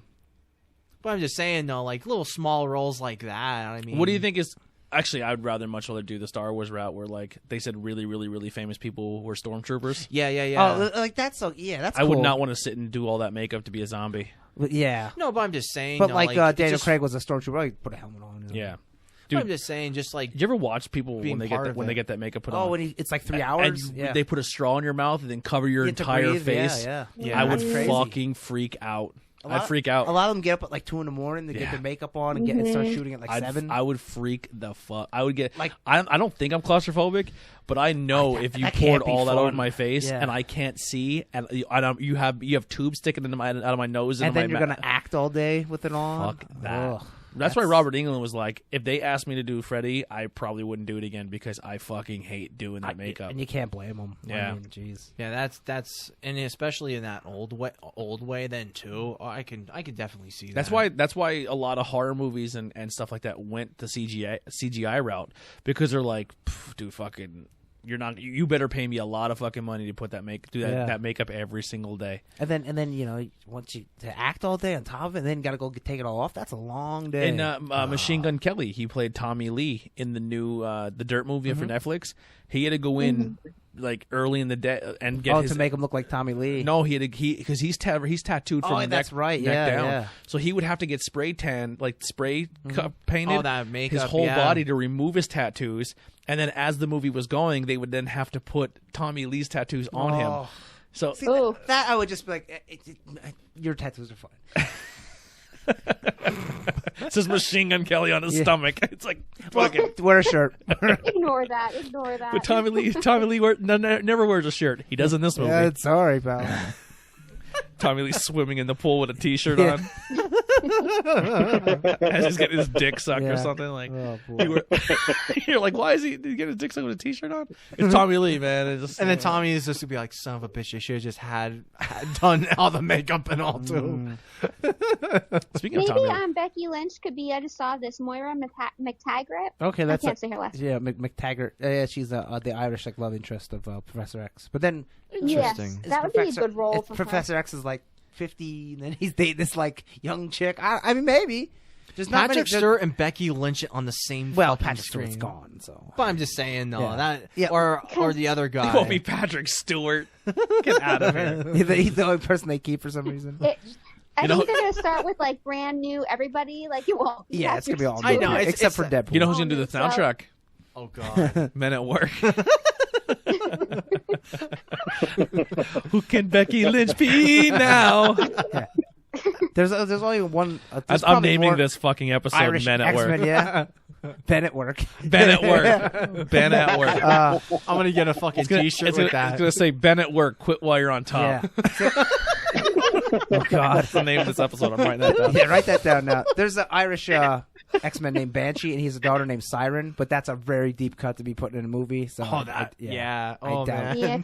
But I'm just saying, though, like little small roles like that. I mean, What do you think is? Actually, I would much rather do the Star Wars route, where like they said really, really, really famous people were stormtroopers. Yeah. Oh, like that's that's. I cool. would not want to sit and do all that makeup to be a zombie. But yeah. No, but I'm just saying. But no, like Daniel just, Craig was a stormtrooper. Like, put a helmet on. Yeah. Dude, I'm just saying, just like. You ever watch people when they get that makeup put on? Oh, when it's like 3 hours. And they put a straw in your mouth and then cover your entire face. Yeah. I would fucking freak out. I'd freak out. A lot of them get up at like 2 a.m. to get their makeup on and start shooting at like 7. I would freak the fuck. I would get like I don't think I'm claustrophobic, but I know if you poured all that over my face and I can't see, and you have tubes sticking out of my nose, and then you're gonna act all day with it on. Fuck that. Ugh. That's why Robert Englund was like, if they asked me to do Freddy, I probably wouldn't do it again because I fucking hate doing that makeup. And you can't blame him. Yeah, I mean, jeez. Yeah, that's and especially in that old way then too. I can definitely see that. That's why a lot of horror movies and stuff like that went the CGI route, because they're like, dude, fucking. You better pay me a lot of fucking money to put that makeup every single day. And then once you to act all day on top of it, and then got to go take it all off. That's a long day. And Machine Gun Kelly, he played Tommy Lee in the new the Dirt movie for Netflix. He had to go in like early in the day and get to make him look like Tommy Lee. No, because he's tattooed from that's neck down. Yeah. So he would have to get spray tan, like spray painted that makeup, his whole body to remove his tattoos. And then as the movie was going, they would then have to put Tommy Lee's tattoos on him. So see, that I would just be like, your tattoos are fine. It says Machine Gun Kelly on his stomach. It's like, fucking wear a shirt. Ignore that. But Tommy Lee never wears a shirt. He does in this movie. Yeah, sorry, pal. Tommy Lee's swimming in the pool with a T-shirt on. As he's getting his dick sucked or something. Like, you're like, why is he getting his dick sucked with a T-shirt on? It's Tommy Lee, man. And then Tommy is just to be like, son of a bitch, you should have just had done all the makeup and all too. Speaking of Tommy, Becky Lynch could be. I just saw this Moira McTaggart. Okay, I can't say her last name. Yeah, McTaggart. Yeah, she's the Irish like love interest of Professor X. But then interesting. Yes, that would be a good role for Professor X is like 50, and then he's dating this like young chick. I mean, maybe. There's Patrick Stewart and Becky Lynch on the same. Well, Patrick Stewart's gone, so. But I'm just saying, or the other guy. It won't be Patrick Stewart. Get out of here. He's the only person they keep for some reason. I think they're going to start with like brand new everybody. Like it won't. Yeah, it's going to be all new. I know, except for Deadpool. You know who's going to do the soundtrack? Oh God, Men at Work. Who can Becky Lynch be now? Yeah. There's only one. I'm naming this fucking episode Irish Men at X-Men, Work. Yeah. Ben at Work. Ben at Work. Ben at Work. I'm gonna get a fucking T-shirt with that. It's gonna say Ben at Work. Quit while you're on top. Yeah. Oh God, that's the name of this episode. I'm writing that down. Yeah, write that down now. There's an Irish X-Men named Banshee, and he has a daughter named Siren. But that's a very deep cut to be put in a movie. So I doubt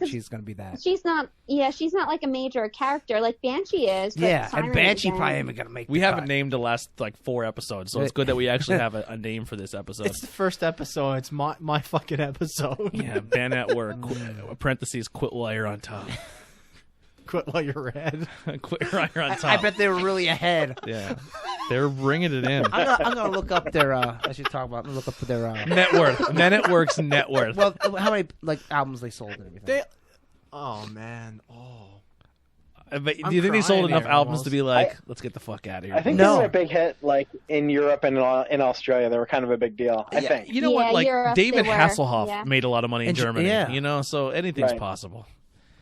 she's gonna be that. She's not. Yeah, she's not like a major character like Banshee is. But yeah, Siren and Banshee isn't. probably ain't gonna make. We haven't named the last like 4 episodes, so it's good that we actually have a name for this episode. It's the first episode. It's my fucking episode. Yeah, Ben at Work. Parentheses. Quit while you're on top. Quit while you're ahead. Quit while you're on top. I bet they were really ahead. Yeah, they were bringing it in. I'm gonna look up their. I should talk about. I'm gonna look up their net worth. Men at Work's net worth. Well, how many like albums they sold and everything? Oh man. Oh. But do you think they sold enough albums to be like, let's get the fuck out of here? I think they were a big hit, like in Europe and in Australia. They were kind of a big deal. I think. You know what? Like Europe, David Hasselhoff made a lot of money in Germany. Yeah. You know, so anything's possible.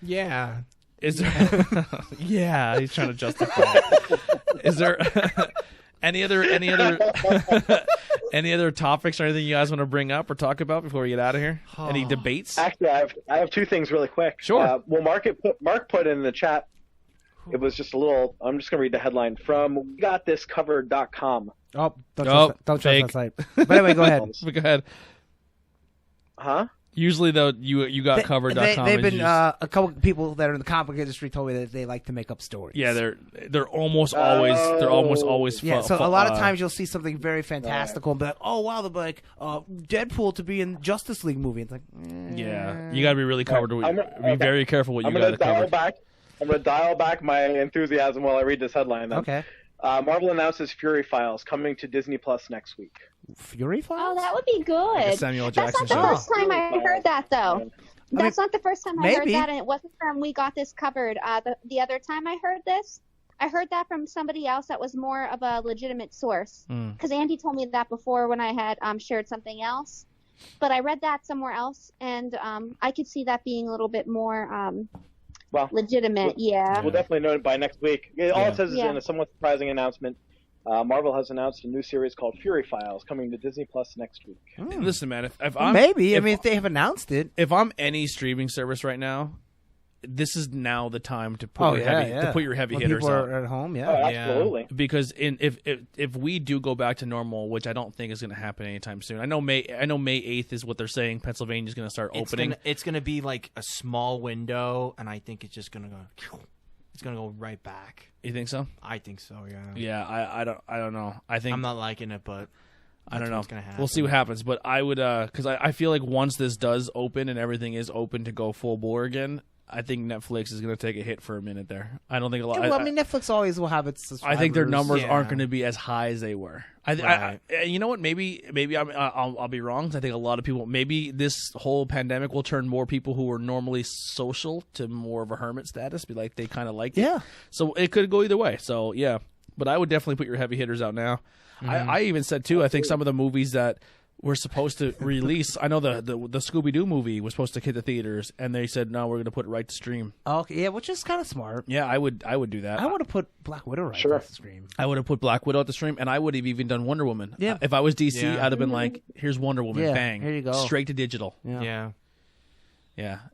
Yeah. Is there? Yeah, he's trying to justify it. Is there any other any other topics or anything you guys want to bring up or talk about before we get out of here? Any debates? Actually, I have 2 things really quick. Sure. Well, Mark put in the chat. It was just a little. I'm just gonna read the headline from WeGotThisCovered.com. Oh, don't trust that site. But anyway, go ahead. Go ahead. Huh? Usually, though, you got covered.com. They've been a couple people that are in the comic book industry told me that they like to make up stories. Yeah, they're almost always yeah. So a lot of times you'll see something very fantastical and be like, oh wow, they'll be like Deadpool to be in Justice League movie. It's like yeah, you got to be really covered. Be very careful what you got to cover. I'm going to dial back my enthusiasm while I read this headline. Then. Okay. Marvel announces Fury Files coming to Disney Plus next week. Fury Files? Oh, that would be good. Like a Samuel Jackson That's not the first show. time I heard that, though. That's not the first time I heard maybe. that, and it wasn't from We Got This Covered. The other time I heard this, I heard that from somebody else that was more of a legitimate source. Because Andy told me that before when I had shared something else. But I read that somewhere else, and I could see that being a little bit more legitimate. We'll definitely know it by next week. All it says is in a somewhat surprising announcement. Marvel has announced a new series called Fury Files coming to Disney Plus next week. Listen, man, if I'm if they have announced it. If I'm any streaming service right now, this is now the time to put to put your heavy when hitters people out. are at home. Oh, absolutely. Because if we do go back to normal, which I don't think is going to happen anytime soon. I know May 8th is what they're saying. Pennsylvania's going to start opening. It's going to be like a small window, and I think it's just going to go. It's going to go right back. You think so? I think so. Yeah. Yeah. I don't know. I think I'm not liking it, but I don't know. What's gonna happen. We'll see what happens. But I would because I feel like once this does open and everything is open to go full bore again, I think Netflix is going to take a hit for a minute there. I don't think a lot. Yeah, well, I mean, Netflix always will have its subscribers. I think their numbers aren't going to be as high as they were. You know what? Maybe I'll be wrong. 'Cause I think a lot of people. Maybe this whole pandemic will turn more people who were normally social to more of a hermit status. Be like they kind of like it. Yeah. So it could go either way. So yeah, but I would definitely put your heavy hitters out now. I even said too. I think some of the movies that we're supposed to release. I know the Scooby-Doo movie was supposed to hit the theaters, and they said no, we're going to put it right to stream. Okay, yeah, which is kind of smart. Yeah, I would do that. I would have put Black Widow right to stream. I would have put Black Widow at the stream, and I would have even done Wonder Woman. Yeah. If I was DC, I'd have been like, "Here's Wonder Woman, bang, here you go, straight to digital." Yeah.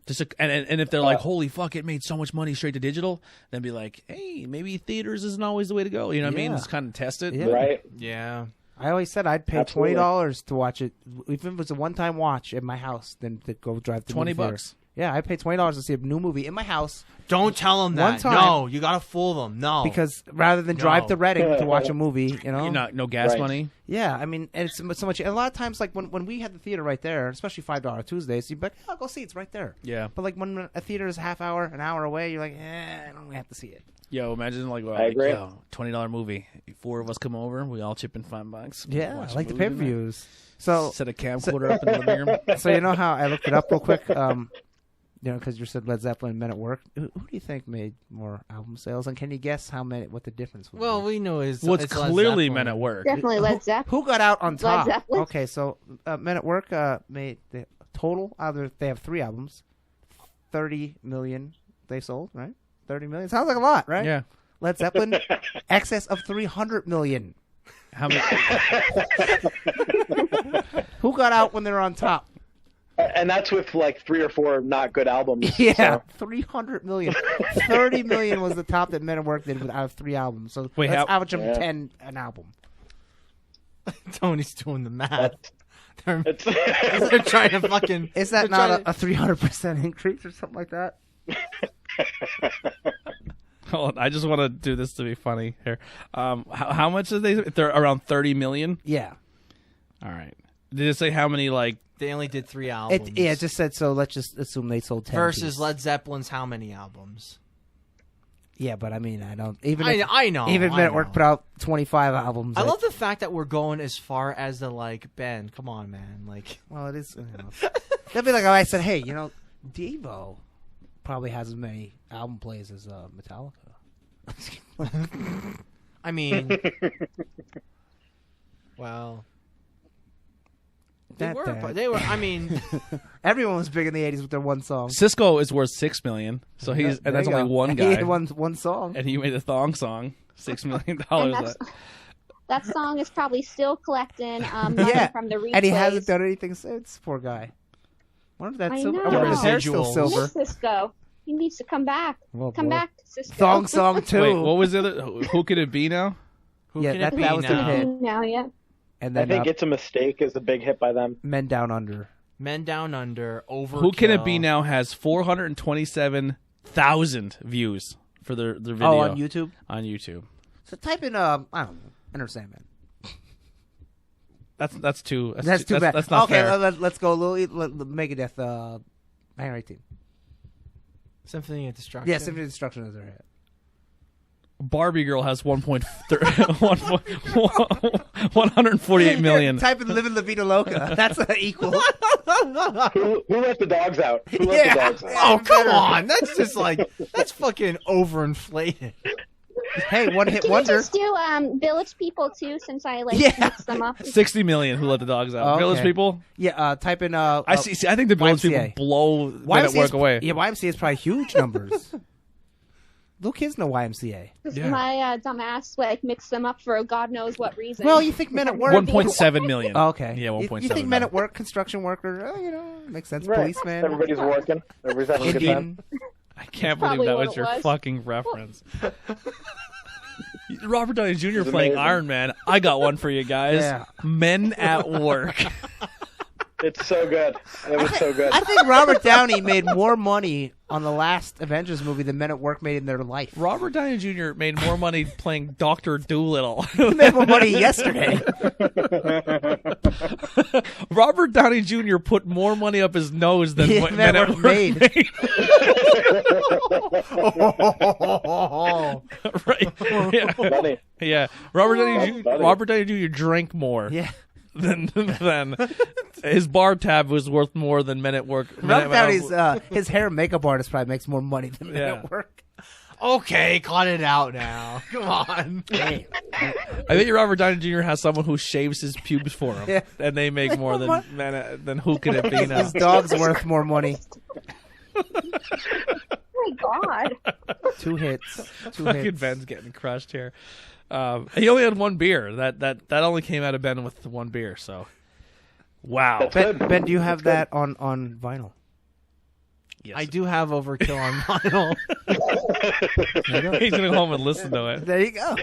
Just and if they're like, "Holy fuck, it made so much money straight to digital," then be like, "Hey, maybe theaters isn't always the way to go." You know what I mean? Just kind of test it. Yeah. Right. Yeah. I always said I'd pay $20 to watch it, even if it was a one-time watch at my house, than to go drive to $20. Yeah, I paid $20 to see a new movie in my house. Don't tell them that. One time, no, you gotta fool them. No, because rather than drive to Reading to watch a movie, you know, no gas money. Yeah, I mean, and it's so much. And a lot of times, like when we had the theater right there, especially $5 Tuesdays, you'd be like, "Oh, go see it's right there." Yeah. But like when a theater is an hour away, you're like, I don't have to see it. Yo, imagine like, I agree. Yo, $20 movie. 4 of us come over, we all chip in $5. Yeah, Watch I like the movie, pay-per-views. So set a camcorder up in the living room. So you know how I looked it up real quick. You know, because you said Led Zeppelin, Men at Work. Who do you think made more album sales? And can you guess what the difference was? Well, we know it's it's clearly Men at Work. Definitely Led Zeppelin. Who got out on top? Led Zeppelin. Okay, so Men at Work made the total. They have 3 albums, 30 million they sold. Right, 30 million sounds like a lot, right? Yeah. Led Zeppelin, excess of 300 million. How many? Who got out when they were on top? And that's with like 3 or 4 not good albums. Yeah, so. 300 million. 30 million was the top that Men at Work did out of 3 albums. So wait, let's average them 10 an album. Tony's doing the math. They're It's trying to fucking. Is that not a 300% increase or something like that? Hold on, I just want to do this to be funny here. How much did they? They're around 30 million. Yeah. All right. Did it say how many? Like They only did 3 albums. It just said so. Let's just assume they sold 10 versus pieces. Led Zeppelin's how many albums? Yeah, but I mean, I don't even. I know. Even Men at Work put out 25 albums. I love the fact that we're going as far as the Ben. Come on, man. Like, well, it is. You know, that'd be like if I said, "Hey, you know, Devo probably has as many album plays as Metallica." I mean, well. They were. I mean, everyone was big in the '80s with their one song. Cisco is worth $6 million, so and that's only one guy. He had one song, and he made a thong song, $6 million. That song is probably still collecting money from the replays. And he hasn't done anything since. Poor guy. Wonder if that's his hair's still silver. Cisco, he needs to come back. Come back, Cisco. Thong song too. Wait, what was the other? Who could it be now? That was the hit. Now, yeah. And then, I think It's a Mistake is a big hit by them. Men Down Under. Men Down Under, Overkill. Who Can It Be Now has 427,000 views for their video. Oh, on YouTube? On YouTube. So type in, I don't know, Enter Sandman. That's too bad. That's not okay, fair. let's go. Megadeth, Hangar 18. Symphony of Destruction. Yeah, Symphony of Destruction is their hit. Barbie Girl has 148 million. Type in "Living La Vida Loca." That's equal. Who let the dogs out? Who let the dogs out? Oh, come on. That's just like, that's fucking overinflated. Hey, one hit Can wonder. you just do Village People too, since I Yeah. mix them up? 60 million. Who let the dogs out? Oh, okay. Village People. Yeah, type in. I see. I think the Village YMCA. People blow Men at Work away. Yeah, YMCA is probably huge numbers. Little kids know YMCA. Just my dumbass mix them up for God knows what reason. Well, you think Men at Work? 1.7 million. Oh, okay. Yeah, 1.7. You think Men at Work, construction worker? Makes sense. Right. Policeman. Everybody's working. Everybody's having a good time. Indian. I can't believe Probably that what was it your was. fucking reference. Robert Downey Jr. playing amazing. Iron Man. I got one for you guys. Yeah. Men at Work. It's so good. It was so good. I think Robert Downey made more money on the last Avengers movie than Men at Work made in their life. Robert Downey Jr. made more money playing Dr. Doolittle. He made more money yesterday. Robert Downey Jr. put more money up his nose than what Men at Work made. Right. Yeah. Funny. Yeah. Robert funny. Downey Jr. drank more. Yeah. Than his bar tab was worth more than Men at Work. Robert Downey's his hair and makeup artist probably makes more money than Men at Work. Okay, cut it out now. Come on. I bet you Robert Downey Jr. has someone who shaves his pubes for him, and they make more than who can it be now? His dog's worth more money. Oh my God. 2 hits. 2 Fucking hits. Ben's getting crushed here. He only had one beer. That only came out of Ben with one beer. So, wow. Ben, do you have that on vinyl? Yes. I do have Overkill on vinyl. He's gonna go home and listen to it. There you go.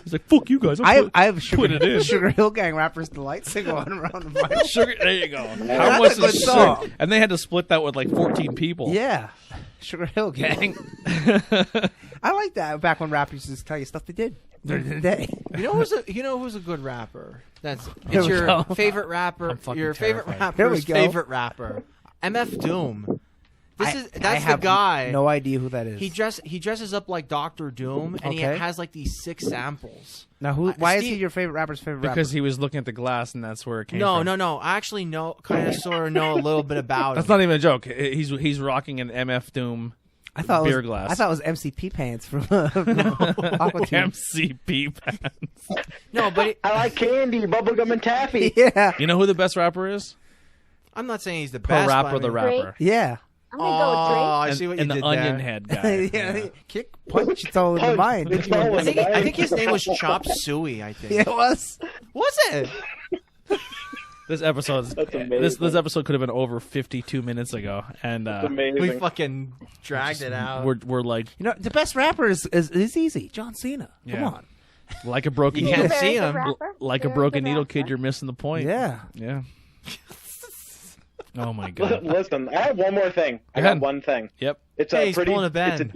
He's like, "Fuck you guys." I have put it in. Sugar Hill Gang Rappers Delight single on around the vinyl. Sugar. There you go. How That's much a good is song. Sugar? And they had to split that with like 14 people. Yeah. Sugar Hill Gang. I like that. Back when rappers used to just tell you stuff they did during the day. You know who's a good rapper? That's Here it's we your go. favorite rapper. fucking Your favorite terrified. Here we rapper's go. favorite rapper. MF Doom. That's I the have guy. No idea who that is. He dresses up like Dr. Doom, and he Okay. has like these 6 samples. Now, why is he Steve- your favorite rapper's favorite rapper? Because he was looking at the glass, and that's where it came No, from. no. I actually kind of sort of know a little bit about That's him. not even a joke. He's rocking an MF Doom I thought beer it was, glass. I thought it was MCP pants from Aqua Teen. MCP pants. No, but I like candy, bubblegum, and taffy. Yeah. You know who the best rapper is? I'm not saying he's the Per best. but I rapper, the mean- rapper. Yeah. I'm going to go with Drake. I And, see what you and the did Onion there. Head guy. Yeah. Kick, punch, it's all in the Punch. mind. It's all in I think, the I think his name was Chop Suey. I think. Yeah, it was. Was it? This episode, That's amazing. this episode could have been over 52 minutes ago, and It's amazing. We fucking dragged it out. we're like You know, the best rapper is easy. John Cena. Come Yeah. on. like a broken You can't needle, see Very good him. rapper. like a Very broken good needle rapper. kid. You're missing the point. Yeah. Yeah. Oh my god. Listen, I have one more thing. I Go ahead. got one thing. Yep. It's Hey, a he's pretty. pulling a Ben.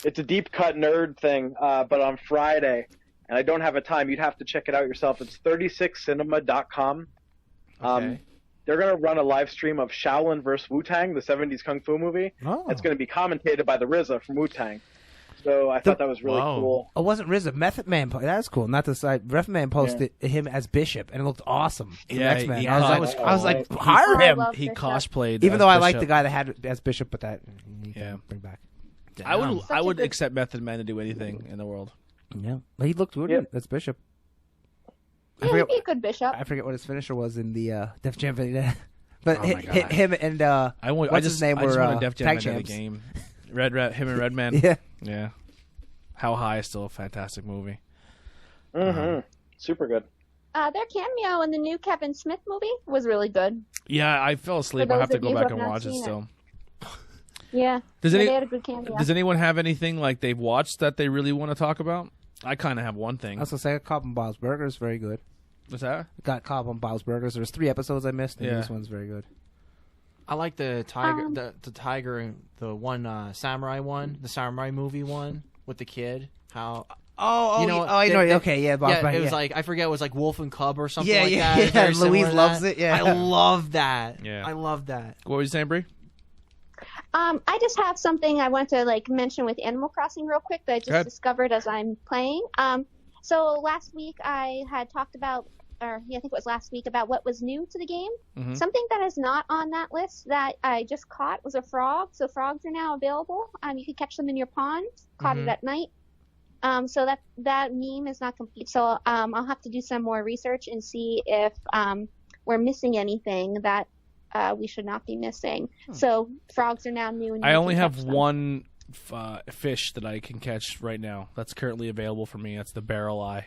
It's a deep cut nerd thing. But on Friday, and I don't have a time. You'd have to check it out yourself. It's 36cinema.com. Okay. They're gonna run a live stream of Shaolin vs. Wu-Tang, the '70s kung fu movie. Oh. It's gonna be commentated by the RZA from Wu-Tang. So I thought that was really Wow. cool. Oh, it wasn't RZA. Method Man. That's cool. Not the side. Method Man posted him as Bishop, and it looked awesome. from Yeah, X-Men. he I was had- like, hire I him. love He Bishop. cosplayed. Even as though I like Bishop. the guy that had it as Bishop, but that you Yeah. can bring back. I would Such a good- accept Method Man to do anything in the world. Yeah, but he looked good. Yep. That's Bishop. I Yeah, forget. he'd be a good bishop. I forget what his finisher was in the Def Jam video. But Oh my God. him and I what's just his name I just were want a Def Jam tag into the champs. game. Him and Redman. Yeah. Yeah. How High is still a fantastic movie. Mm-hmm. Super good. Their cameo in the new Kevin Smith movie was really good. Yeah, I fell asleep. For I'll those have to of go you who back have and not watch it seen it. still. Yeah. Does Yeah, any they had a good cameo. Does anyone have anything like they've watched that they really want to talk about? I kind of have one thing. I was gonna say Cobb and Bob's Burgers, very good. What's that? Got Cobb and Bob's Burgers. There's 3 episodes I missed, and Yeah. this one's very good. I like the tiger, Um, the tiger, the one samurai one, the samurai movie one with the kid. How I know. they- Okay, yeah, Bob's yeah, Burgers. it was like I forget. It was like Wolf and Cub or something Yeah, like yeah, that. It's yeah, very similar Louise to loves that. it, yeah. I love that. Yeah. I love that. What were you saying, Bree? I just have something I want to mention with Animal Crossing real quick that I just discovered as I'm playing. So last week I had talked about, I think it was last week, about what was new to the game. Mm-hmm. Something that is not on that list that I just caught was a frog. So frogs are now available. You can catch them in your ponds, caught it at night. So that meme is not complete. So I'll have to do some more research and see if we're missing anything that we should not be missing. So frogs are now new. And I only have one fish that I can catch right now. That's currently available for me. That's the barrel eye.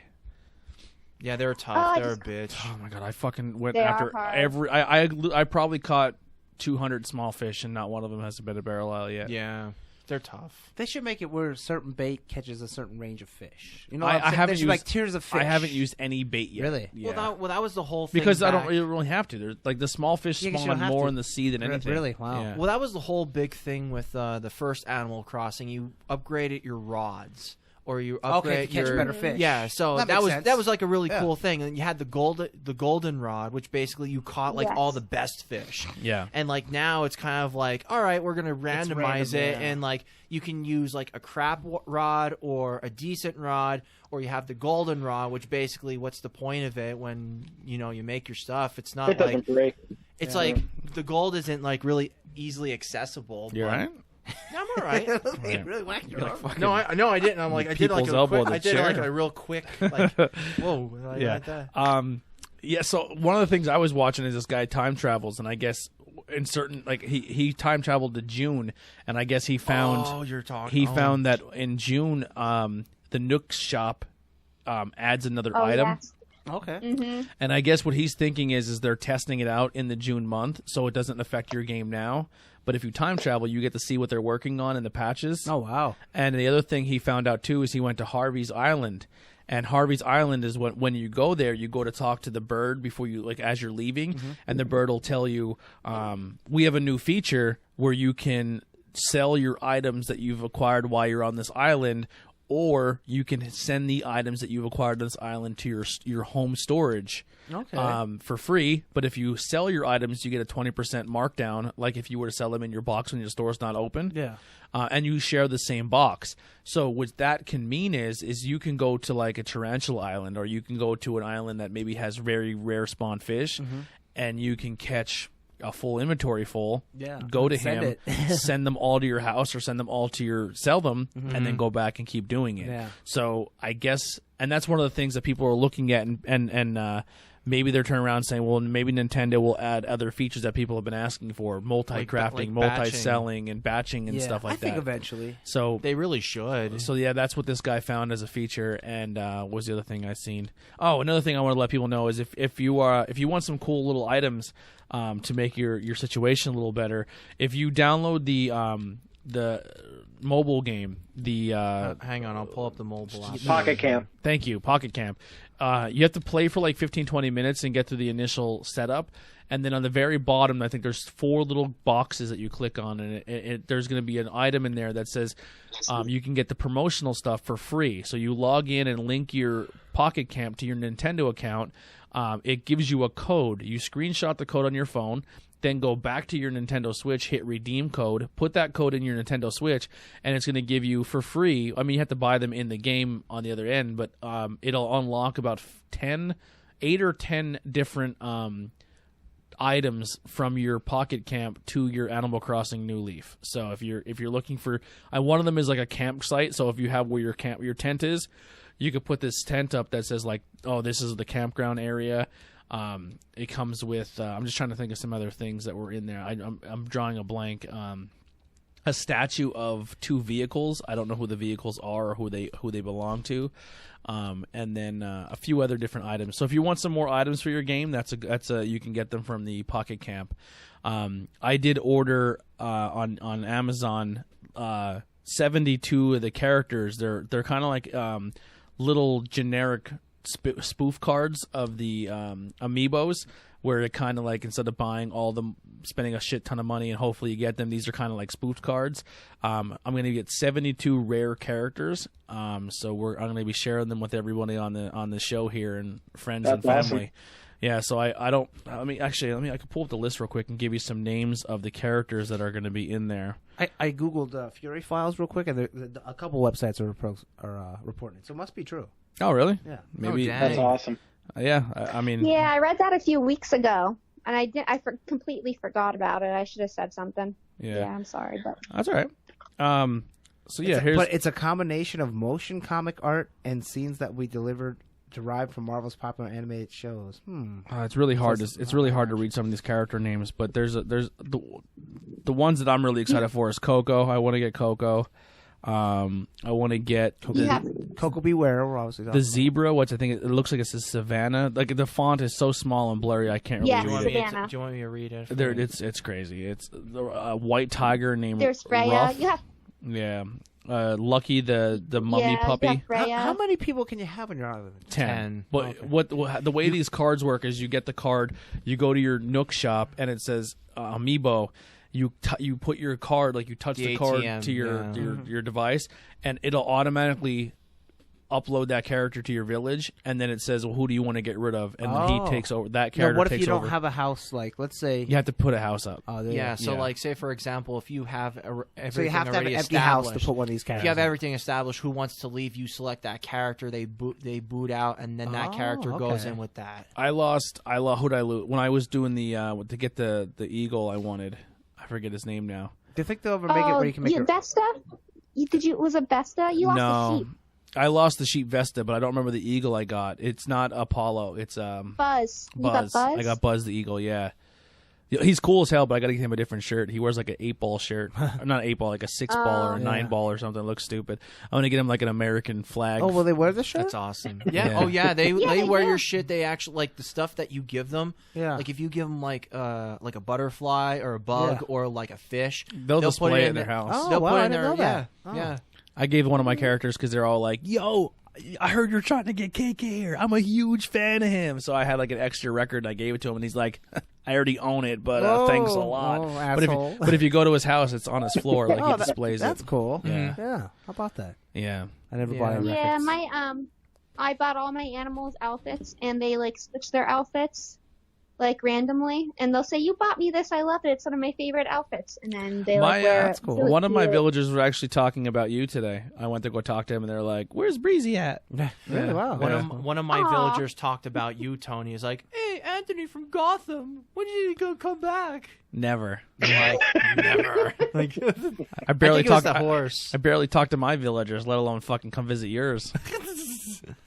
Yeah, they're tough. They're a bitch. Oh my god, I fucking went after every. I probably caught 200 small fish, and not one of them has been a barrel eye yet. Yeah. They're tough. They should make it where a certain bait catches a certain range of fish. You know, I haven't used tiers of fish. I haven't used any bait yet. Really? Yeah. Well, that was the whole thing. Because I don't really have to. There's the small fish spawn more in the sea than anything. Really? Wow. Yeah. Well, that was the whole big thing with the first Animal Crossing. You upgraded your rods. Or you upgrade to catch better fish. Yeah, so that was like a really cool thing. And you had the golden rod, which basically you caught all the best fish. Yeah. And now it's kind of like, all right, we're gonna randomize it, and you can use a crap rod or a decent rod, or you have the golden rod, which basically, what's the point of it when you make your stuff? It's not it doesn't break. It's the gold isn't really easly accessible. You're right. I'm all right. Really whacked your arm. No, I didn't. I'm like, I did a real quick, whoa. Yeah. Yeah. So one of the things I was watching is this guy time travels, and I guess in certain he time traveled to June, and I guess he found found that in June the Nook shop adds another item. Yes. Okay. Mm-hmm. And I guess what he's thinking is they're testing it out in the June month, so it doesn't affect your game now. But if you time travel, you get to see what they're working on in the patches. Oh, wow. And the other thing he found out, too, is he went to Harvey's Island. And Harvey's Island is when you go there, you go to talk to the bird before you, as you're leaving. And the bird will tell you, we have a new feature where you can sell your items that you've acquired while you're on this island, or you can send the items that you've acquired on this island to your home storage for free. But if you sell your items, you get a 20% markdown, like if you were to sell them in your box when your store's not open. Yeah. And you share the same box. So what that can mean is you can go to a tarantula island, or you can go to an island that maybe has very rare spawn fish, and you can catch a full inventory full, go to him, send them all to your house, or send them all to sell them, and then go back and keep doing it. Yeah. So I guess, and that's one of the things that people are looking at, and maybe they're turning around saying, well, maybe Nintendo will add other features that people have been asking for, multi-crafting, multi-selling, and batching and stuff like that. I think eventually. So they really should. So yeah, that's what this guy found as a feature, and was the other thing I seen. Oh, another thing I want to let people know is if you want some cool little items to make your situation a little better, if you download the mobile game, hang on, I'll pull up the mobile app. Pocket Camp. Thank you, Pocket Camp. You have to play for 15-20 minutes and get through the initial setup, and then on the very bottom, I think there's 4 little boxes that you click on, and there's going to be an item in there that says you can get the promotional stuff for free. So you log in and link your Pocket Camp to your Nintendo account. It gives you a code. You screenshot the code on your phone, then go back to your Nintendo Switch, hit redeem code, put that code in your Nintendo Switch, and it's going to give you for free. I mean, you have to buy them in the game on the other end, but it'll unlock about 8 or 10 different items from your Pocket Camp to your Animal Crossing New Leaf. So if you're looking for, one of them is like a campsite. So if you have where your tent is, you could put this tent up that says this is the campground area. It comes with I'm just trying to think of some other things that were in there. I'm drawing a blank. A statue of 2 vehicles. I don't know who the vehicles are or who they belong to. And then a few other different items. So if you want some more items for your game, you can get them from the Pocket Camp. I did order on Amazon 72 of the characters. They're kind of like little generic spoof cards of the amiibos, where it kind of instead of buying all them, spending a shit ton of money and hopefully you get them, these are kind of like spoofed cards. I'm going to get 72 rare characters, so I'm going to be sharing them with everybody on the show here, and friends and family. Awesome. Yeah, so I don't. I mean, actually, I could pull up the list real quick and give you some names of the characters that are going to be in there. I googled Fury Files real quick, and a couple websites are reporting it, so it must be true. Oh, really? Yeah. Maybe That's awesome. Yeah, I mean. Yeah, I read that a few weeks ago, and I completely forgot about it. I should have said something. Yeah, I'm sorry, but that's all right. So yeah, but it's a combination of motion comic art and scenes that we derived from Marvel's popular animated shows. It's really hard to read some of these character names, but there's the ones that I'm really excited for is Coco. I want to get Coco. I want to get Coco Beware. We're obviously the zebra, which I think it looks like it's a savannah. Like the font is so small and blurry, I can't really read it. Do you want me to read it? It's crazy. It's a white tiger named there's Freya. Ruff. You have Yeah. Lucky the mummy puppy. How many people can you have on your island? 10. But what the way these cards work is you get the card, you go to your Nook shop, and it says Amiibo. You put your card, like you touch the card ATM, to your device, and it'll automatically upload that character to your village, and then it says, well, who do you want to get rid of? And then he takes over. That character what if takes you don't over. have a house, like, let's say... You have to put a house up. So like, say, for example, if you have everything so you have to have an empty house house to put one of these characters If you have in. everything established, who wants to leave, you select that character, they boot out, and then that character goes in with that. Who'd I lose? When I was doing to get the eagle I wanted. I forget his name now. Do you think they'll ever make it where you can make Vesta? Was it Vesta? You lost the sheep. I lost the sheep Vesta, but I don't remember the eagle I got. It's not Apollo. It's Buzz. You Buzz. got Buzz? I got Buzz the eagle. Yeah, he's cool as hell, but I got to get him a different shirt. He wears like an 8-ball shirt, not an 8-ball, like a 6-ball or a 9-ball or something. It looks stupid. I'm gonna get him like an American flag. Oh, will they wear the shirt? That's awesome. Yeah. Oh yeah. They wear your shit. They actually like the stuff that you give them. Yeah. Like if you give them like a butterfly or a bug or like a fish, they'll display it in their house. Oh, they'll wow, put it I in didn't their know that. yeah. I gave one of my characters because they're all like, "Yo, I heard you're trying to get KK here. I'm a huge fan of him." So I had like an extra record. And I gave it to him, and he's like, "I already own it, but thanks a lot." But if you go to his house, it's on his floor. Like he displays that's it. That's cool. Yeah. How about that? Yeah. I never bought any records. Yeah, I bought all my animals outfits, and they like switch their outfits like randomly, and they'll say, "You bought me this. I love it. It's one of my favorite outfits." And then they wear that's cool. Really One of my cute. villagers were actually talking about you today. I went to go talk to him, and they're like, "Where's Breezy at?" Really? Wow. One of my villagers talked about you, Tony. Is like, "Hey, Anthony from Gotham, when did you go come back?" Never. Like, never. Like, I barely think it was talk. the horse. I barely talk to my villagers, let alone fucking come visit yours.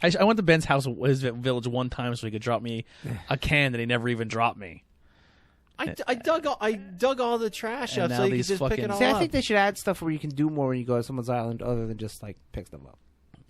I went to Ben's house, his village, one time so he could drop me a can that he never even dropped me. I dug all the trash And up now so you could these just pick fucking- it all See, up. I think they should add stuff where you can do more when you go to someone's island other than just, like, pick them up.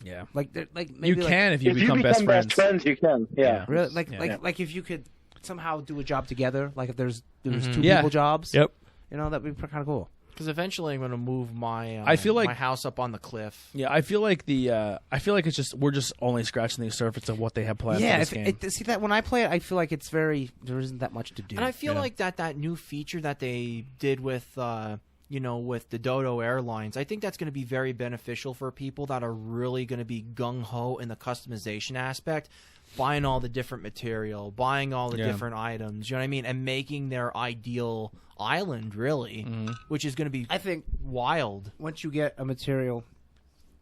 Yeah. Like maybe You like, can if you If become best friends. you can. Yeah. Really? Yeah. Like if you could somehow do a job together, like if there's two Yeah. people jobs. Yep. You know, that'd be kind of cool. Because eventually I'm going to move my I feel like- my house up on the cliff. Yeah, I feel like it's just we're just only scratching the surface of what they have planned for this game. See that when I play it, I feel like there isn't that much to do. And I feel like that new feature that they did with with the Dodo Airlines, I think that's going to be very beneficial for people that are really going to be gung-ho in the customization aspect, buying all the different material, buying all the different items, you know what I mean, and making their ideal island, really, which is going to be, I think, wild. once you get a material,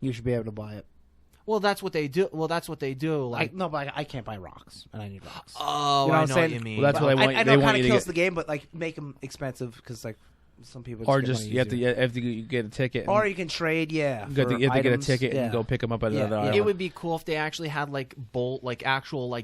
you should be able to buy it. Well, that's what they do. Like, But I can't buy rocks, and I need rocks. oh, You know I what know I'm what saying? you mean. Well, that's what I want. I They know it want kind you of to kills get. the game, but like make them expensive because like some people Or just just you have to get a ticket. or you can trade, you yeah. have to for get a items, ticket yeah. and go pick them up at Yeah, another yeah. island. It would be cool if they actually had actual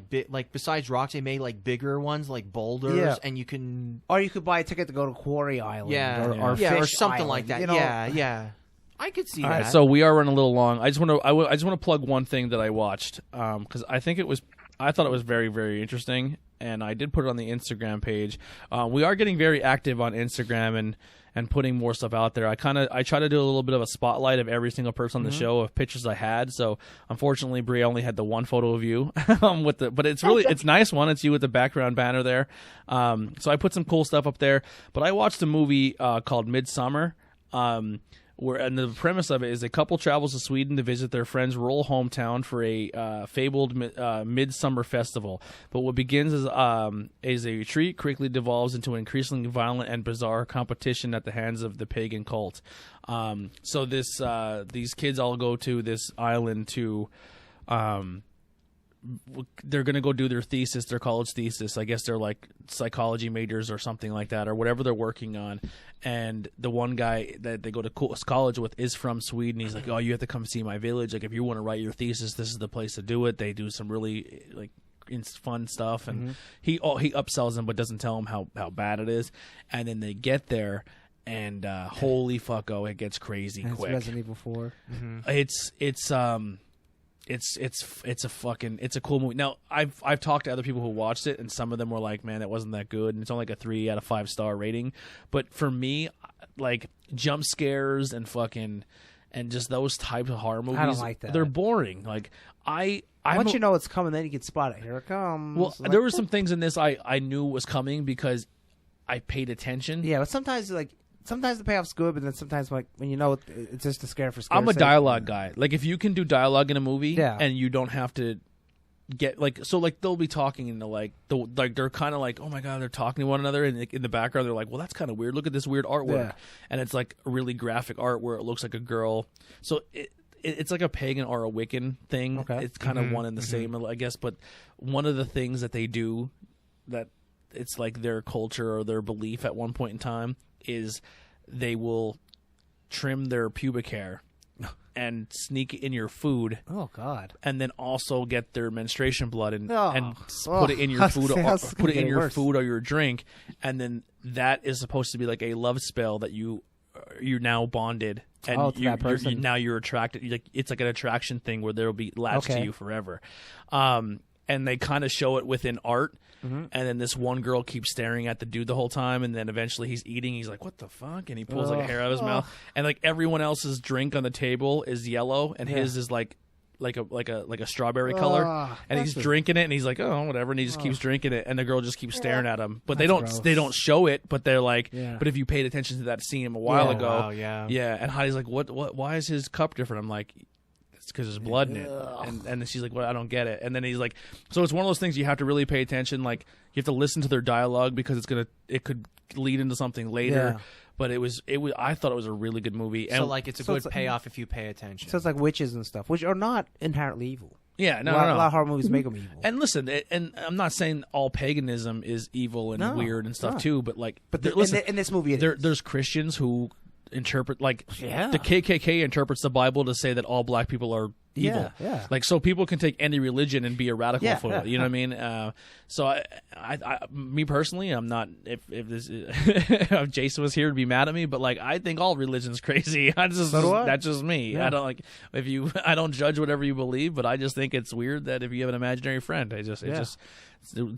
besides rocks, they made like bigger ones like boulders, Yeah. and you can Or you could buy a ticket to go to Quarry Island, or or Fish something Island, like that. You know? Yeah. I could see All that. right, so we are running a little long. I just want to plug one thing that I watched because I thought it was very, very interesting, and I did put it on the Instagram page. We are getting very active on Instagram and putting more stuff out there. I try to do a little bit of a spotlight of every single person on the show of pictures I had. So unfortunately, Brie only had the one photo of you but it's a nice one. It's you with the background banner there. So I put some cool stuff up there. But I watched a movie called Midsummer. And the premise of it is a couple travels to Sweden to visit their friend's rural hometown for a fabled midsummer festival. But what begins as a retreat quickly devolves into an increasingly violent and bizarre competition at the hands of the pagan cult. So these kids all go to this island to. They're going to go do their thesis, their college thesis. I guess they're like psychology majors or something like that, or whatever they're working on. And the one guy that they go to college with is from Sweden. He's like, "Oh, you have to come see my village. Like, if you want to write your thesis, this is the place to do it." They do some really like fun stuff, and he upsells them, but doesn't tell them how bad it is. And then they get there, and holy fucko, it gets crazy quick. It's Resident Evil 4. It's a cool movie. Now I've talked to other people who watched it, and some of them were like, "Man, that wasn't that good," and it's only like a 3 out of 5 star rating. But for me, like jump scares and just those types of horror movies, I don't like that. They're boring. Like once you know it's coming, then you can spot it. Here it comes. Well, there were some things in this I knew was coming because I paid attention. Yeah, but sometimes the payoff's good, but then sometimes like when you know it's just a scare for scare. I'm a dialogue guy. Like if you can do dialogue in a movie, Yeah. and you don't have to get like they'll be talking and they're kind of like, oh my god, they're talking to one another, and in the background they're like, well, that's kind of weird. Look at this weird artwork, Yeah. and it's like a really graphic art where it looks like a girl. So it's like a pagan or a Wiccan thing. Okay. It's kind of one and the same, I guess. But one of the things that they do that it's like their culture or their belief at one point in time is they will trim their pubic hair and sneak in your food. Oh God! And then also get their menstruation blood and Oh. put it in your food, How's put it in getting your worse? food or your drink, and then that is supposed to be like a love spell that you're now bonded, and to that person. now you're attracted. It's like an attraction thing where they'll be latched to Okay. you forever. And they kind of show it within art. And then this one girl keeps staring at the dude the whole time, and then eventually he's eating. He's like, "What the fuck?" And he pulls like a hair out of his mouth. And like everyone else's drink on the table is yellow, and his is like a strawberry color. And he's drinking it, and he's like, "Oh, whatever." And he just keeps drinking it, and the girl just keeps staring at him. But That's they gross. don't show it. But they're like, Yeah. but if you paid attention to that scene a while Yeah. ago, Wow, yeah. yeah. And Heidi's like, "What? Why is his cup different?" I'm like, it's because there's blood in it. And then she's like, well, I don't get it. And then he's like, so it's one of those things you have to really pay attention. Like you have to listen to their dialogue because it could lead into something later. Yeah. But I thought it was a really good movie. And So like it's a So good it's like- payoff if you pay attention. So it's like witches and stuff, which are not inherently evil. yeah, no, a lot, no. a lot of horror movies make them evil. And listen, and I'm not saying all paganism is evil and No, weird and stuff no. too, but like, But listen, in this movie, it is. there's Christians who interpret like Yeah. the KKK interprets the Bible to say that all black people are evil. Yeah. Like so people can take any religion and be a radical Yeah, for yeah, it. You know what I mean? So me personally, I'm not. If this if Jason was here to be mad at me, but like I think all religion's crazy. That's just me. Yeah. I don't like I don't judge whatever you believe, but I just think it's weird that if you have an imaginary friend, it's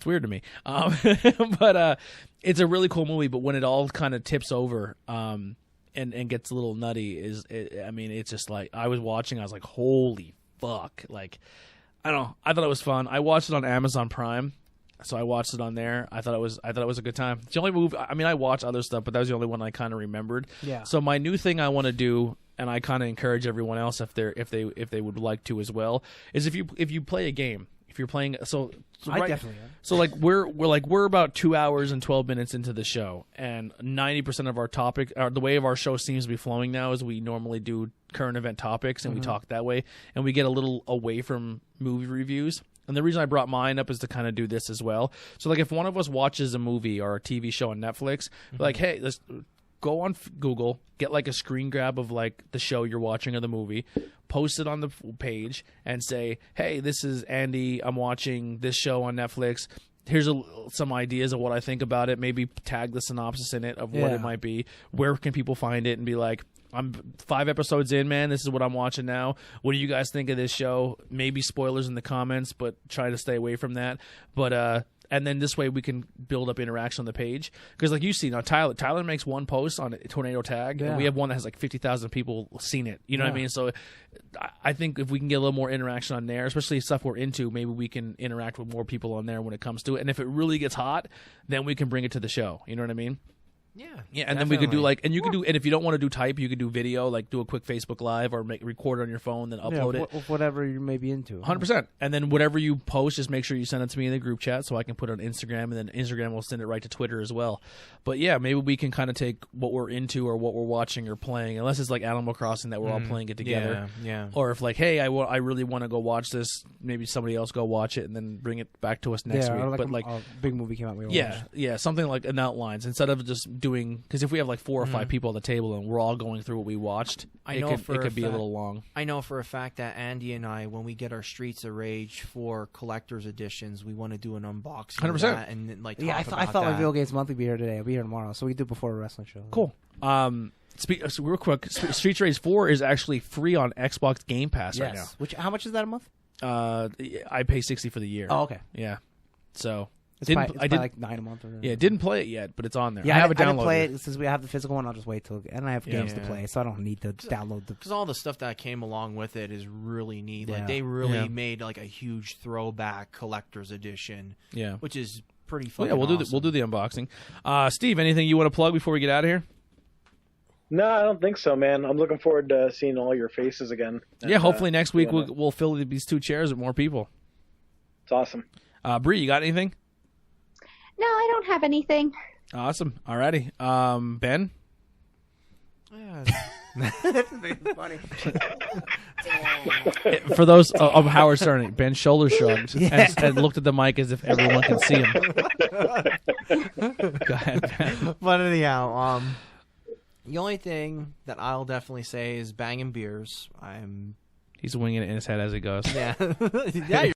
weird to me. But it's a really cool movie. But when it all kind of tips over, and gets a little nutty, it's just like I was watching, I was like, holy fuck! Like, I don't know. I thought it was fun. I watched it on Amazon Prime, so I watched it on there. I thought it was a good time. It's the only movie. I mean, I watched other stuff, but that was the only one I kind of remembered. Yeah. So my new thing I want to do, and I kind of encourage everyone else if they would like to as well, is if you play a game. If you're playing, so I right, definitely am. so like we're about 2 hours and 12 minutes into the show, and 90% of our topic, or the way of our show seems to be flowing now, is we normally do current event topics and we talk that way, and we get a little away from movie reviews. And the reason I brought mine up is to kind of do this as well. So like if one of us watches a movie or a TV show on Netflix, like hey, let's go on Google, get like a screen grab of like the show you're watching or the movie, post it on the page and say, hey, this is Andy, I'm watching this show on Netflix. Here's some ideas of what I think about it. Maybe tag the synopsis in it of what it might be. Where can people find it? And be like, I'm 5 episodes in, man. This is what I'm watching now. What do you guys think of this show? Maybe spoilers in the comments, but try to stay away from that. But and then this way we can build up interaction on the page. Because like you see now, Tyler makes one post on a Tornado Tag, and we have one that has like 50,000 people seen it. You know what I mean? So I think if we can get a little more interaction on there, especially stuff we're into, maybe we can interact with more people on there when it comes to it. And if it really gets hot, then we can bring it to the show. You know what I mean? Yeah, and then we could do and you could do, and if you don't want to do type, you could do video, like do a quick Facebook Live or record it on your phone, then upload it. Whatever you may be into. 100%. And then whatever you post, just make sure you send it to me in the group chat so I can put it on Instagram, and then Instagram will send it right to Twitter as well. But yeah, maybe we can kind of take what we're into or what we're watching or playing, unless it's like Animal Crossing that we're all playing it together. Yeah. Or if like, hey, I really want to go watch this, maybe somebody else go watch it and then bring it back to us next week. Or but a big movie came out. Something like an outlines instead of just doing, because if we have like 4 or 5 people at the table and we're all going through what we watched, it could be a little long. I know for a fact that Andy and I, when we get our Streets of Rage 4 collector's editions, we want to do an unboxing 100%. of that and talk I about thought that. Reveal Games Monthly would be here today. I'll be here tomorrow, so we can do it before a wrestling show. Cool. So real quick, Streets Rage 4 is actually free on Xbox Game Pass right now. How much is that a month? I pay $60 for the year. Oh, okay. Yeah. So It's probably like $9 a month. Or didn't play it yet, but it's on there. Yeah, I have it downloaded. I didn't play it since we have the physical one. I'll just wait till, and I have games to play, so I don't need to download the. Because all the stuff that came along with it is really neat. Like they really made like a huge throwback collector's edition. Yeah, which is pretty fun. We'll do the unboxing. Steve, anything you want to plug before we get out of here? No, I don't think so, man. I'm looking forward to seeing all your faces again. Yeah, hopefully next week we'll fill these 2 chairs with more people. It's awesome. Bree, you got anything? No, I don't have anything. Awesome. Alrighty. Ben? That's funny. For those of Howard Stern, Ben shoulder shrugged and looked at the mic as if everyone can see him. Go ahead, Ben. But anyhow, the only thing that I'll definitely say is banging beers. He's winging it in his head as he goes. Yeah. Yeah.